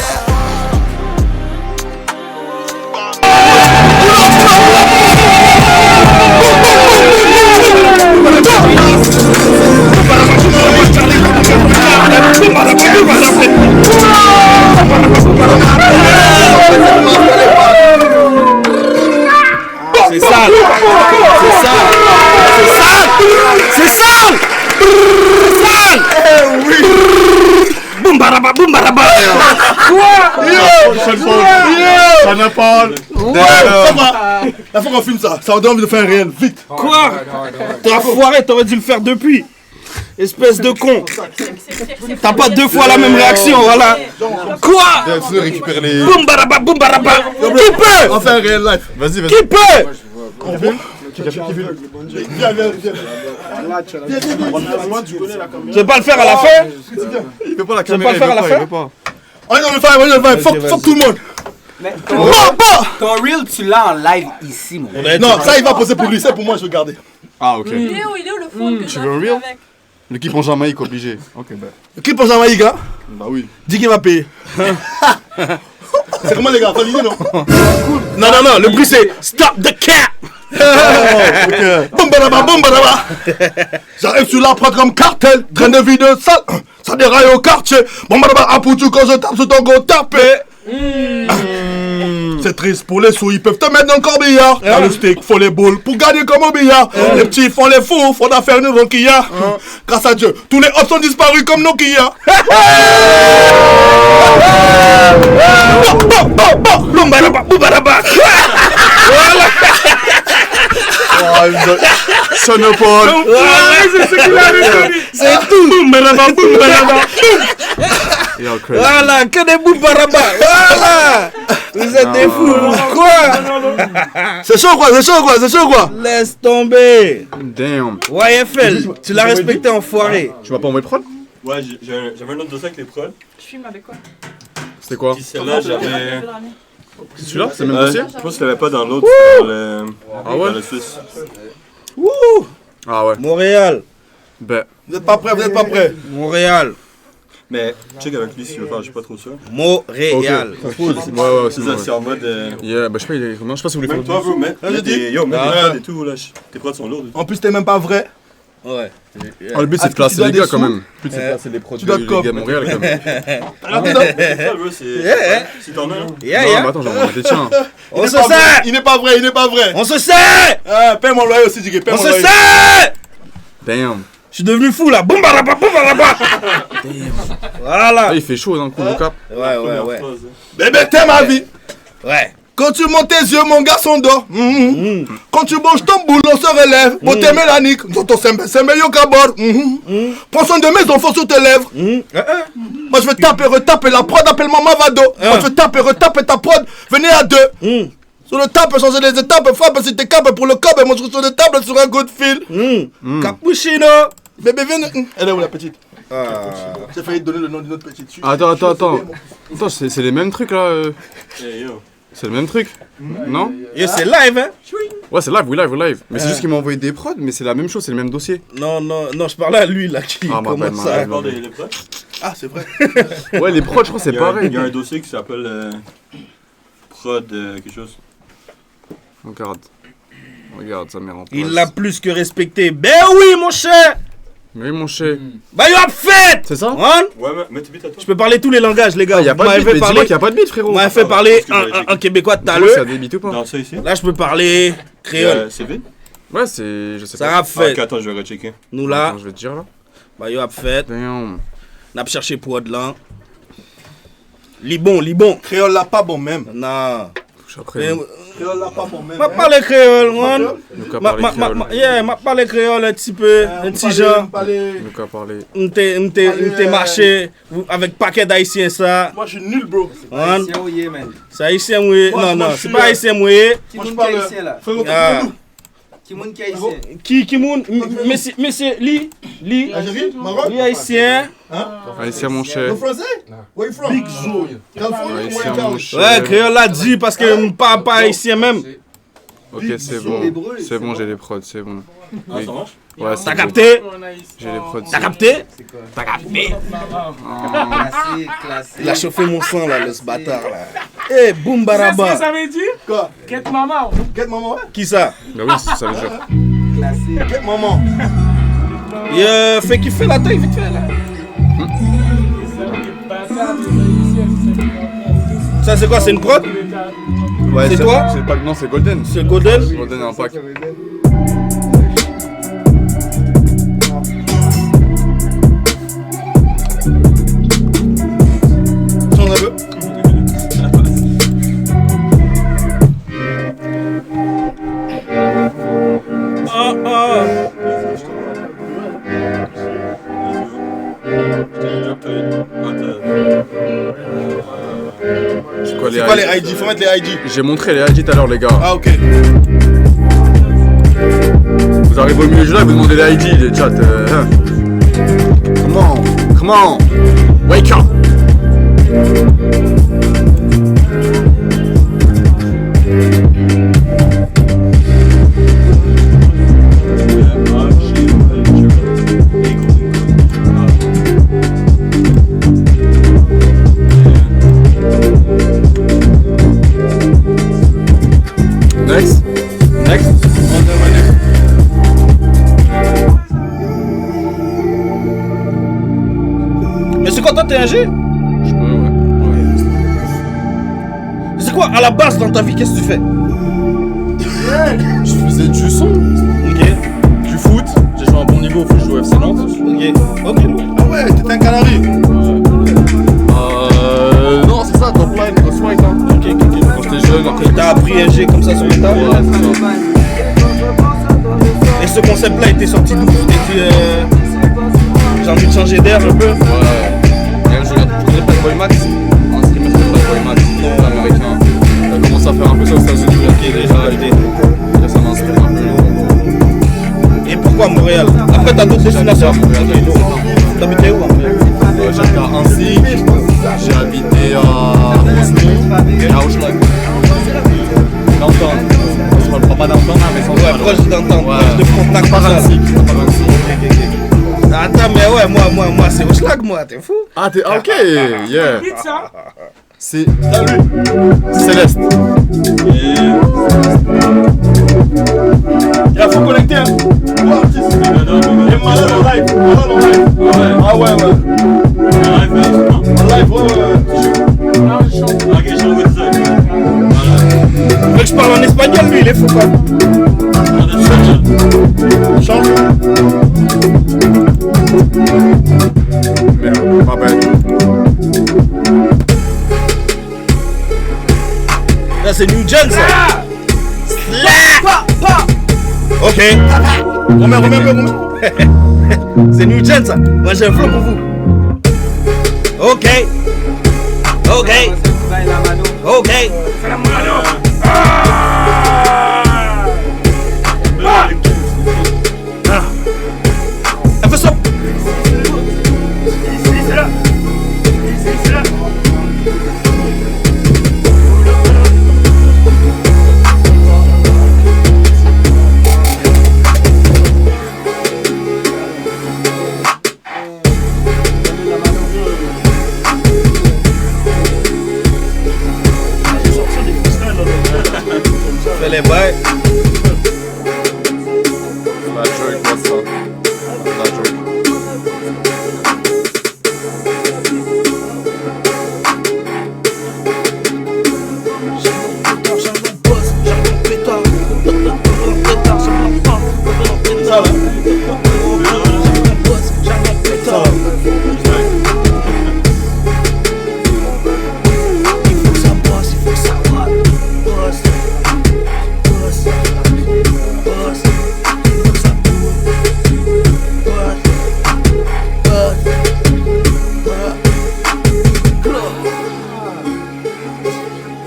S17: C'est sale, c'est sale, c'est sale, c'est sale, c'est sale. Oui. Boum baraba, boum baraba. Quoi?
S4: Ça n'a pas. La fois qu'on filme ça, ça donne envie de faire un réel, vite.
S17: Quoi? T'as foiré, t'aurais dû le faire depuis. Espèce de con. T'as pas 2 fois la même réaction, voilà. Quoi?
S4: Récupère les.
S17: Boum baraba, boum baraba. Qui peut?
S4: On fait un réel live.
S2: Vas-y, vas-y.
S17: Qui peut?
S4: Viens.
S17: Je vais pas le faire à la fin.
S2: Il veut pas la
S17: Je vais
S2: caméra,
S17: pas le faire à la fin.
S4: Allez, on le fait, fuck tout le monde.
S18: Ton reel, tu l'as en live ici, mon gars.
S4: Non, ça il va poser pour lui, ça pour moi je vais garder.
S2: Ah, ok.
S14: Il est où le fond que
S2: Tu veux un reel? Le clip en Jamaïque obligé. Ok, bah.
S4: Le clip en Jamaïque, hein?
S2: Bah oui.
S4: Dis qu'il va payer. C'est comment les gars? T'as l'idée, non? Non, le bruit c'est Stop the cat! Boum baraba. J'arrive sur la prod comme cartel, train de vie de sale, ça déraille au quartier. Boum baraba à Poutou quand je tape sur ton go tapé. C'est triste pour les sous, ils peuvent te mettre dans le corbillard. Dans le stick, faut les boules pour gagner comme au billard. Les petits font les fous, faudra faire une roquilla. Grâce à Dieu, tous les hops sont disparus comme Nokia.
S17: Boum baraba. Voilà.
S2: Sonopole.
S17: C'est ce qu'il a reconnu. C'est tout. Boum baraba. Voilà, que des boum baraba. Voilà. Vous êtes des fous. Quoi?
S4: C'est chaud quoi?
S17: Laisse tomber.
S2: Damn.
S17: YFL, tu l'as respecté enfoiré.
S2: Tu vas pas envoyer prod?
S5: Ouais, j'avais un autre dossier avec les prods.
S14: Je filme avec quoi?
S2: C'était quoi?
S5: Puis celle-là, j'avais.
S2: C'est celui-là? C'est le même dossier?
S5: Je pense que je l'avais pas dans l'autre, dans le Suisse.
S17: Wouh!
S2: Ah ouais.
S17: Montréal.
S2: Ben.
S4: Vous êtes pas prêts?
S17: Montréal.
S5: Mais check avec lui si tu veux faire, je suis pas trop sûr.
S17: Montréal.
S2: Ouais,
S5: c'est ça, c'est en mode.
S2: Yeah, bah je sais pas, je sais pas si vous voulez faire.
S5: Même toi, bro, mets des prods et tout, là. Tes prods sont lourds.
S4: En plus, t'es même pas vrai.
S17: Ouais.
S2: Ah, le but c'est de placer les gars quand même. Le but c'est de placer les produits des gars à Montréal quand même.
S5: Si t'en as.
S2: Non, mais attends, j'en ai des tiens.
S17: On se sait!
S4: Il n'est pas vrai.
S17: On se sait!
S4: Paye mon loyer aussi, Jiggy.
S17: On se sait!
S2: Damn.
S17: Je suis devenu fou là. Boum baraba. Voilà.
S2: Il fait chaud dans le coup, mon cap.
S17: Ouais.
S4: Bébé, t'es ma vie.
S17: Ouais.
S4: Quand tu montes tes yeux, mon garçon dort. Quand tu bouges ton boule, on se relève. Beauté mélanique, Zoto sembe yo kabor. Prends soin de mes enfants sur tes lèvres. Moi je veux taper, retaper la prod, appelle-moi Mavado. Moi je veux taper, retaper ta prod, venez à deux. Sur le tape, changer les étapes, frappe si t'es capable pour le câble. Moi je suis sur des tables sur un good feel. Cappuccino. Bébé, viens. Elle est où la petite? J'ai failli te donner le nom d'une autre petite.
S2: Attends. Attends, c'est les mêmes trucs là. C'est le même truc, non?
S9: Yo, c'est live, hein?
S2: Ouais, c'est live, we live. Mais c'est juste qu'il m'a envoyé des prods, mais c'est la même chose, c'est le même dossier.
S9: Non, je parlais à lui là qui commence ça.
S4: Ah, c'est vrai.
S2: Ouais, les prods, je crois, c'est pareil.
S5: Il y a un dossier qui s'appelle prod quelque chose.
S2: Regarde, ça m'est en place.
S9: Il l'a plus que respecté. Ben oui, mon cher!
S2: Oui, mon cher.
S9: Bah, you have fait!
S2: C'est ça?
S5: Ouais, mais tu à toi.
S9: Je peux parler tous les langages, les gars.
S2: Y'a pas de beat, dis-moi qu'il y a pas de beat, frérot.
S9: Vous m'avez fait parler en québécois tout à l'heure.
S2: Ça des beats ou pas?
S5: Dans ça ici?
S9: Là, je peux parler créole.
S5: C'est vite?
S2: Ouais, c'est. Je sais pas.
S9: Ça a fait.
S5: Ok, attends, je vais rechecker.
S9: Nous là.
S2: Attends, je vais te dire là.
S9: Bah, you have fait.
S2: Damn.
S9: N'a pas cherché pour de là. Libon.
S4: Créole là pas bon même.
S9: Non.
S4: Créole là pas bon même.
S9: M'a parlé créole, man. M'a parlé créole un petit peu, un petit genre. M'te marché avec paquet d'haïtiens ça.
S4: Moi je suis nul, bro.
S9: C'est haïtien oui. Non, c'est pas haïtien oui.
S18: Qui moun qui haïtien là? Qui moun qui haïtien?
S9: Qui moun? Monsieur Li.
S4: Algérie? Maroc?
S9: Li haïtien.
S2: Haïtien mon cher.
S4: Le français? Where you from? Big Zoo.
S2: Haïtien mon cher.
S9: Ouais, créole l'a dit parce que pas haïtien même.
S2: Ok, c'est bon, j'ai les prods, c'est bon.
S5: Ah, ça marche?
S2: Ouais,
S9: t'as capté?
S2: J'ai les prods.
S9: T'as capté? T'as capté?
S18: Classique.
S9: Il a chauffé mon sang là, ce bâtard là. Eh, boum baraba.
S3: C'est ce que ça veut dire?
S4: Quoi?
S3: Quête maman.
S4: Quête maman, ouais?
S9: Qui ça?
S2: Bah oui, ça veut dire.
S18: Classique.
S4: Quête maman.
S9: Fait kiffer la taille vite fait là. Ça c'est quoi? C'est une prod?
S2: Ouais,
S9: c'est toi?
S2: Non, c'est Golden.
S9: C'est Golden?
S2: Golden en pack.
S4: Change un peu.
S2: C'est quoi
S4: les ID? Faut mettre les ID.
S2: J'ai montré les ID tout à l'heure, les gars.
S4: Ah, ok.
S2: Vous arrivez au milieu du live, vous demandez les ID, les chats. Come on. Wake up. Next.
S9: Mais c'est quoi toi t'es un G?
S2: Je peux, ouais.
S9: C'est quoi à la base dans ta vie, qu'est-ce que tu fais?
S2: Je faisais du son.
S9: Ok.
S2: Du foot. J'ai joué à un bon niveau au foot, je joue au FC Nantes.
S9: Ok.
S4: Ah ouais, t'étais un canari.
S2: Non, c'est ça, top line, top right.
S9: Ok.
S2: Quand j'étais jeune, après.
S9: T'as appris un G comme ça sur le tas?
S2: Ouais, c'est ça.
S9: Et ce concept là était sorti d'où? J'ai envie de changer d'air un peu?
S2: Ouais. Même je connais pas Boy Max. Un streamer qui s'appelle Boy Max, américain. Il a commencé à faire un peu ça aux États-Unis. Déjà, ça m'inspire un peu.
S9: Et pourquoi Montréal? Après t'as d'autres destinations? T'habitais où après?
S2: J'habite à Annecy, j'ai habité à Rosemont et à Hochelag. Downtown. Je ne parle pas downtown, mais c'est
S9: ouais, proche d'entendre, proche de Frontenac.
S2: Pas Annecy.
S9: Attends, mais ouais, moi c'est Hochelag, moi, t'es fou?
S2: Ah, t'es ok, yeah.
S3: Pizza.
S2: C'est Céleste.
S4: Il faut connecter, hein. Il est malade en live. Ah ouais. En live, ouais.
S9: Tu veux que je parle en espagnol, lui, il est fou, quoi.
S4: Change.
S2: Merde, ma belle.
S9: Là, c'est New Gen, ça. Ok. Remets. C'est New Gen, ça. Moi, j'ai un flow pour vous. Ok. Fais ça. Fais les bails.
S2: La joke, what's ça? La joke.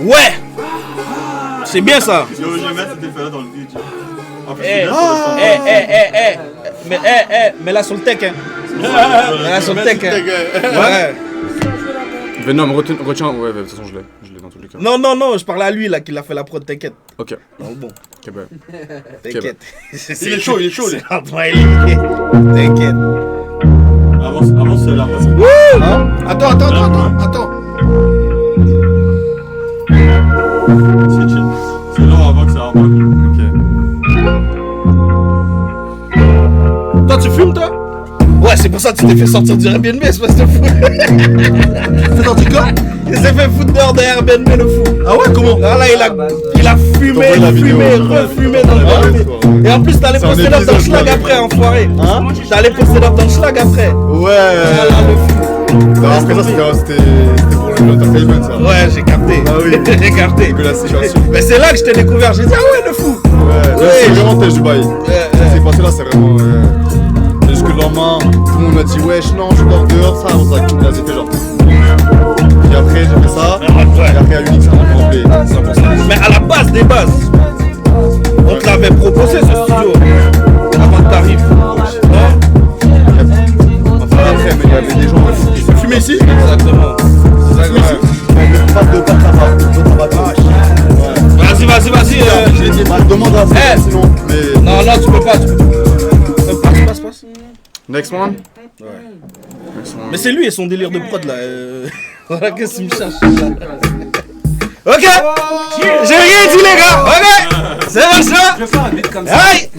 S9: Ouais. C'est bien ça.
S5: Yo, je vais mettre cet effet-là dans le beat. En plus,
S9: Mais là sur le tech, hein. Mais là sur le tech, hein. Ouais.
S2: Venom, retiens. Ouais, de toute façon, je l'ai dans tous les cas.
S9: Non, je parlais à lui là qui l'a fait la prod, t'inquiète.
S2: Ok.
S9: Donc bon.
S2: Ok, bah.
S9: T'inquiète.
S4: Il est chaud.
S9: C'est Antoine. T'inquiète.
S5: Avance là.
S4: Attends.
S5: C'est long avant que ça remarque.
S9: Toi, tu fumes, toi? Ouais, c'est pour ça que tu t'es fait sortir du Airbnb, espèce de fou.
S4: T'es sorti quoi?
S9: Il s'est fait foutre dehors de Airbnb, le fou.
S4: Ah ouais, comment?
S9: Là, il a fumé, refumé dans le Airbnb. Et en plus, t'allais poster l'offre dans le schlag après, enfoiré. Hein? T'allais poster l'offre dans le schlag après.
S4: Ouais. Non, après ça, c'était pour l'entertainment, ça.
S9: Ouais, j'ai capté.
S4: Ah oui.
S9: J'ai capté.
S4: Que la situation.
S9: Mais c'est là que je t'ai découvert. J'ai dit, ah ouais, le fou.
S4: Ouais, c'est vraiment tel du bail. C'est passé là, c'est vraiment. Jusque le lendemain, tout le monde m'a dit, wesh, non, je dors dehors, ça, on s'est fait genre. Puis après, j'ai fait ça. Et après, à Unix, ça m'a rempli.
S9: Mais à la base des bases, on te l'avait proposé ce studio avant que t'arrives.
S4: Enfin, après, mais il y avait des gens qui fumaient ici.
S9: Exactement. Vas-y.
S4: J'ai dit, demande à ça, sinon.
S9: Non, tu peux pas. Passe.
S2: Next one?
S9: Ouais. Mais c'est lui et son délire de prod là. Voilà, qu'est-ce qu'il me cherche. Ok! J'ai rien dit, les gars! Ok! C'est bon, ça! Je vais faire un beat comme ça. Aïe!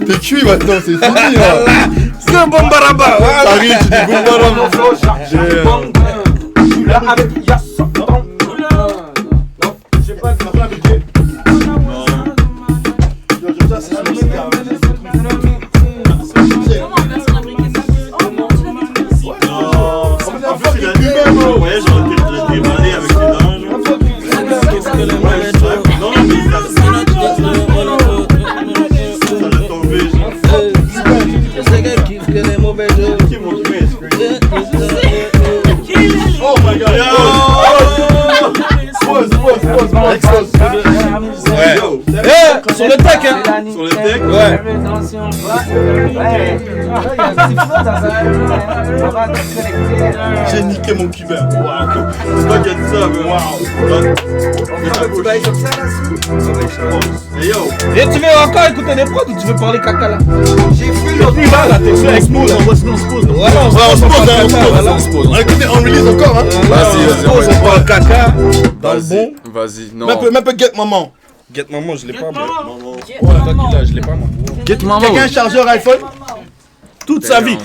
S4: T'es cuit maintenant, c'est fini là!
S9: C'est un bon baraba!
S4: T'arrives, tu dis bon baraba!
S18: Là avec Yasson. Non, j'ai pas de budget.
S5: Oh my god!
S9: Ouais. Sur le tech, hein?
S5: Sur le tech?
S9: Ouais.
S5: J'ai niqué mon cubain. Wow. C'est toi qui as dit ça, mais waouh. Hey yo.
S9: Et tu veux encore écouter des prods ou tu veux parler caca là? J'ai fait le plus là, t'es sur l'expose.
S4: On se pose.
S9: Ouais, on se pose.
S4: On écoute, on release encore, hein?
S9: Vas-y, on parle caca. Dans le bon.
S2: Vas-y, non.
S4: Même peu Get Maman.
S9: Get Maman, je l'ai pas, moi.
S4: Ouais,
S9: je l'ai pas, moi.
S2: Get Maman.
S4: Quelqu'un a un chargeur iPhone?
S9: Toute sa vie.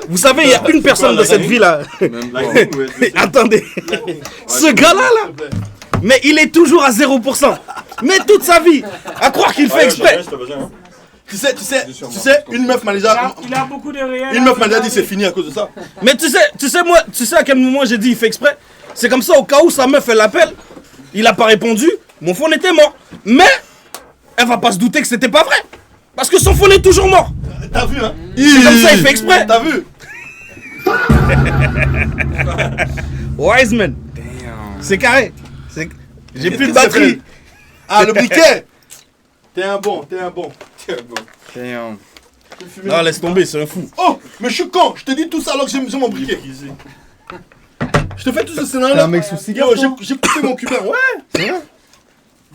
S9: Vous savez, il y a une personne dans cette vie là. Attendez. Ce gars-là, mais il est toujours à 0%. Mais toute sa vie. À croire qu'il fait exprès.
S4: Tu sais, une meuf m'a déjà...
S3: Il a beaucoup de réels.
S4: Une meuf m'a déjà dit c'est fini à cause de ça.
S17: Mais tu sais à quel moment j'ai dit il fait exprès? C'est comme ça, au cas où sa meuf elle l'appelle, il a pas répondu, mon phone était mort. Mais elle va pas se douter que c'était pas vrai. Parce que son phone est toujours mort.
S4: T'as vu, hein?
S17: C'est comme ça, il fait exprès.
S4: T'as vu?
S17: Wiseman. C'est carré. J'ai plus de batterie.
S4: Ah, le briquet. T'es un bon.
S2: Damn.
S17: Non, laisse tomber, c'est un fou.
S4: Oh, mais je suis con. Je te dis tout ça alors que j'ai mon briquet. Je te fais tout ce scénario là.
S1: T'es un mec sous cigare,
S4: J'ai coupé mon cubain, ouais.
S1: C'est vrai?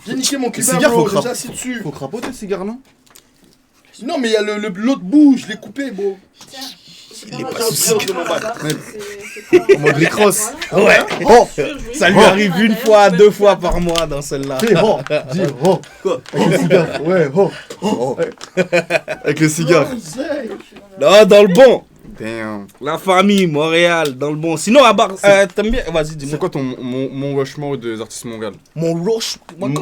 S4: J'ai niqué mon cubain,
S1: cigare,
S4: bro, j'ai assis dessus.
S1: Faut crapoter le cigare, non?
S4: Non, mais il y a l'autre bout, je l'ai coupé, bro. Il est pas sous de mon bac.
S1: En mode Rick-Ross.
S17: Ouais. Oh, ça lui arrive une fois, 2 fois par mois dans celle-là.
S1: Dis oh. Quoi? Avec le cigare. Ouais, oh. Avec le cigare.
S17: Non, dans le bon.
S2: Damn.
S17: La famille, Montréal, dans le bon. Sinon, à part, t'aimes bien? Vas-y, dis-moi.
S2: C'est quoi ton mon Rushmore des artistes mondiaux?
S17: Mon Rush...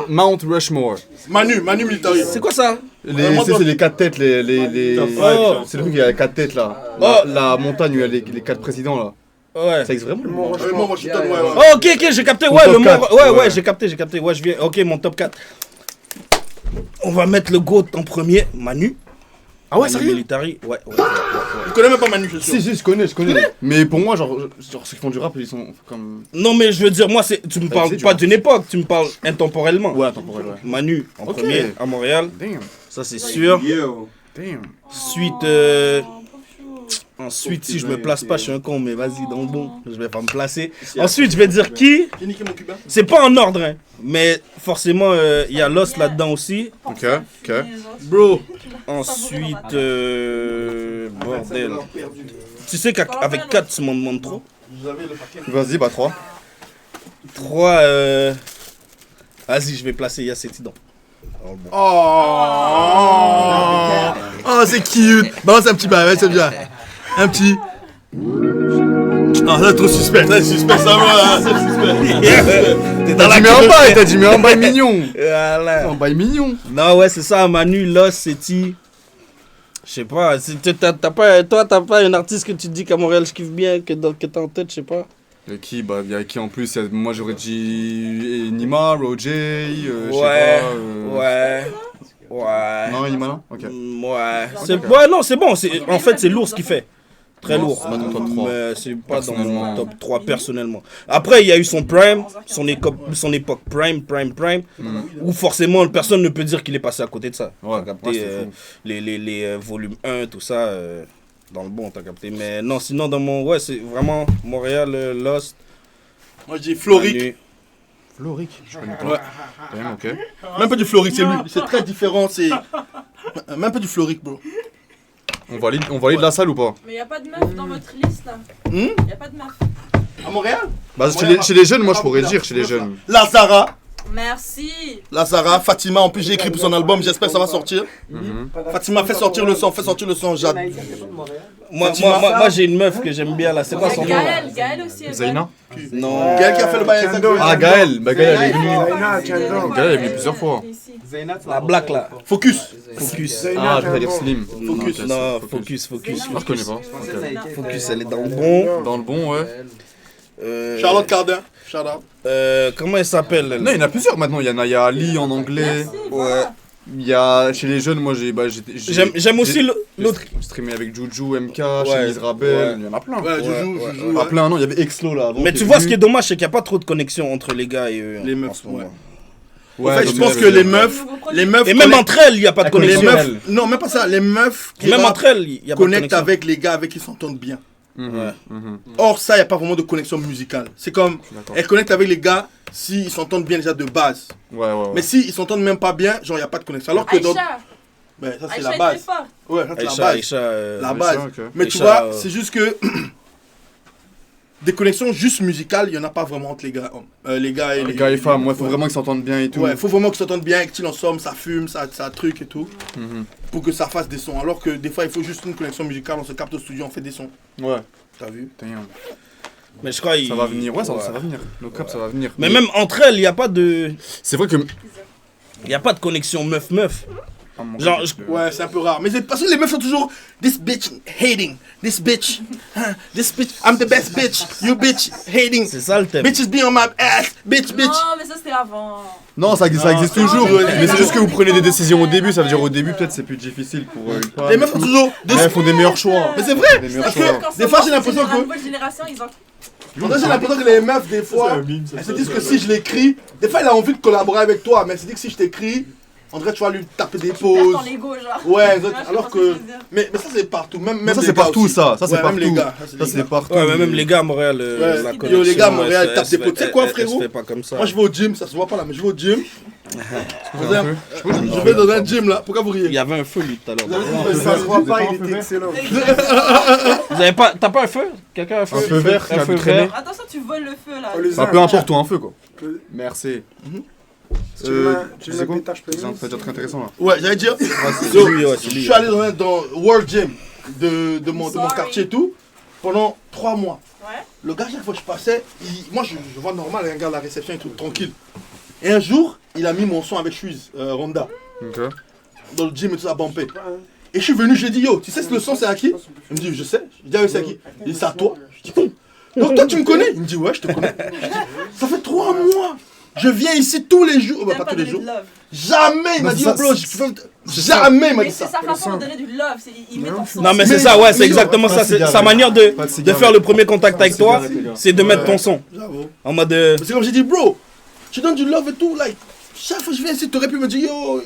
S2: Mount Rushmore.
S4: Manu Militari.
S17: C'est quoi ça?
S1: C'est les 4 têtes,
S17: Oh.
S1: C'est le truc qui a 4 têtes là. La montagne où il y a les 4 présidents là.
S17: Ouais.
S1: Ça existe vraiment le Mont Rushmore?
S4: Mont Washington, ouais.
S17: Oh, ok, j'ai capté. Ouais, le Mont... Ouais, j'ai capté. Ouais, je viens. Ok, mon top 4. On va mettre le GOAT en premier, Manu.
S1: Ah ouais,
S17: Manu
S1: sérieux?
S17: Militari, ouais.
S4: Tu connais même pas Manu, je suis sûr.
S1: Si, je connais. Mais pour moi, genre ceux qui font du rap, ils sont comme...
S17: Non, mais je veux dire, moi, tu me parles pas d'une époque, tu me parles intemporellement.
S1: Ouais, intemporel, ouais.
S17: Manu, en premier, à Montréal.
S2: Damn.
S17: Ça, c'est sûr.
S2: Damn.
S17: Ensuite, si je me place pas, je suis un con, mais vas-y, dans le bon, je vais pas me placer. Ensuite, je vais dire qui.
S4: J'ai niqué mon cubain.
S17: C'est pas en ordre, hein, mais forcément, il y a Lost là-dedans aussi.
S2: Ok.
S17: Bro. Ensuite, bordel. Tu sais qu'avec 4, tu m'en demandes trop.
S1: Vas-y, bah 3.
S17: 3, vas-y, je vais placer Yacetidon.
S1: Oh, c'est cute. Balance un petit bail, c'est bien. Un petit...
S4: Ah, ça c'est trop suspect, ça va, c'est suspect.
S1: T'as dit mais en bail mignon.
S17: Voilà.
S1: En bail mignon.
S17: Non, ouais, c'est ça, Manu, Lost, Seti. Je sais pas, t'as pas un artiste que tu te dis qu'à Montréal je kiffe bien, que t'as en tête, je sais pas.
S2: Et qui? Bah, il y a qui en plus? Moi j'aurais dit Nima, Roger,
S17: Ouais.
S2: Non, Nima là? Ok.
S17: Ouais, non, c'est bon, en fait c'est lourd ce qu'il fait. Très lourd.
S2: C'est pas ton top 3.
S17: Mais c'est pas dans mon top 3 personnellement. Après, il y a eu son prime, son époque prime, où forcément personne ne peut dire qu'il est passé à côté de ça.
S2: Ouais,
S17: t'as capté les volumes 1, tout ça, dans le bon, t'as capté. Mais non, sinon dans mon... Ouais, c'est vraiment Montréal, Lost.
S4: Moi je dis Floric.
S2: Floric, je connais pas.
S4: Ouais.
S2: Damn, ok.
S4: Même pas du Floric, c'est lui. C'est très différent, c'est... Même pas du Floric, bro.
S2: On valide la salle ou pas?
S14: Mais y'a pas de meuf dans votre liste là. Y'a pas de meuf.
S4: À Montréal?
S2: Bah, chez les jeunes, moi je pourrais dire chez les jeunes.
S4: Lazara.
S14: Merci.
S4: Lazara, Fatima, en plus j'ai écrit pour son album, j'espère que ça va sortir. Fatima, fais sortir le son, Jade.
S17: Moi j'ai une meuf que j'aime bien là, c'est quoi son nom là?
S14: Gaël aussi.
S2: Zaina?
S17: Non.
S4: Gaël qui a fait le bail.
S2: Ah, Gaël. Bah, Gaël elle est venue plusieurs fois.
S17: La black là.
S4: Focus.
S2: Ah, je vais dire Slim.
S4: Focus.
S17: Non, Focus.
S2: Je connais pas.
S17: Focus, elle est dans le bon.
S2: Dans le bon, ouais.
S4: Charlotte Cardin.
S17: Comment elle s'appelle elle?
S2: Non, il y en a plusieurs maintenant. Il y a Naya Ali en anglais.
S17: Ouais.
S2: Il y a chez les jeunes, moi
S17: j'aime aussi l'autre.
S2: J'ai streamé avec Juju, MK, chez Israbel, il y en a plein.
S4: Ouais, Juju.
S2: Pas plein, non, il y avait Exlo là.
S17: Mais tu vois, ce qui est dommage, c'est qu'il n'y a pas trop de connexion entre les gars et eux.
S4: Les meufs,
S17: en ce moment.
S4: Ouais, en fait, je pense que les meufs.
S17: Et même entre elles, il n'y a pas de connexion.
S4: Non, même pas ça. Les meufs
S17: qui même entre elles, il y a pas de
S4: connectent avec les gars avec qui ils s'entendent bien.
S17: Ouais.
S4: Or, ça, il n'y a pas vraiment de connexion musicale. C'est comme, elles connectent avec les gars s'ils s'entendent bien déjà de base.
S2: Ouais.
S4: Mais s'ils s'entendent même pas bien, genre, il n'y a pas de connexion. Alors que
S14: Aïcha.
S4: Ben, ça, c'est
S14: Aïcha
S4: la base.
S14: est très fort.
S4: Ouais, ça, c'est la base. La
S17: Aïcha,
S4: base.
S2: okay.
S4: Mais tu vois, c'est juste que des connexions juste musicales, il n'y en a pas vraiment entre les gars. Les gars et
S2: les femmes, il faut vraiment qu'ils s'entendent bien et tout.
S4: Ouais, il faut vraiment qu'ils s'entendent bien, qu'ils en somme, ça fume, ça truc et tout. Pour que ça fasse des sons. Alors que des fois, il faut juste une connexion musicale, on se capte au studio, on fait des sons.
S2: Ouais.
S4: T'as vu?
S17: Mais je crois
S2: ça va venir, ça va venir. Le cap, ça va venir.
S17: Mais même entre elles, il n'y a pas de...
S2: C'est vrai que...
S17: Il n'y a pas de connexion meuf-meuf. Genre,
S4: ouais, c'est un peu rare. Mais c'est parce que les meufs sont toujours this bitch hating, this bitch, I'm the best bitch, you bitch hating.
S17: C'est ça le thème.
S4: Bitches be on my ass, bitch.
S14: Non, mais ça c'était avant.
S2: Non, ça existe toujours, mais c'est juste que vous prenez des décisions au début, ça veut dire au début peut-être c'est plus difficile pour une femme.
S4: Les meufs font toujours.
S2: Elles font des meilleurs choix.
S4: Mais c'est vrai, parce que des fois j'ai l'impression
S14: La
S4: que.
S14: nouvelle génération, ils ont.
S4: J'ai l'impression que les meufs, des fois, elles se disent que si je l'écris, des fois elle a envie de collaborer avec toi, mais elle se dit que si je t'écris, en vrai tu vas lui taper des pauses.
S14: Ton ego, genre.
S4: Ouais, alors que. Mais ça c'est partout, même
S2: ça
S4: les
S2: c'est
S4: gars
S2: partout
S4: aussi.
S2: ça c'est
S4: Ouais,
S2: partout.
S4: même les gars.
S2: Ça c'est partout.
S17: Ouais, mais même les gars à Montréal, la connexion.
S4: Les gars à Montréal tapent des pauses. Tu sais quoi, frérot?
S17: Elle se fait pas comme ça.
S4: Moi je vais au gym, ça se voit pas là, mais je vais au gym. Je vais dans un gym là, pourquoi vous riez?
S17: Il y avait un feu lui tout à l'heure.
S15: Ça se voit pas, il était excellent.
S17: Vous avez pas, t'as pas un feu? Quelqu'un a un feu?
S2: Un feu vert,
S17: un feu
S2: traîné.
S17: vert.
S14: Attention, tu voles le feu là.
S2: Enfin, peu importe toi un feu quoi. Merci.
S15: Tu veux
S2: c'est quoi?
S15: une tâche
S2: Ça va être très intéressant là.
S4: Ouais, j'allais dire. Je suis allé dans World Gym de mon quartier et tout pendant 3 mois.
S14: Ouais.
S4: Le gars, chaque fois que je passais, moi je vois normal, il regarde la réception et tout, tranquille. Et un jour, il a mis mon son avec Suisse, Ronda. Dans le gym et tout ça, bumpé. Et je suis venu, je lui ai dit, yo, tu sais le son c'est à qui? Il me dit, je sais. Je dis, ah oui, c'est à qui? Il dit, c'est à toi. Je dis, bon. Donc toi, tu me connais? Il me dit, ouais, je te connais. Ça fait 3 mois. Je viens ici tous les jours. Bah, pas tous les jours. Jamais il m'a dit, yo, bro, jamais il m'a dit ça.
S14: C'est sa façon de donner du love. Il met ton son.
S17: Non mais c'est ça, ouais, c'est exactement ça. C'est sa manière de faire le premier contact avec toi, c'est de mettre ton son. En mode.
S4: C'est comme j'ai dit, bro, tu donnes du love et tout, like. Chaque fois que je viens ici, t'aurais pu me dire, yo,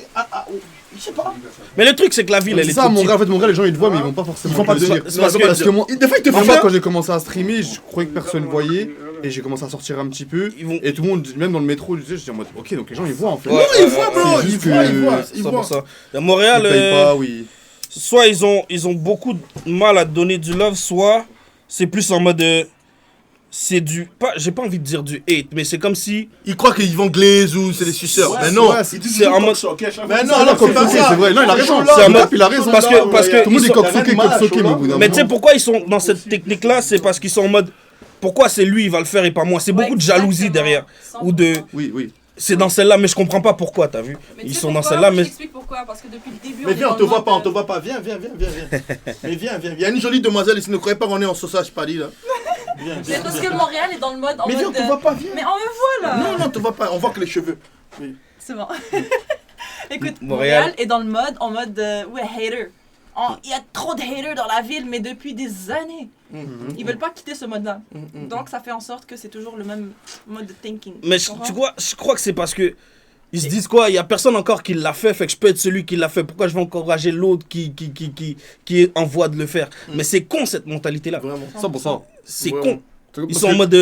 S4: je sais pas.
S17: Mais le truc, c'est que la ville, elle est
S2: ça,
S17: trop
S2: en fait, les gens ils te voient, mais ils vont pas forcément.
S4: Ils vont pas te dire.
S2: Parce que moi,
S4: des fois, ils te font
S2: quand j'ai commencé à streamer, je croyais que personne voyait. Et j'ai commencé à sortir un petit peu. Et tout le monde, même dans le métro, je dis en mode, ok, donc les gens ils voient en fait.
S4: Non, ils voient, bro, ils voient.
S17: À Montréal,
S2: pas, oui.
S17: Soit ils ont beaucoup de mal à donner du love, soit c'est plus en mode. C'est du. J'ai pas envie de dire du hate, mais c'est comme si.
S4: Ils croient qu'ils vont glaze ou c'est des suceurs. Mais non,
S17: c'est en mode.
S4: Mais non, alors c'est pas ça.
S2: C'est vrai, non, il a raison.
S17: C'est en mode.
S2: Il a raison.
S17: Parce que.
S2: Tout le monde est coq-soqué, mais au bout d'un moment.
S17: Mais tu sais pourquoi ils sont dans cette technique-là? C'est parce qu'ils sont en mode. Pourquoi c'est lui, il va le faire et pas moi? C'est beaucoup de jalousie derrière. Ou de.
S2: Oui.
S17: C'est dans celle-là, mais je comprends pas pourquoi, t'as vu? Ils sont dans celle-là, mais.
S14: Je t'explique pourquoi, parce que depuis le début.
S4: Mais viens, on te voit pas, Viens. Mais viens. Il y a une jolie demoiselle ici, ne croyez pas qu'on est en sausage Paris là.
S14: C'est parce que Montréal est dans le mode.
S4: Mais viens, on te voit pas, viens.
S14: Mais on me voit là.
S4: Non, on te voit pas, on voit que les cheveux.
S14: C'est bon. Écoute, Montréal est dans le mode, ouais, hater. Il y a trop de haters dans la ville, mais depuis des années. Ils veulent pas quitter ce mode-là. Donc ça fait en sorte que c'est toujours le même mode de thinking.
S17: Mais tu vois, je crois que c'est parce que ils se disent quoi, il y a personne encore qui l'a fait que je peux être celui qui l'a fait. Pourquoi je vais encourager l'autre qui est en voie de le faire? Mais c'est con cette mentalité-là.
S4: Vraiment.
S2: 100%.
S17: C'est con. Ils sont en mode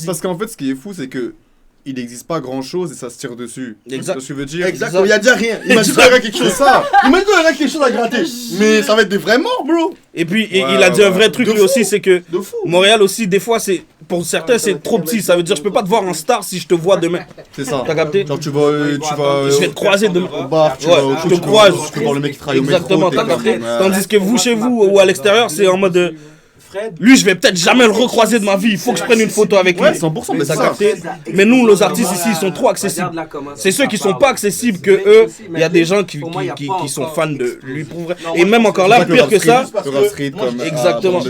S2: parce qu'en fait, ce qui est fou, c'est que il n'existe pas grand chose et ça se tire dessus.
S17: Exact.
S2: C'est ce que je veux dire.
S4: Exactement, il y a déjà rien. Il m'a dit qu'il y aurait quelque chose. Il m'a dit qu'il y aurait quelque chose à gratter. Mais ça va être des vrais morts, bro.
S17: Et puis, il a dit un vrai truc lui aussi, c'est que Montréal aussi, des fois, c'est pour certains, c'est trop petit. Ça veut dire, je peux pas te voir en star si je te vois demain.
S2: C'est ça.
S17: T'as capté?
S2: Genre, tu vas.
S17: Je vais te croiser demain.
S2: Au bar,
S17: je te croise.
S2: Tu peux voir le mec qui travaille au métro.
S17: Exactement, t'as capté? Tandis que vous, chez vous ou à l'extérieur, c'est en mode. Lui, je vais peut-être jamais le recroiser de ma vie. Il faut que je prenne une photo avec lui.
S2: 100%, mais
S17: ça capté. Mais nous, nos artistes ici, ils sont trop accessibles. C'est ceux qui sont pas accessibles que eux. Il y a des gens qui sont fans de lui pour vrai. Et même encore là, pire que ça. Exactement.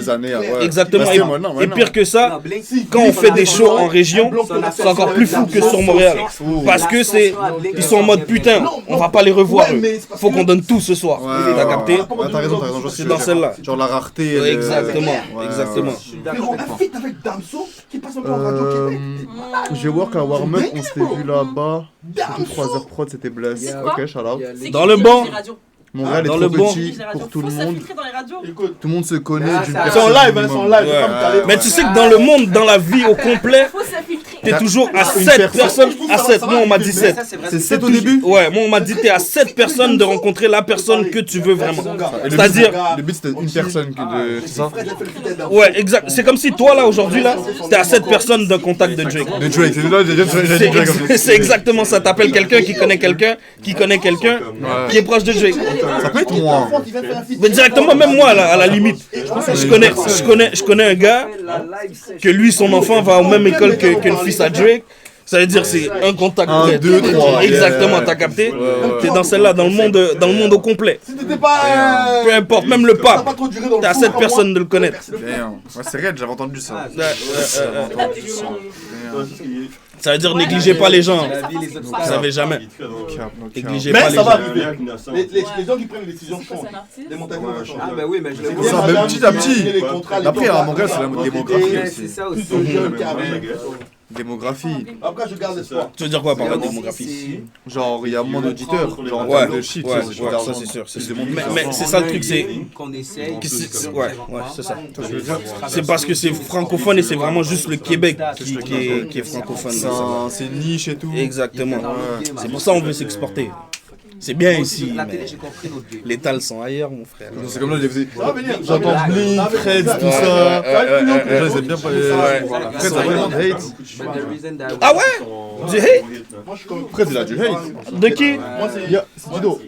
S17: Exactement. Et pire que ça, quand on fait des shows en région, c'est encore plus fou que sur Montréal. Parce que ils sont en mode putain, on va pas les revoir. Faut qu'on donne tout ce soir. T'as capté?
S2: T'as raison.
S17: C'est dans celle-là.
S2: Genre la rareté.
S17: Exactement. Exactement.
S4: On a fait avec Damso qui passe un peu en radio Québec.
S2: J'ai work à Warm-Up, on s'était vu là-bas. C'était 3h prod, c'était blessé. Ok, shout out.
S17: Dans le banc.
S2: Montréal est trop petit pour tout le monde. Tout le monde se connaît.
S4: Ils sont en live,
S17: Mais tu sais que dans le monde, dans la vie au complet, t'es toujours à 7 personnes. À 7, moi on m'a dit 7.
S2: C'est 7 au début?
S17: Ouais, moi on m'a dit t'es à 7 personnes de rencontrer la personne que tu veux vraiment. C'est-à-dire.
S2: Le but c'était une personne que de. C'est ça?
S17: Ouais, exact. C'est comme si toi là aujourd'hui là, t'es à 7 personnes d'un contact de Drake.
S2: De Drake,
S17: c'est exactement ça. T'appelles quelqu'un qui connaît quelqu'un qui qui est proche de Drake.
S2: Ça peut être moi.
S17: Mais directement, même moi, à la limite. Je connais un gars que lui, son enfant va aux mêmes écoles qu'une fille à Drake. Ça veut dire c'est un contact.
S2: 1, 2, 3.
S17: Exactement, t'as capté. T'es dans celle-là, dans le monde au complet.
S4: Si t'étais pas.
S17: Peu importe, même le pape. T'es à 7
S4: comme
S17: personnes de le connaître.
S2: Ouais, c'est réel, j'avais entendu ça.
S17: Ça veut dire négligez pas les gens. Vous savez jamais. Négligez pas les gens.
S4: Mais ça va arriver. Les gens qui prennent les décisions font. Les mentalités vont changer.
S15: Ah bah oui, mais je le
S2: Ça, mais petit à petit. Après, à Montréal, c'est la démographie aussi.
S15: C'est ça aussi.
S2: Démographie.
S4: Après, je garde espoir.
S17: Tu veux dire quoi par la démographie?
S2: Genre, il y a moins d'auditeurs. Genre, en
S17: Ouais,
S2: termes de chiffres,
S17: ouais,
S2: c'est
S17: ouais, ça c'est sûr. Mais c'est ça le truc, c'est.
S18: Qu'on essaye.
S17: Ouais, c'est ça. C'est parce que c'est francophone et c'est vraiment juste le Québec qui est francophone.
S2: C'est une niche et tout.
S17: Exactement. C'est pour ça qu'on veut s'exporter. C'est bien ici,
S18: La
S17: mais
S18: télé, j'ai compris notre game.
S17: les tales sont ailleurs, mon frère.
S2: C'est comme là, j'entends Blink, Fred, tout ça. Je les aime bien pas les. Fred, ça a vraiment de hate.
S17: Ah ouais? Du hate?
S2: Fred, il a du hate.
S17: De qui?
S2: Moi, c'est Dido.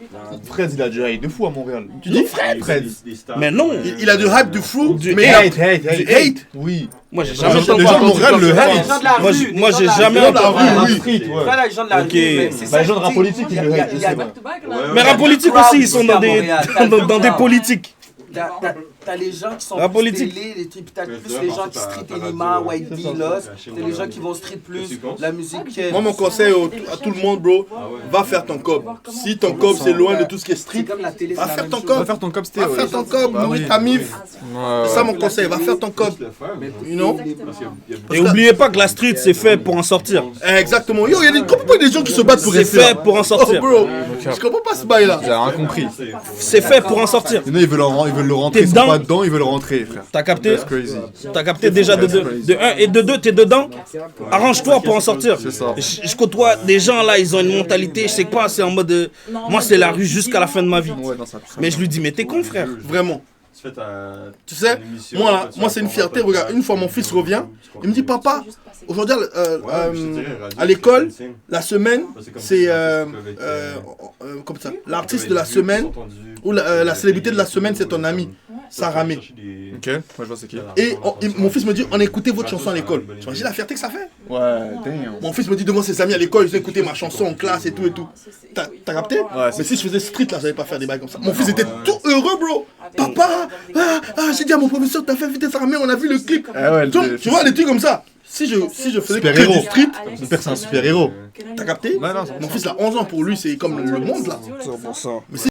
S2: Fred, il a du hate de fou à Montréal.
S17: Tu dis Fred? Mais non.
S4: Il a du hype de fou.
S17: Du hate.
S4: Du hate.
S2: Oui.
S17: Moi, j'ai jamais
S2: Les gens de Montréal le hate.
S17: Moi, j'ai jamais entendu.
S18: Pas les gens de la rue, mais c'est ça.
S2: Les gens de rap politique, ils le hate.
S17: Mais rap politique aussi, ils sont dans des politiques.
S18: T'as les gens qui sont
S17: La
S18: plus
S17: politique.
S18: télé, les trucs, t'as plus les gens qui street Enima, White Bee, Lost, t'as les gens qui vont street plus, la musique.
S4: Moi, mon conseil à tout le monde, bro, va faire ton cob. Si ton cob c'est loin de tout ce qui est street, va faire ton cob.
S2: Va faire ton cob,
S4: Va faire ton cob, nourris ta mif. C'est ça mon conseil, va faire ton cob. You know?
S17: Et oubliez pas que la street, c'est fait pour en sortir.
S4: Exactement. Yo, il y a des gens qui se battent pour rester.
S17: C'est fait pour en sortir.
S4: Oh, bro, je comprends pas ce bail là.
S2: J'ai rien compris.
S17: C'est fait pour en sortir.
S2: Il y en a, ils veulent le rentrer, ils sont pas dedans, ils veulent rentrer, frère.
S17: T'as capté?
S2: That's crazy.
S17: T'as capté déjà de 1 et de 2, t'es dedans. Arrange-toi pour en sortir.
S2: C'est ça.
S17: Je côtoie des gens là, ils ont une mentalité, je sais pas, c'est en mode. Moi, c'est la rue jusqu'à la fin de ma vie. Mais je lui dis, mais t'es con, frère.
S4: Vraiment. Tu sais, moi c'est une fierté. Regarde, une fois mon fils revient, il me dit papa, aujourd'hui à l'école, la semaine, c'est comme ça. L'artiste de la semaine ou la célébrité de la semaine, c'est ton ami, Saramé.
S2: Ok, moi je vois c'est qui.
S4: Et mon fils me dit, on écoutait votre chanson à l'école. Tu imagines la fierté que ça fait?
S2: Ouais, damn.
S4: Mon fils me dit devant ses amis à l'école, ils ont écouté ma chanson en classe et tout et tout. T'as capté?
S2: Ouais,
S4: mais si je faisais street là, j'allais pas faire des bails comme ça. Mon fils était tout heureux, bro. Papa, j'ai dit à mon professeur, t'as fait inviter Saramé, on a vu le clip. Tu vois, des trucs comme ça. Si je faisais que du street,
S2: mon père c'est un super héros.
S4: T'as capté? Mon fils a 11 ans, pour lui c'est comme le monde là.
S17: 100%.